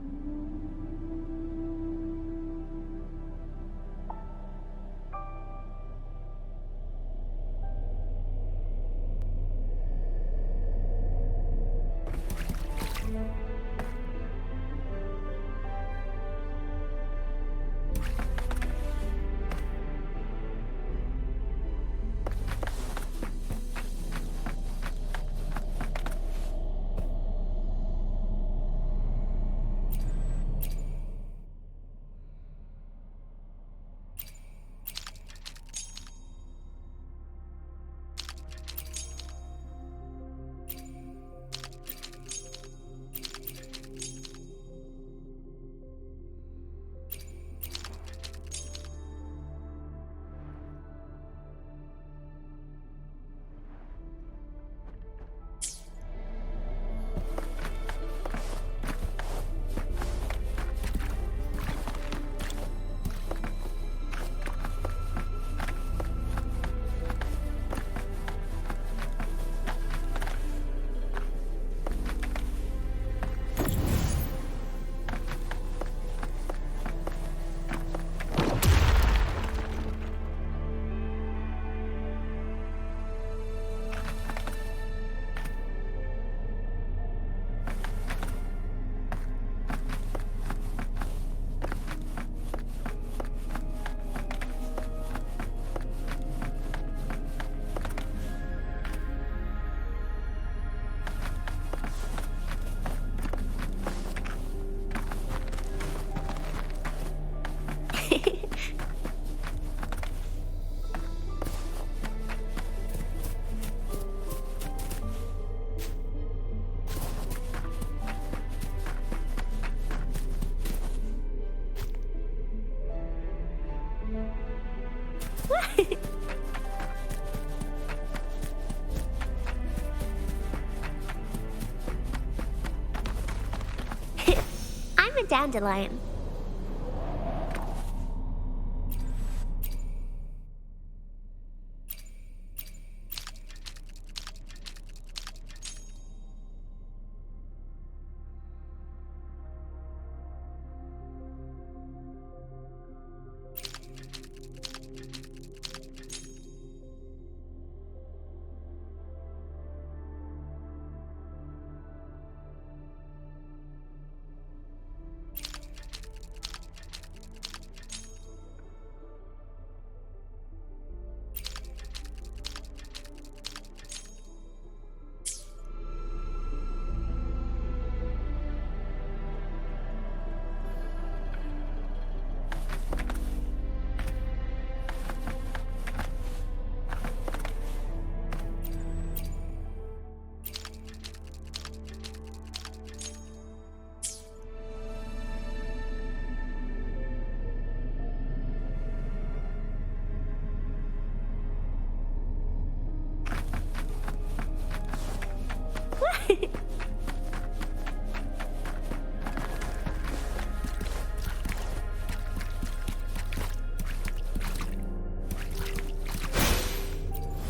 I'm a dandelion.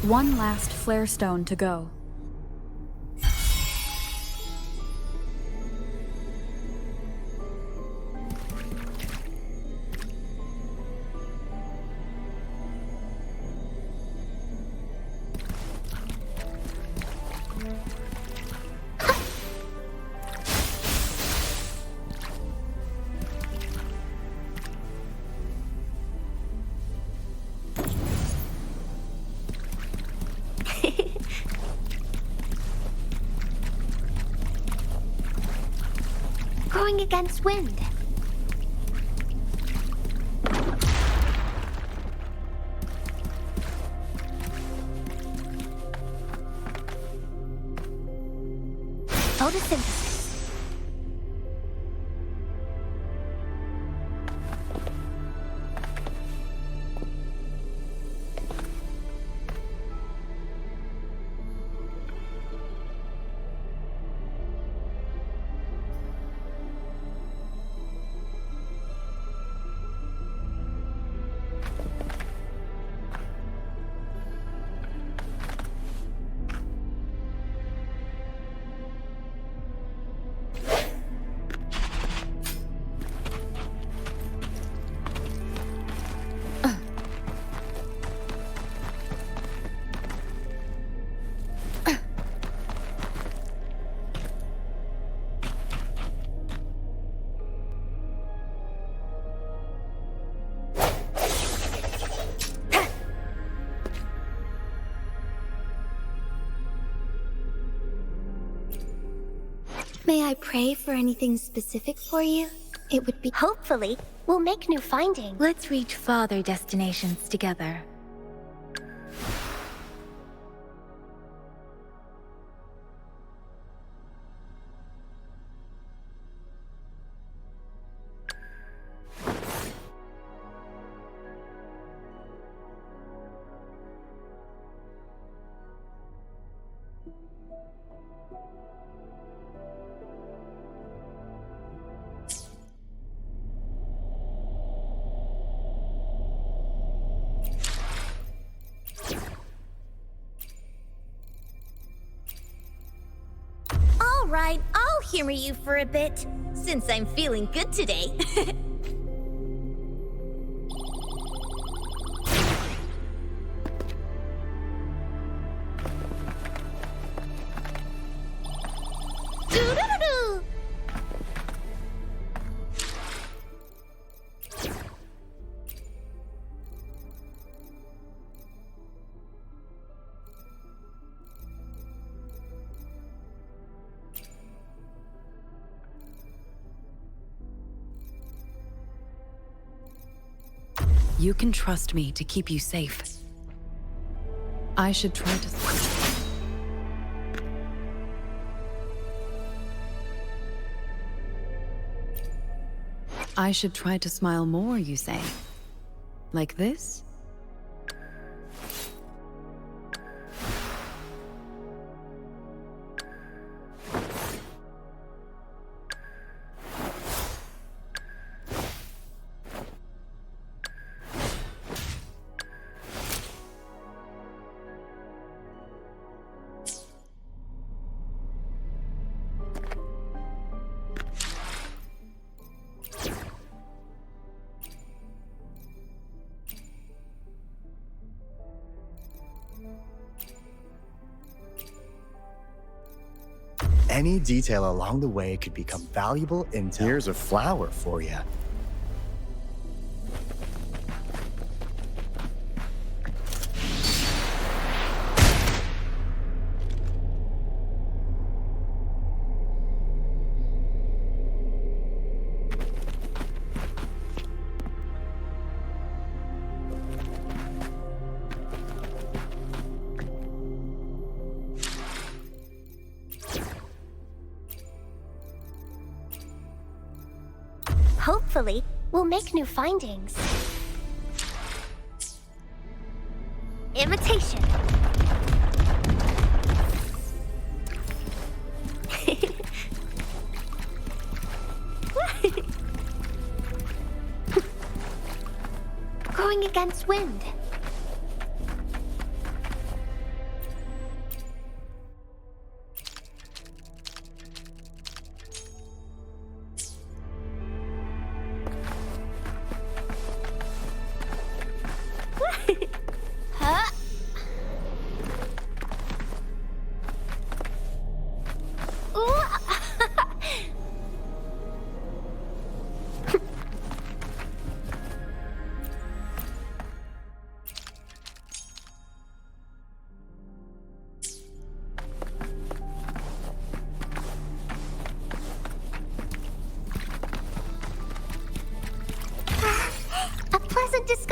One last flare stone to go. Going against wind. Photosynthesis. May I pray for anything specific for you? It would be... Hopefully, we'll make new findings. Let's reach farther destinations together. All right, I'll humor you for a bit, since I'm feeling good today. Doo-doo-doo-doo. You can trust me to keep you safe. I should try to... I should try to smile more, you say? Like this? Any detail along the way could become valuable intel. Here's a flower for you. Hopefully, we'll make new findings. Imitation. Going against wind.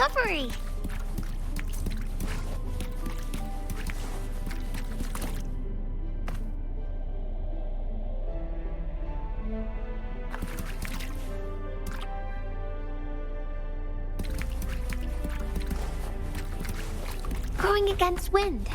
discovery. Going against wind.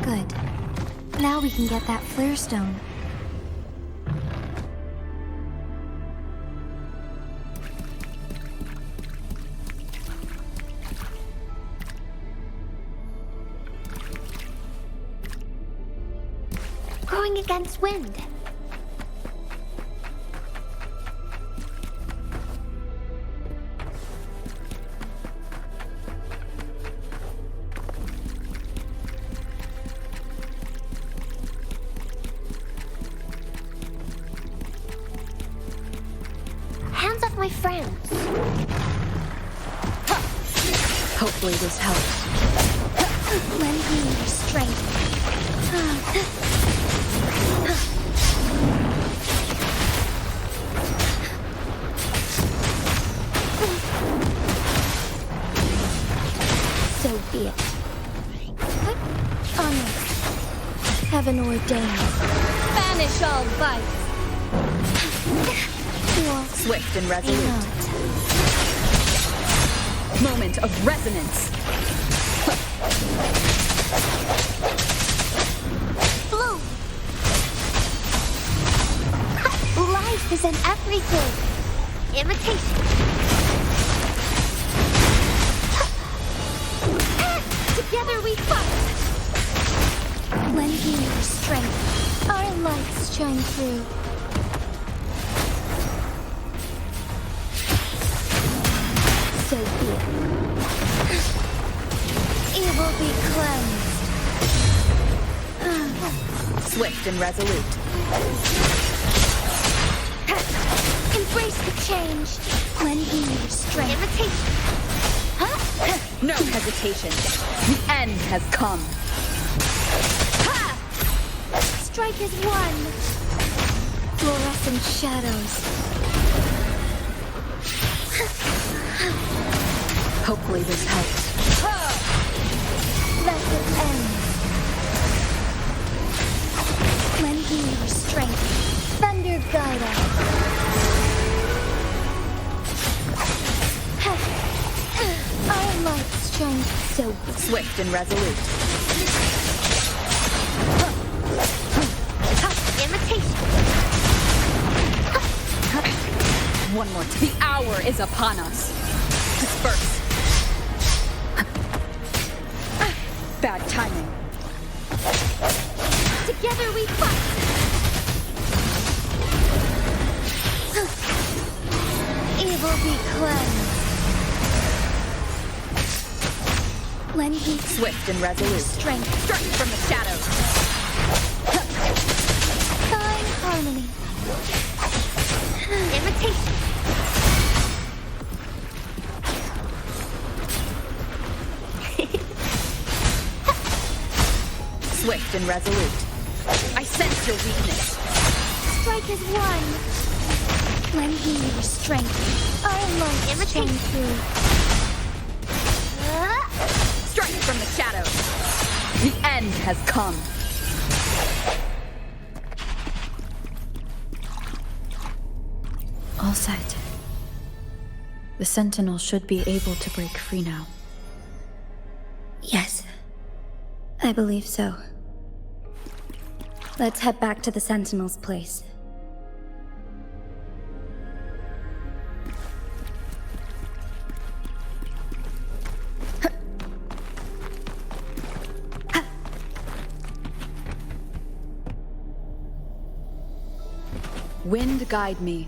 Good. Now we can get that flare stone. Going against wind. Hands off my friends. Hopefully this helps. Lend me your strength. So be it. Honor. Heaven ordained. Banish all vice. Swift and resolute. Moment of resonance. Bloom. Life is in everything. Imitation. Together we fight. Lend me your strength. Our lights shine through. So be it. Evil be cleansed. Swift and resolute. Embrace the change. Lend me your strength. Imitation. No hesitation. The end has come. Ha! Strike is one. Fluorescent shadows. Hopefully this helps. Let it end. Lend me your strength. Thunder guide us. Our lights shine so swift and resolute. Imitation. One more. The hour is upon us. Disperse. Bad timing. Together we fight. Evil be cleansed. Lend me swift and resolute. Strength. Strike from the shadows. Fine harmony. Imitation. Swift and resolute. I sense your weakness. Strike is one. Lend me your strength. Our light shine through. Strike from the shadows. The end has come. All set. The Sentinel should be able to break free now. Yes. I believe so. Let's head back to the Sentinel's place. Wind guide me.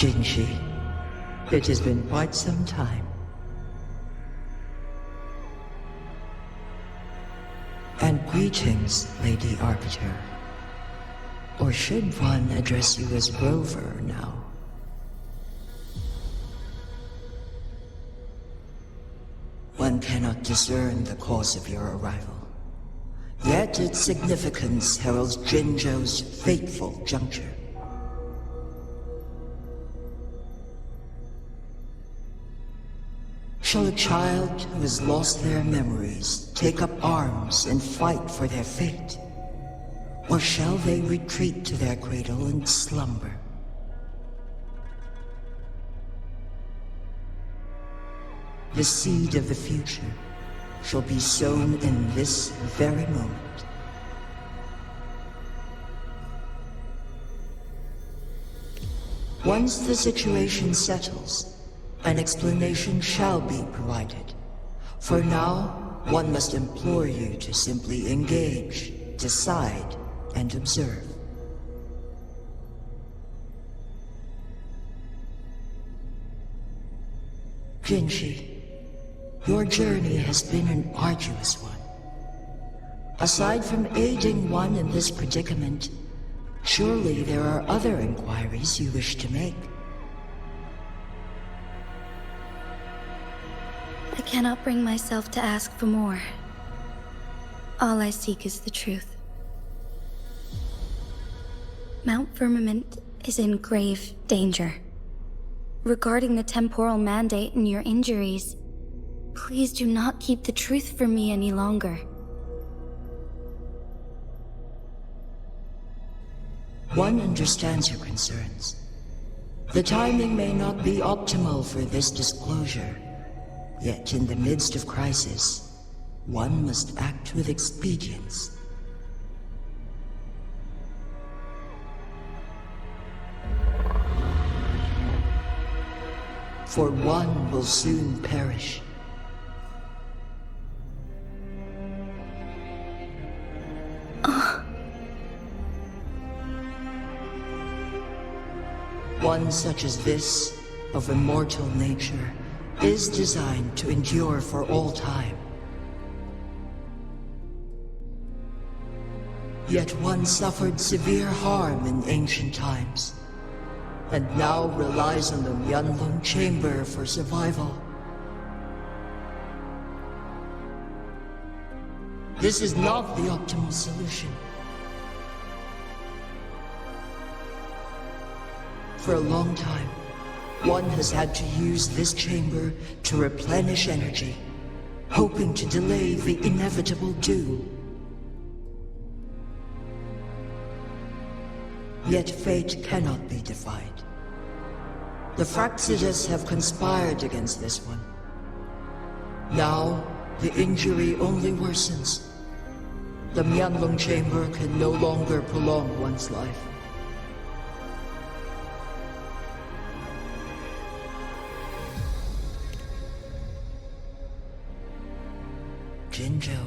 Jinzhou, it has been quite some time. And greetings, Lady Arbiter. Or should one address you as Rover now? One cannot discern the cause of your arrival. Yet its significance heralds Jinzhou's fateful juncture. Shall a child who has lost their memories take up arms and fight for their fate? Or shall they retreat to their cradle and slumber? The seed of the future shall be sown in this very moment. Once the situation settles, an explanation shall be provided. For now, one must implore you to simply engage, decide, and observe. Jinzhou, your journey has been an arduous one. Aside from aiding one in this predicament, surely there are other inquiries you wish to make. I cannot bring myself to ask for more. All I seek is the truth. Mount Firmament is in grave danger. Regarding the temporal mandate and your injuries, please do not keep the truth from me any longer. One understands your concerns. The timing may not be optimal for this disclosure, yet in the midst of crisis, one must act with expedience. For one will soon perish. One such as this, of immortal nature, is designed to endure for all time. Yet one suffered severe harm in ancient times, and now relies on the Mianloong chamber for survival. This is not the optimal solution. For a long time, one has had to use this chamber to replenish energy, hoping to delay the inevitable doom. Yet fate cannot be defied. The Fractsidus have conspired against this one. Now, the injury only worsens. The Mianloong chamber can no longer prolong one's life. Jinzhou.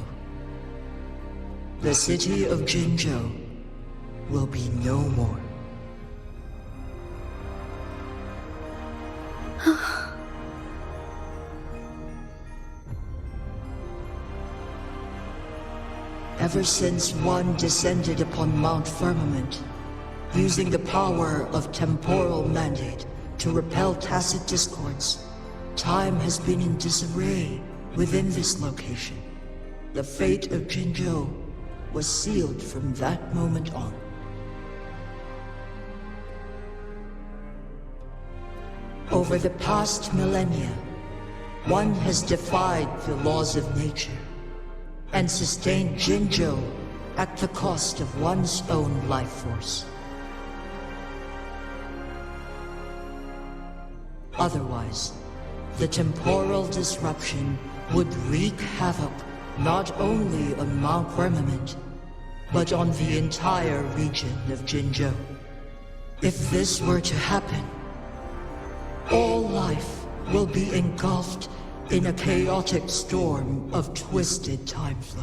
The city of Jinzhou will be no more. Ever since one descended upon Mount Firmament, using the power of temporal mandate to repel tacit discords, time has been in disarray within this location. The fate of Jinzhou was sealed from that moment on. Over the past millennia, one has defied the laws of nature and sustained Jinzhou at the cost of one's own life force. Otherwise, the temporal disruption would wreak havoc not only on Mount Firmament, but on the entire region of Jinzhou. If this were to happen, all life will be engulfed in a chaotic storm of twisted time flow.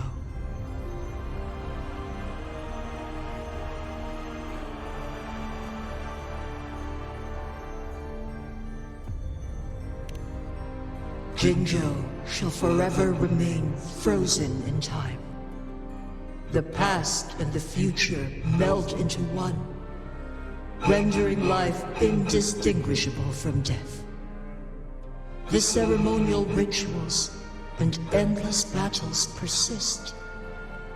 Jinzhou shall forever remain frozen in time. The past and the future melt into one, rendering life indistinguishable from death. The ceremonial rituals and endless battles persist,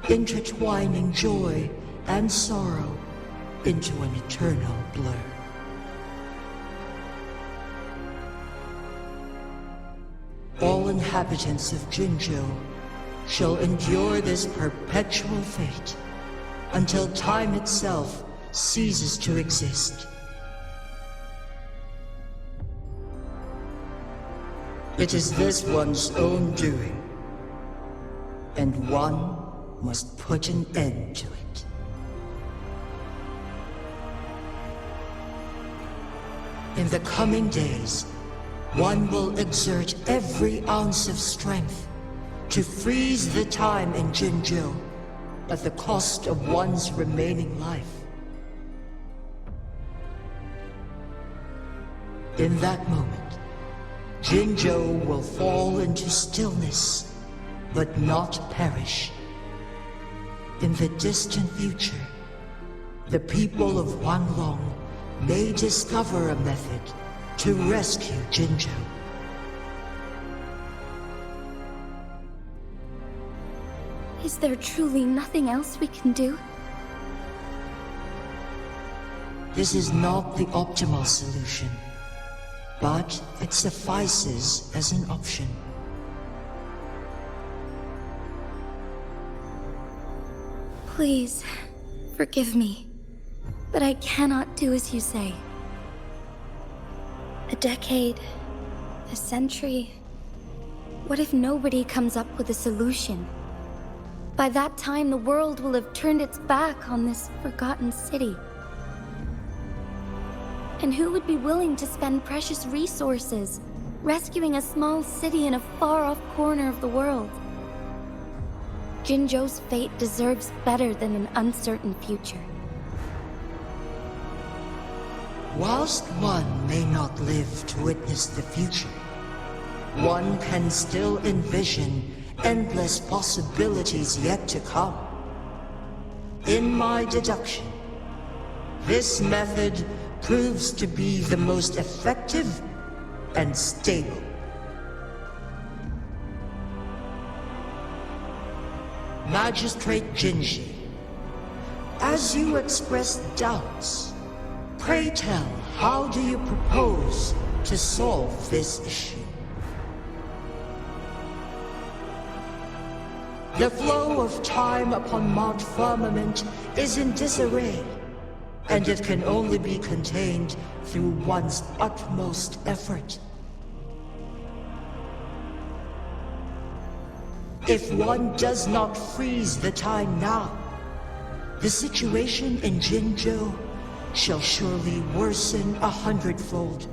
intertwining joy and sorrow into an eternal blur. All inhabitants of Jinzhou shall endure this perpetual fate until time itself ceases to exist. It is this one's own doing, and one must put an end to it. In the coming days, one will exert every ounce of strength to freeze the time in Jinzhou at the cost of one's remaining life. In that moment, Jinzhou will fall into stillness, but not perish. In the distant future, the people of Huanglong may discover a method to rescue Jinzhou. Is there truly nothing else we can do? This is not the optimal solution, but it suffices as an option. Please, forgive me, but I cannot do as you say. A decade, a century. What if nobody comes up with a solution? By that time, the world will have turned its back on this forgotten city. And who would be willing to spend precious resources rescuing a small city in a far-off corner of the world? Jinzhou's fate deserves better than an uncertain future. Whilst one may not live to witness the future, one can still envision endless possibilities yet to come. In my deduction, this method proves to be the most effective and stable. Magistrate Jinzhou, as you express doubts, pray tell, how do you propose to solve this issue? The flow of time upon Mount Firmament is in disarray, and it can only be contained through one's utmost effort. If one does not freeze the time now, the situation in Jinzhou shall surely worsen 100-fold,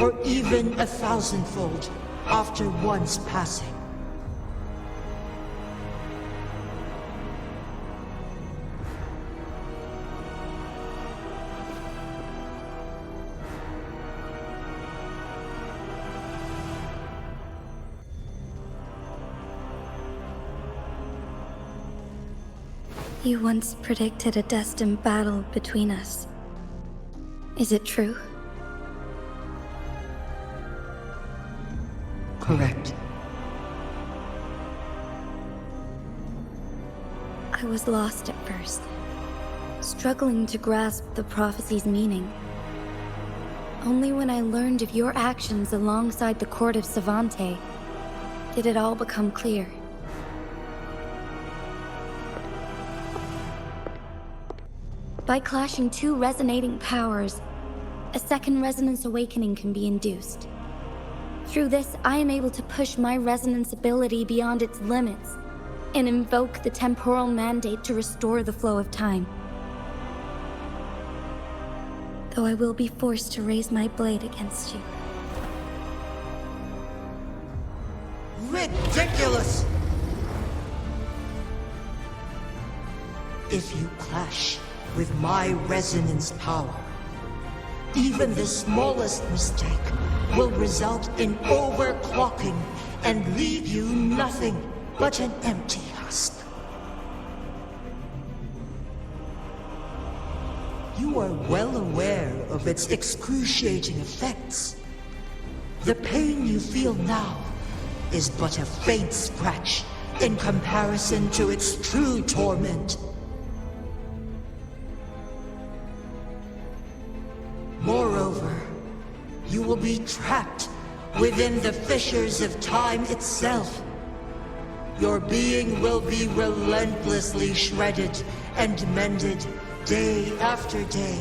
or even 1,000-fold, after one's passing. You once predicted a destined battle between us. Is it true? Correct. I was lost at first, struggling to grasp the prophecy's meaning. Only when I learned of your actions alongside the court of Savante did it all become clear. By clashing two resonating powers, a second resonance awakening can be induced. Through this, I am able to push my resonance ability beyond its limits and invoke the temporal mandate to restore the flow of time. Though I will be forced to raise my blade against you. Ridiculous! If you clash with my resonance power, Even the smallest mistake will result in overclocking and leave you nothing but an empty husk. You are well aware of its excruciating effects. The pain you feel now is but a faint scratch in comparison to its true torment. Moreover, you will be trapped within the fissures of time itself. Your being will be relentlessly shredded and mended day after day,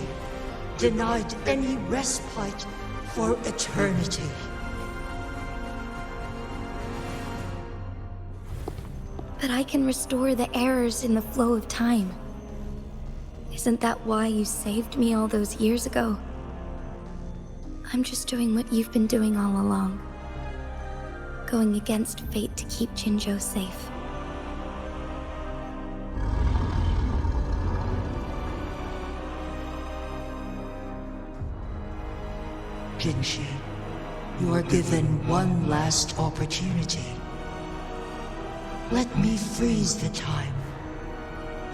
denied any respite for eternity. But I can restore the errors in the flow of time. Isn't that why you saved me all those years ago? I'm just doing what you've been doing all along. Going against fate to keep Jinzhou safe. Jinzhou, you are given one last opportunity. Let me freeze the time,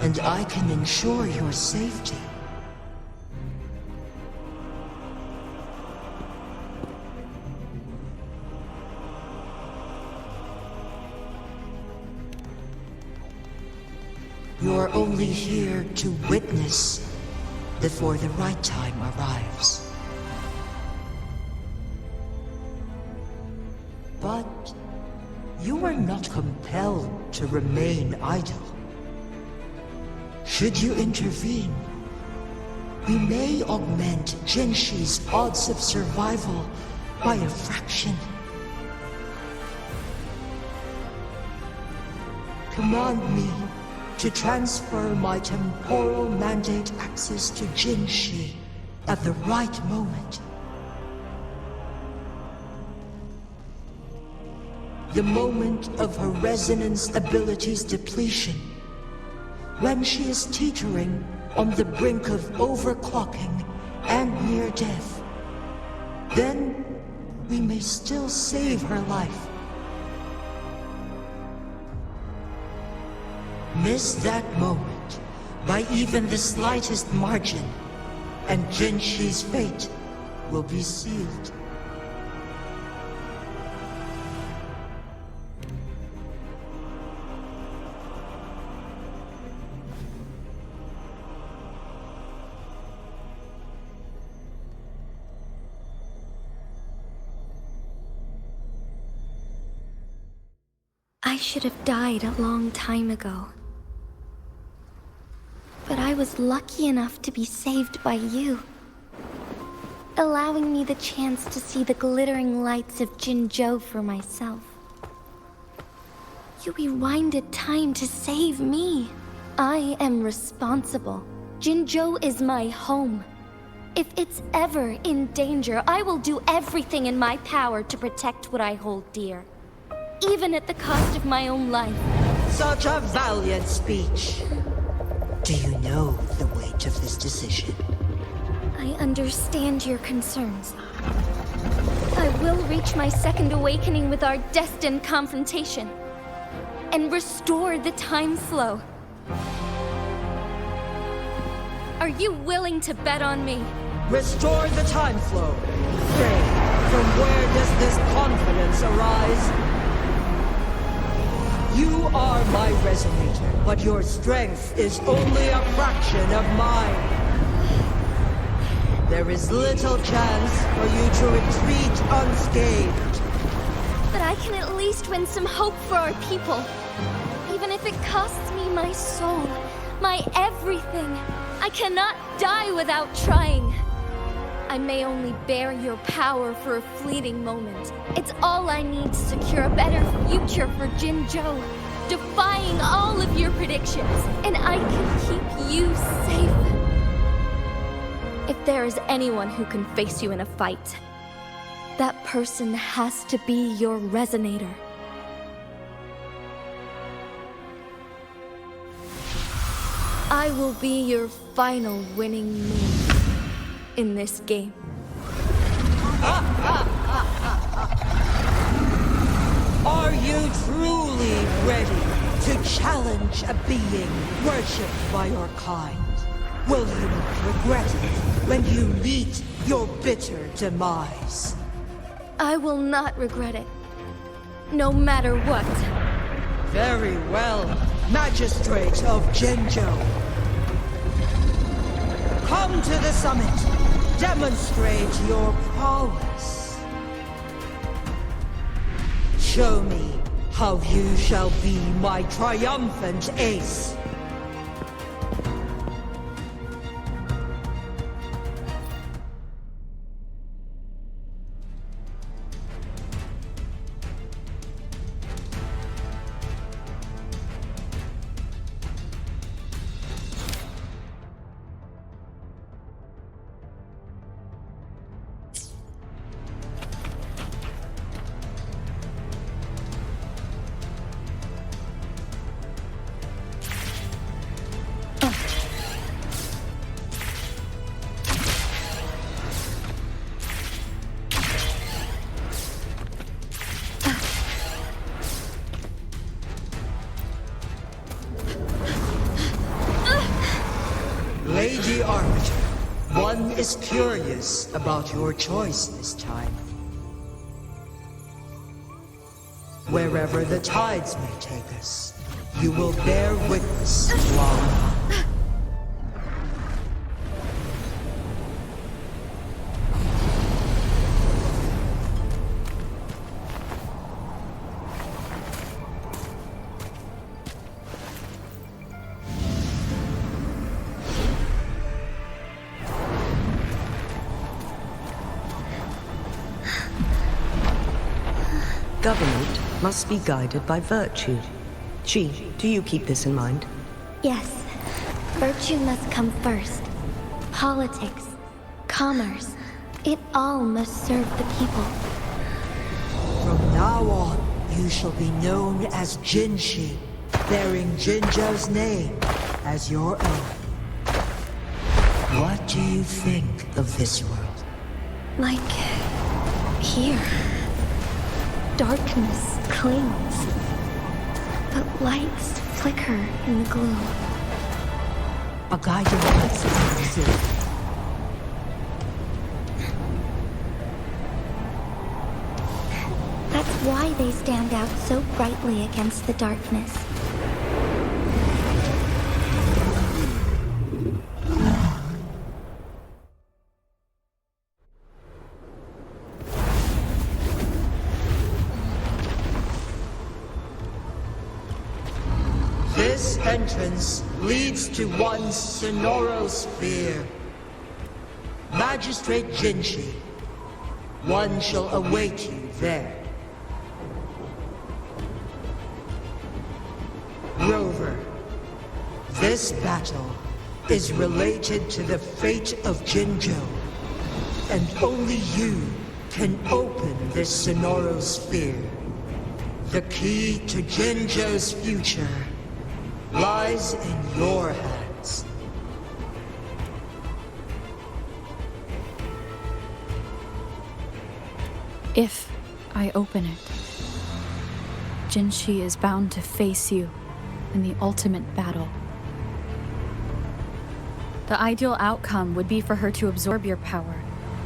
and I can ensure your safety. You're only here to witness before the right time arrives. But you are not compelled to remain idle. Should you intervene, we may augment Jinzhi's odds of survival by a fraction. Command me to transfer my temporal mandate access to Jinzhi at the right moment. The moment of her resonance ability's depletion, when she is teetering on the brink of overclocking and near death. Then we may still save her life. Miss that moment by even the slightest margin, and Jinzhi's fate will be sealed. I should have died a long time ago. But I was lucky enough to be saved by you, allowing me the chance to see the glittering lights of Jinzhou for myself. You rewinded time to save me. I am responsible. Jinzhou is my home. If it's ever in danger, I will do everything in my power to protect what I hold dear, even at the cost of my own life. Such a valiant speech. Do you know the weight of this decision? I understand your concerns. I will reach my second awakening with our destined confrontation, and restore the time flow. Are you willing to bet on me? Restore the time flow. Pray, from where does this confidence arise? You are my resonator, but your strength is only a fraction of mine. There is little chance for you to retreat unscathed. But I can at least win some hope for our people. Even if it costs me my soul, my everything. I cannot die without trying. I may only bear your power for a fleeting moment. It's all I need to secure a better future for Jinzhou, defying all of your predictions, and I can keep you safe. If there is anyone who can face you in a fight, that person has to be your resonator. I will be your final winning move in this game. Are you truly ready to challenge a being worshipped by your kind? Will you not regret it when you meet your bitter demise? I will not regret it. No matter what. Very well, Magistrate of Jinzhou. Come to the summit. Demonstrate your prowess. Show me how you shall be my triumphant ace. Lady Arbiter, one is curious about your choice this time. Wherever the tides may take us, you will bear witness to our... Government must be guided by virtue. Chi, do you keep this in mind? Yes. Virtue must come first. Politics, commerce, it all must serve the people. From now on, you shall be known as Jinshi, bearing Jinzhou's name as your own. What do you think of this world? Like... here. Darkness clings, but lights flicker in the gloom. A guiding light is it. That's why they stand out so brightly against the darkness. This entrance leads to one sonorous sphere. Magistrate Jinshi, one shall await you there. Rover, this battle is related to the fate of Jinzhou, and only you can open this sonorous sphere. The key to Jinzhou's future lies in your hands. If I open it, Jinshi is bound to face you in the ultimate battle. The ideal outcome would be for her to absorb your power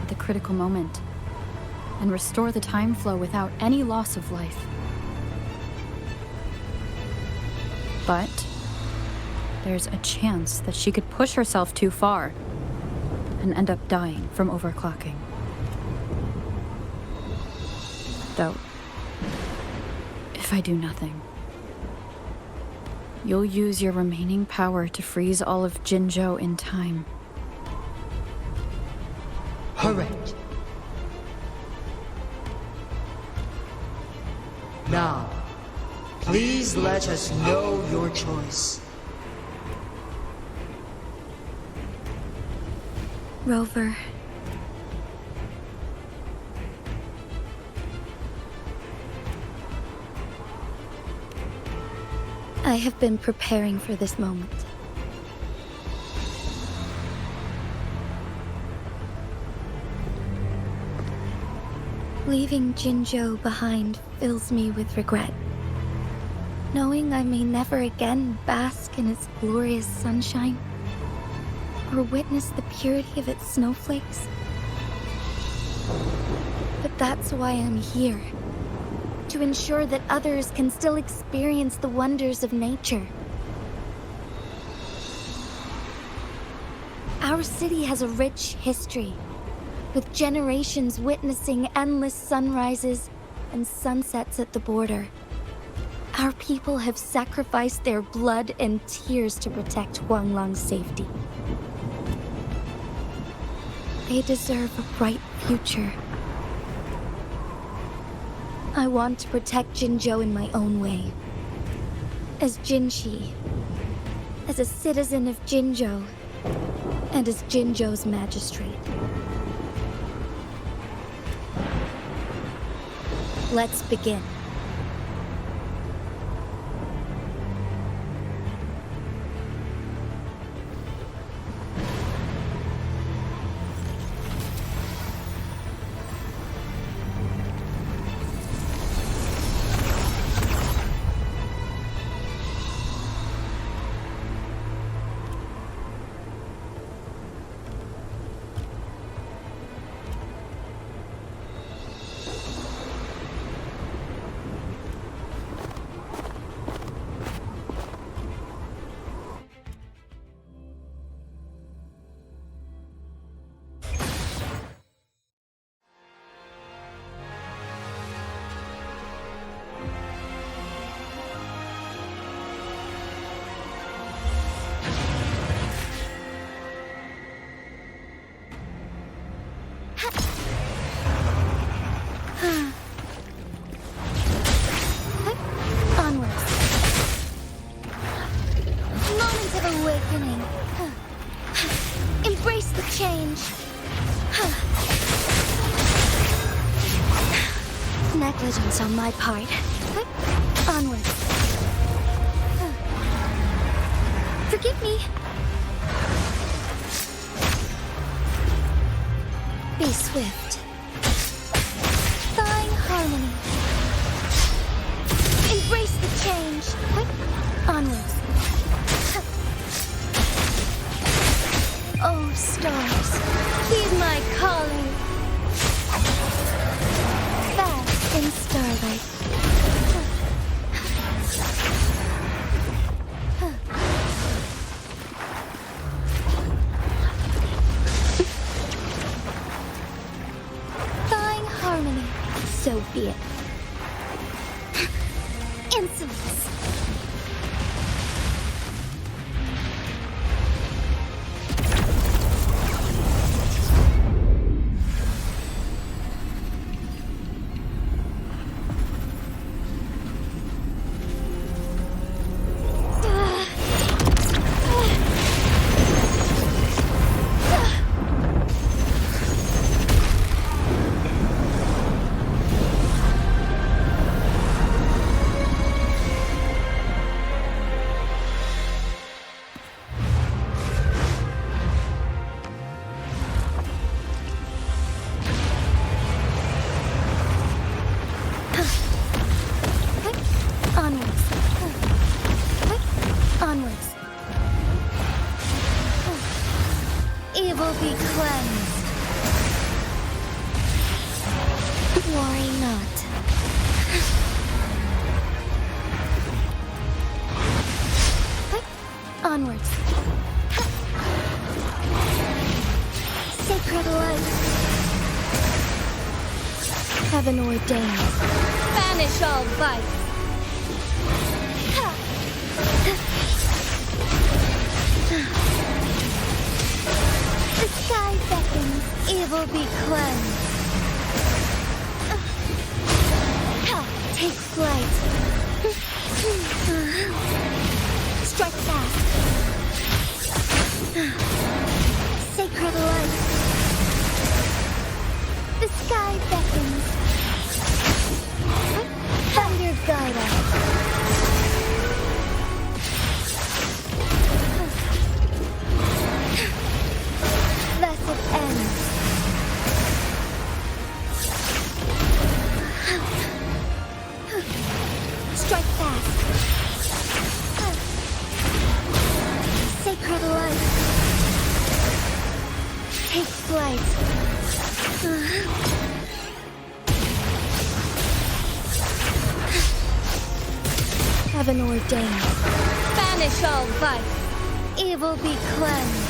at the critical moment and restore the time flow without any loss of life. But there's a chance that she could push herself too far and end up dying from overclocking. Though, if I do nothing, you'll use your remaining power to freeze all of Jinzhou in time. Correct. Now, please let us know your choice. Rover. I have been preparing for this moment. Leaving Jinzhou behind fills me with regret. Knowing I may never again bask in its glorious sunshine, or witness the purity of its snowflakes. But that's why I'm here. To ensure that others can still experience the wonders of nature. Our city has a rich history, with generations witnessing endless sunrises and sunsets at the border. Our people have sacrificed their blood and tears to protect Huanglong's safety. They deserve a bright future. I want to protect Jinzhou in my own way. As Jinshi, as a citizen of Jinzhou, and as Jinzhou's magistrate. Let's begin. Negligence on my part. Onward. Forgive me. Be swift. Thine harmony. Embrace the change. Onwards. Oh, stars, heed my calling. Fast in starlight. Thine harmony. So be it. Insolence. Heaven ordained. Banish all vice. The sky beckons, evil be cleansed. Take flight. Strike fast. Sacred light. The sky beckons. Thunder guide us. Thus it ends. Strike fast. Sacred light. Take flight. Heaven ordained. Banish all vice. Evil be cleansed.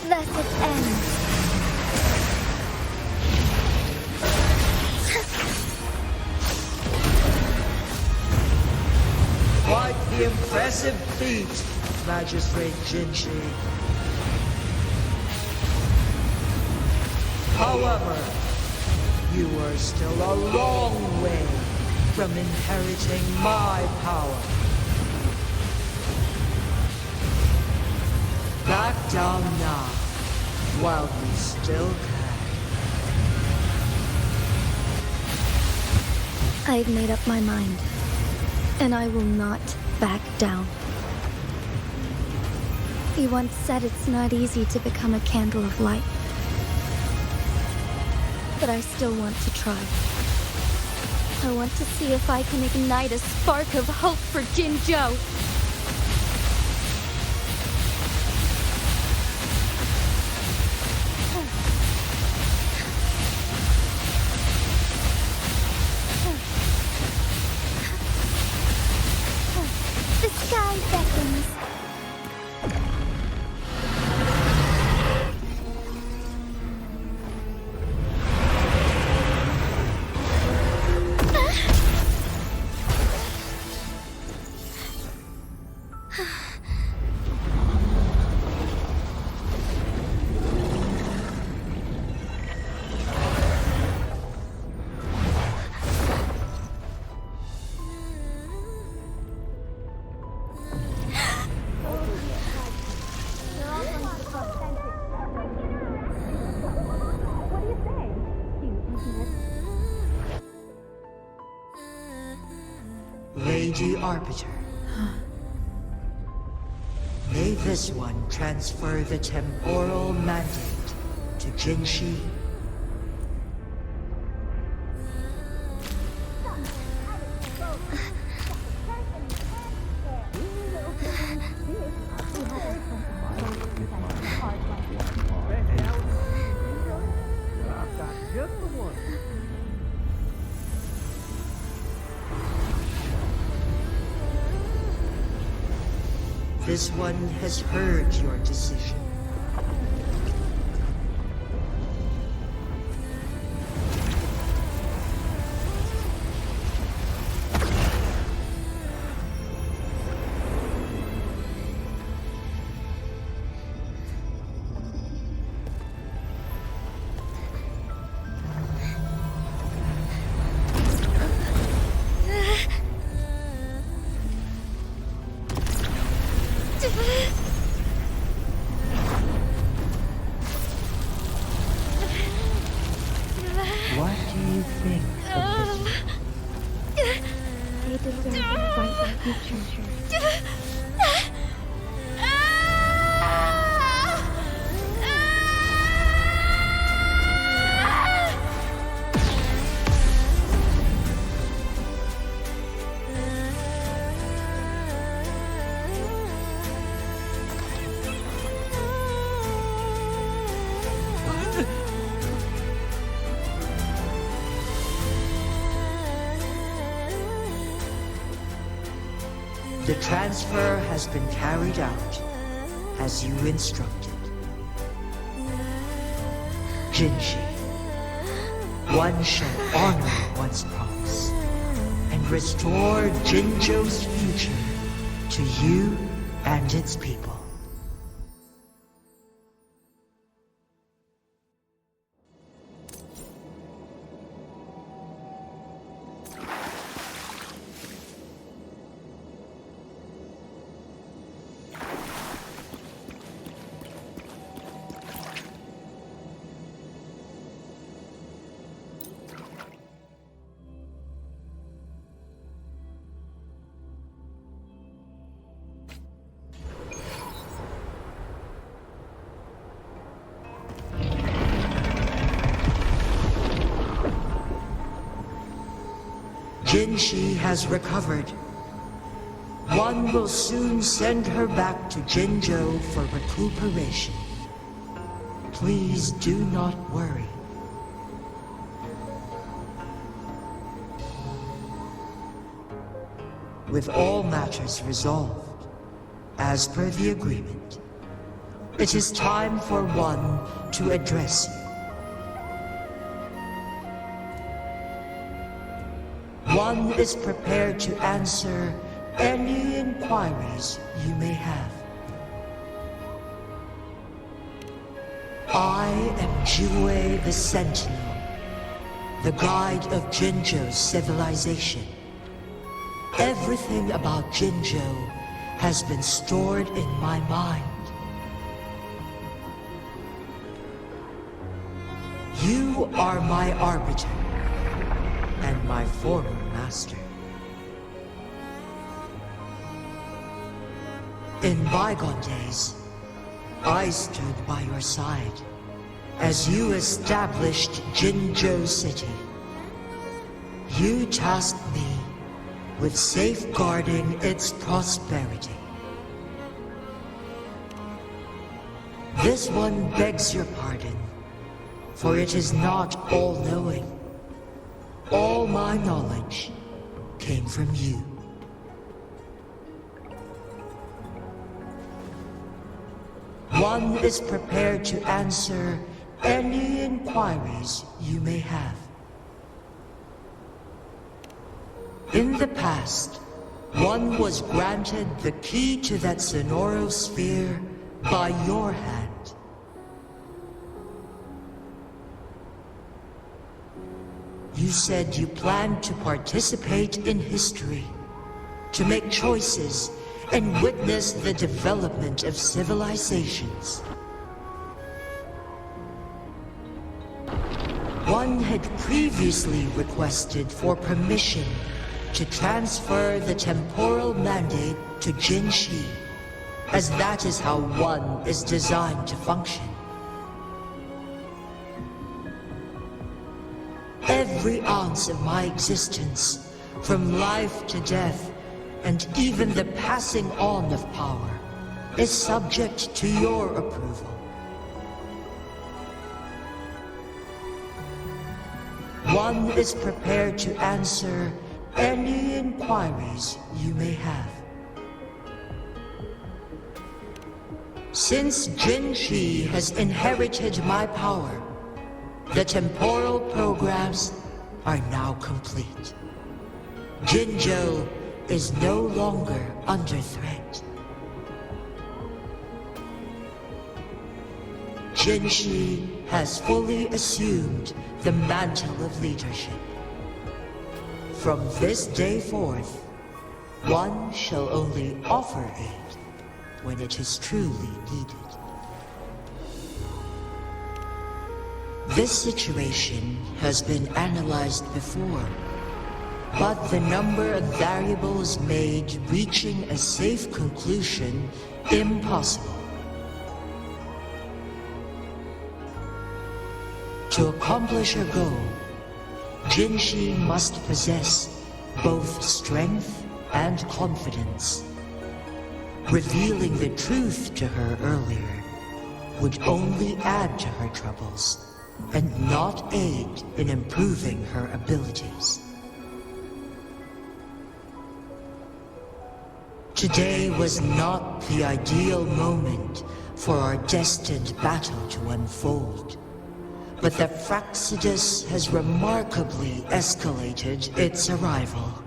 Thus it ends. Quite the impressive feat, Magistrate Jinzhou. However, you are still a long way from inheriting my power. Back down now, while you still can. I've made up my mind, and I will not back down. You once said it's not easy to become a candle of light. But I still want to try. I want to see if I can ignite a spark of hope for Jinzhou. The sky beckons. Lady Arbiter. May this one transfer the temporal mandate to Jinzhou. This one has heard your decision. What do you think of this? They deserve a bright future. The transfer has been carried out as you instructed. Jinzhou, one shall honor one's promise and restore Jinzhou's future to you and its people. Jinzhou has recovered. One will soon send her back to Jinzhou for recuperation. Please do not worry. With all matters resolved, as per the agreement, it is time for one to address you. One is prepared to answer any inquiries you may have. I am Jiwei the Sentinel, the guide of Jinzhou's civilization. Everything about Jinzhou has been stored in my mind. You are my arbiter and my former master. In bygone days, I stood by your side as you established Jinzhou City. You tasked me with safeguarding its prosperity. This one begs your pardon, for it is not all-knowing. All my knowledge came from you. One is prepared to answer any inquiries you may have. In the past, one was granted the key to that Sonoro sphere by your hand. You said you planned to participate in history, to make choices and witness the development of civilizations. One had previously requested for permission to transfer the temporal mandate to Jinzhou, as that is how one is designed to function. Every ounce of my existence, from life to death, and even the passing on of power, is subject to your approval. One is prepared to answer any inquiries you may have. Since Jinzhou has inherited my power, the temporal programs are now complete. Jinzhou is no longer under threat. Jinzhou has fully assumed the mantle of leadership. From this day forth, one shall only offer aid when it is truly needed. This situation has been analyzed before, but the number of variables made reaching a safe conclusion impossible. To accomplish her goal, Jinzhou must possess both strength and confidence. Revealing the truth to her earlier would only add to her troubles and not aid in improving her abilities. Today was not the ideal moment for our destined battle to unfold, but the Fractsidus has remarkably escalated its arrival.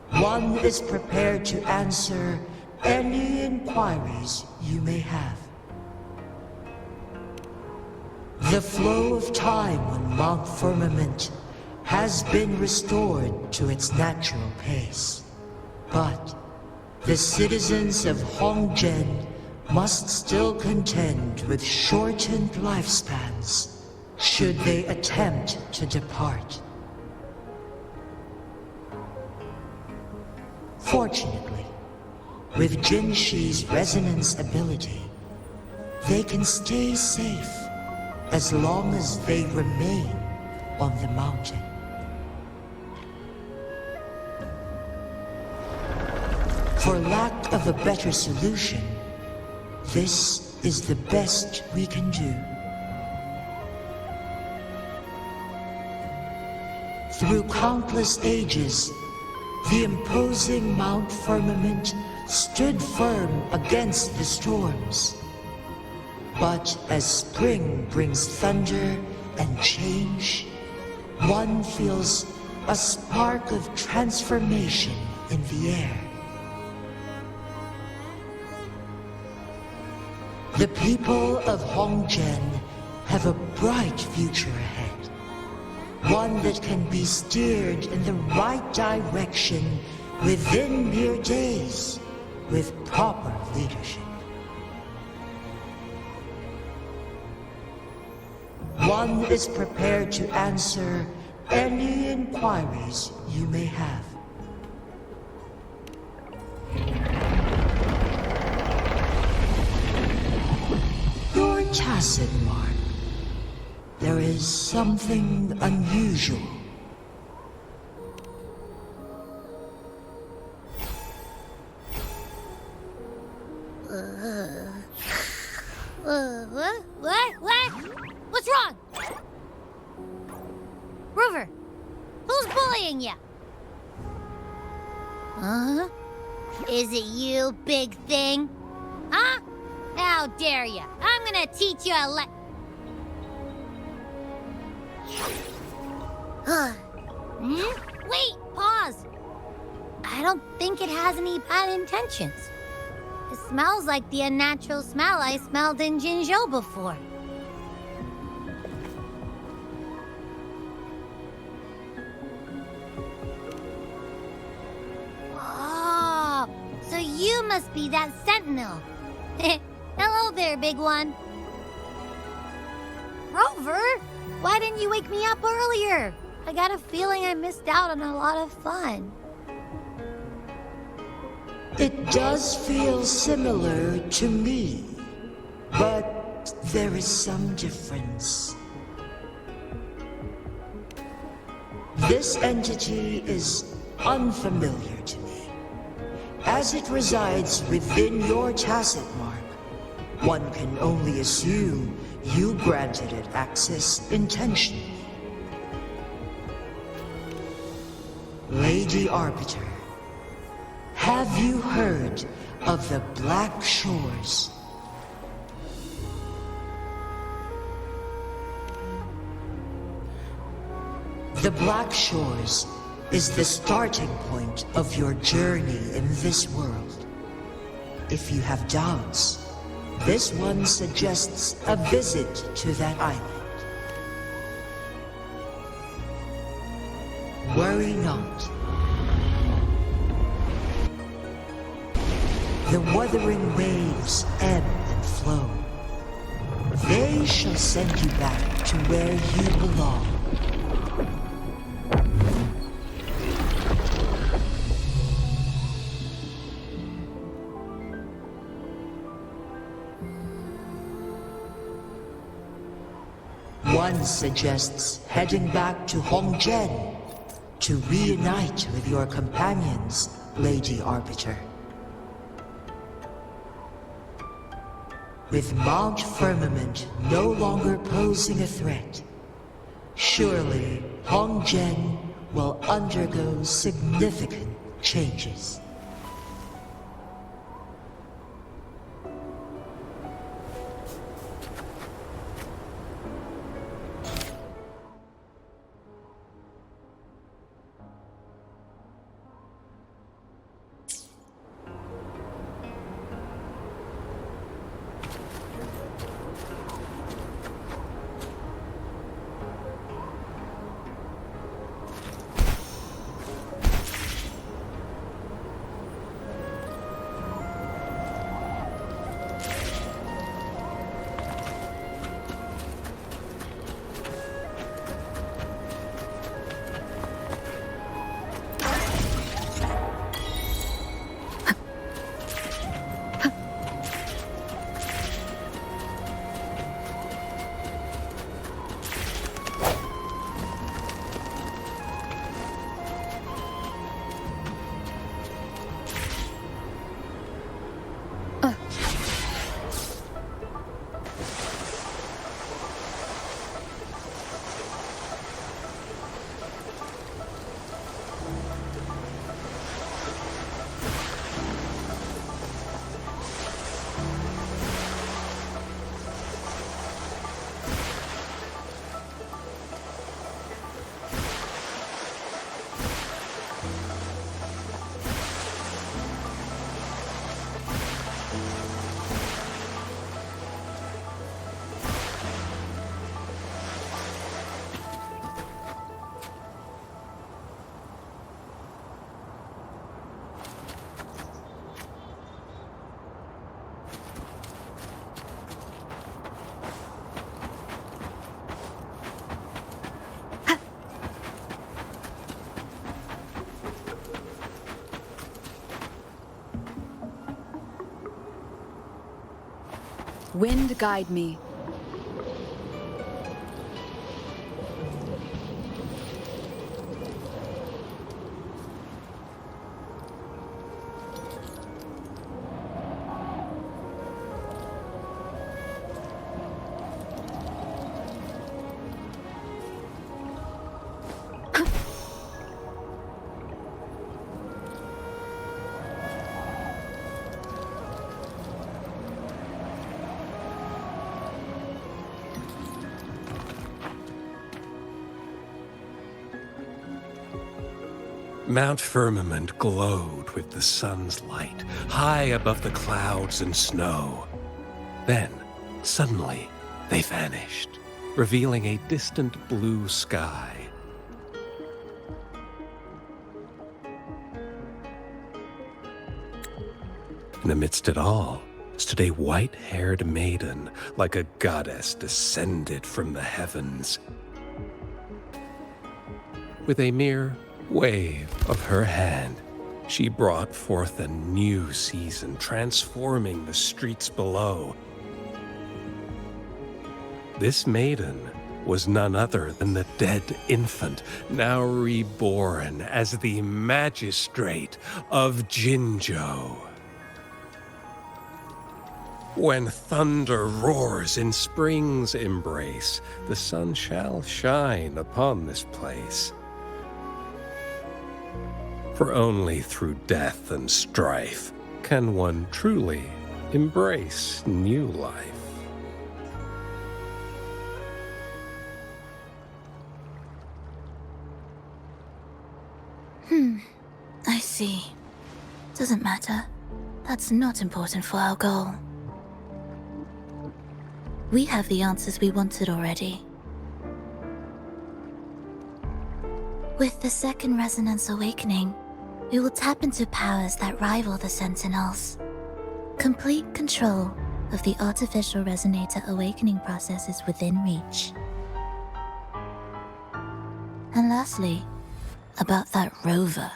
One is prepared to answer any inquiries you may have. The flow of time on Mount Firmament has been restored to its natural pace, but the citizens of Hongzhen must still contend with shortened lifespans should they attempt to depart. Fortunately, with Jinzhou's resonance ability, they can stay safe as long as they remain on the mountain. For lack of a better solution, this is the best we can do. Through countless ages, the imposing Mount Firmament stood firm against the storms. But as spring brings thunder and change, one feels a spark of transformation in the air. The people of Hongzhen have a bright future ahead. One that can be steered in the right direction within mere days with proper leadership. One is prepared to answer any inquiries you may have. Your tacit mark. There is something unusual. What? What's wrong? Rover, who's bullying you? Huh? Is it you, big thing? Huh? How dare you? I'm gonna teach you a Wait, pause. I don't think it has any bad intentions. It smells like the unnatural smell I smelled in Jinzhou before. Oh, so you must be that sentinel. Hello there, big one. Rover, why didn't you wake me up earlier? I got a feeling I missed out on a lot of fun. It does feel similar to me, but there is some difference. This entity is unfamiliar to me. As it resides within your tacit mark, one can only assume you granted it access intentionally. Lady Arbiter, have you heard of the Black Shores? The Black Shores is the starting point of your journey in this world. If you have doubts, this one suggests a visit to that island. Worry not. The wuthering waves ebb and flow. They shall send you back to where you belong. One suggests heading back to Hongzhen to reunite with your companions, Lady Arbiter. With Mount Firmament no longer posing a threat, surely Hongzhen will undergo significant changes. Wind guide me. Mount Firmament glowed with the sun's light, high above the clouds and snow. Then, suddenly, they vanished, revealing a distant blue sky. And amidst it all stood a white-haired maiden, like a goddess descended from the heavens. With a mere wave of her hand, she brought forth a new season, transforming the streets below. This maiden was none other than the dead infant, now reborn as the magistrate of Jinzhou. When thunder roars in spring's embrace, the sun shall shine upon this place. For only through death and strife can one truly embrace new life. I see. Doesn't matter. That's not important for our goal. We have the answers we wanted already. With the second resonance awakening, we will tap into powers that rival the Sentinels. Complete control of the artificial resonator awakening process is within reach. And lastly, about that rover.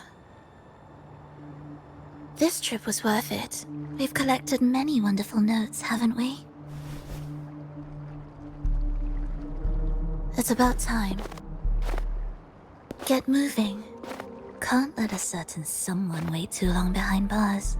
This trip was worth it. We've collected many wonderful notes, haven't we? It's about time. Get moving. Can't let a certain someone wait too long behind bars.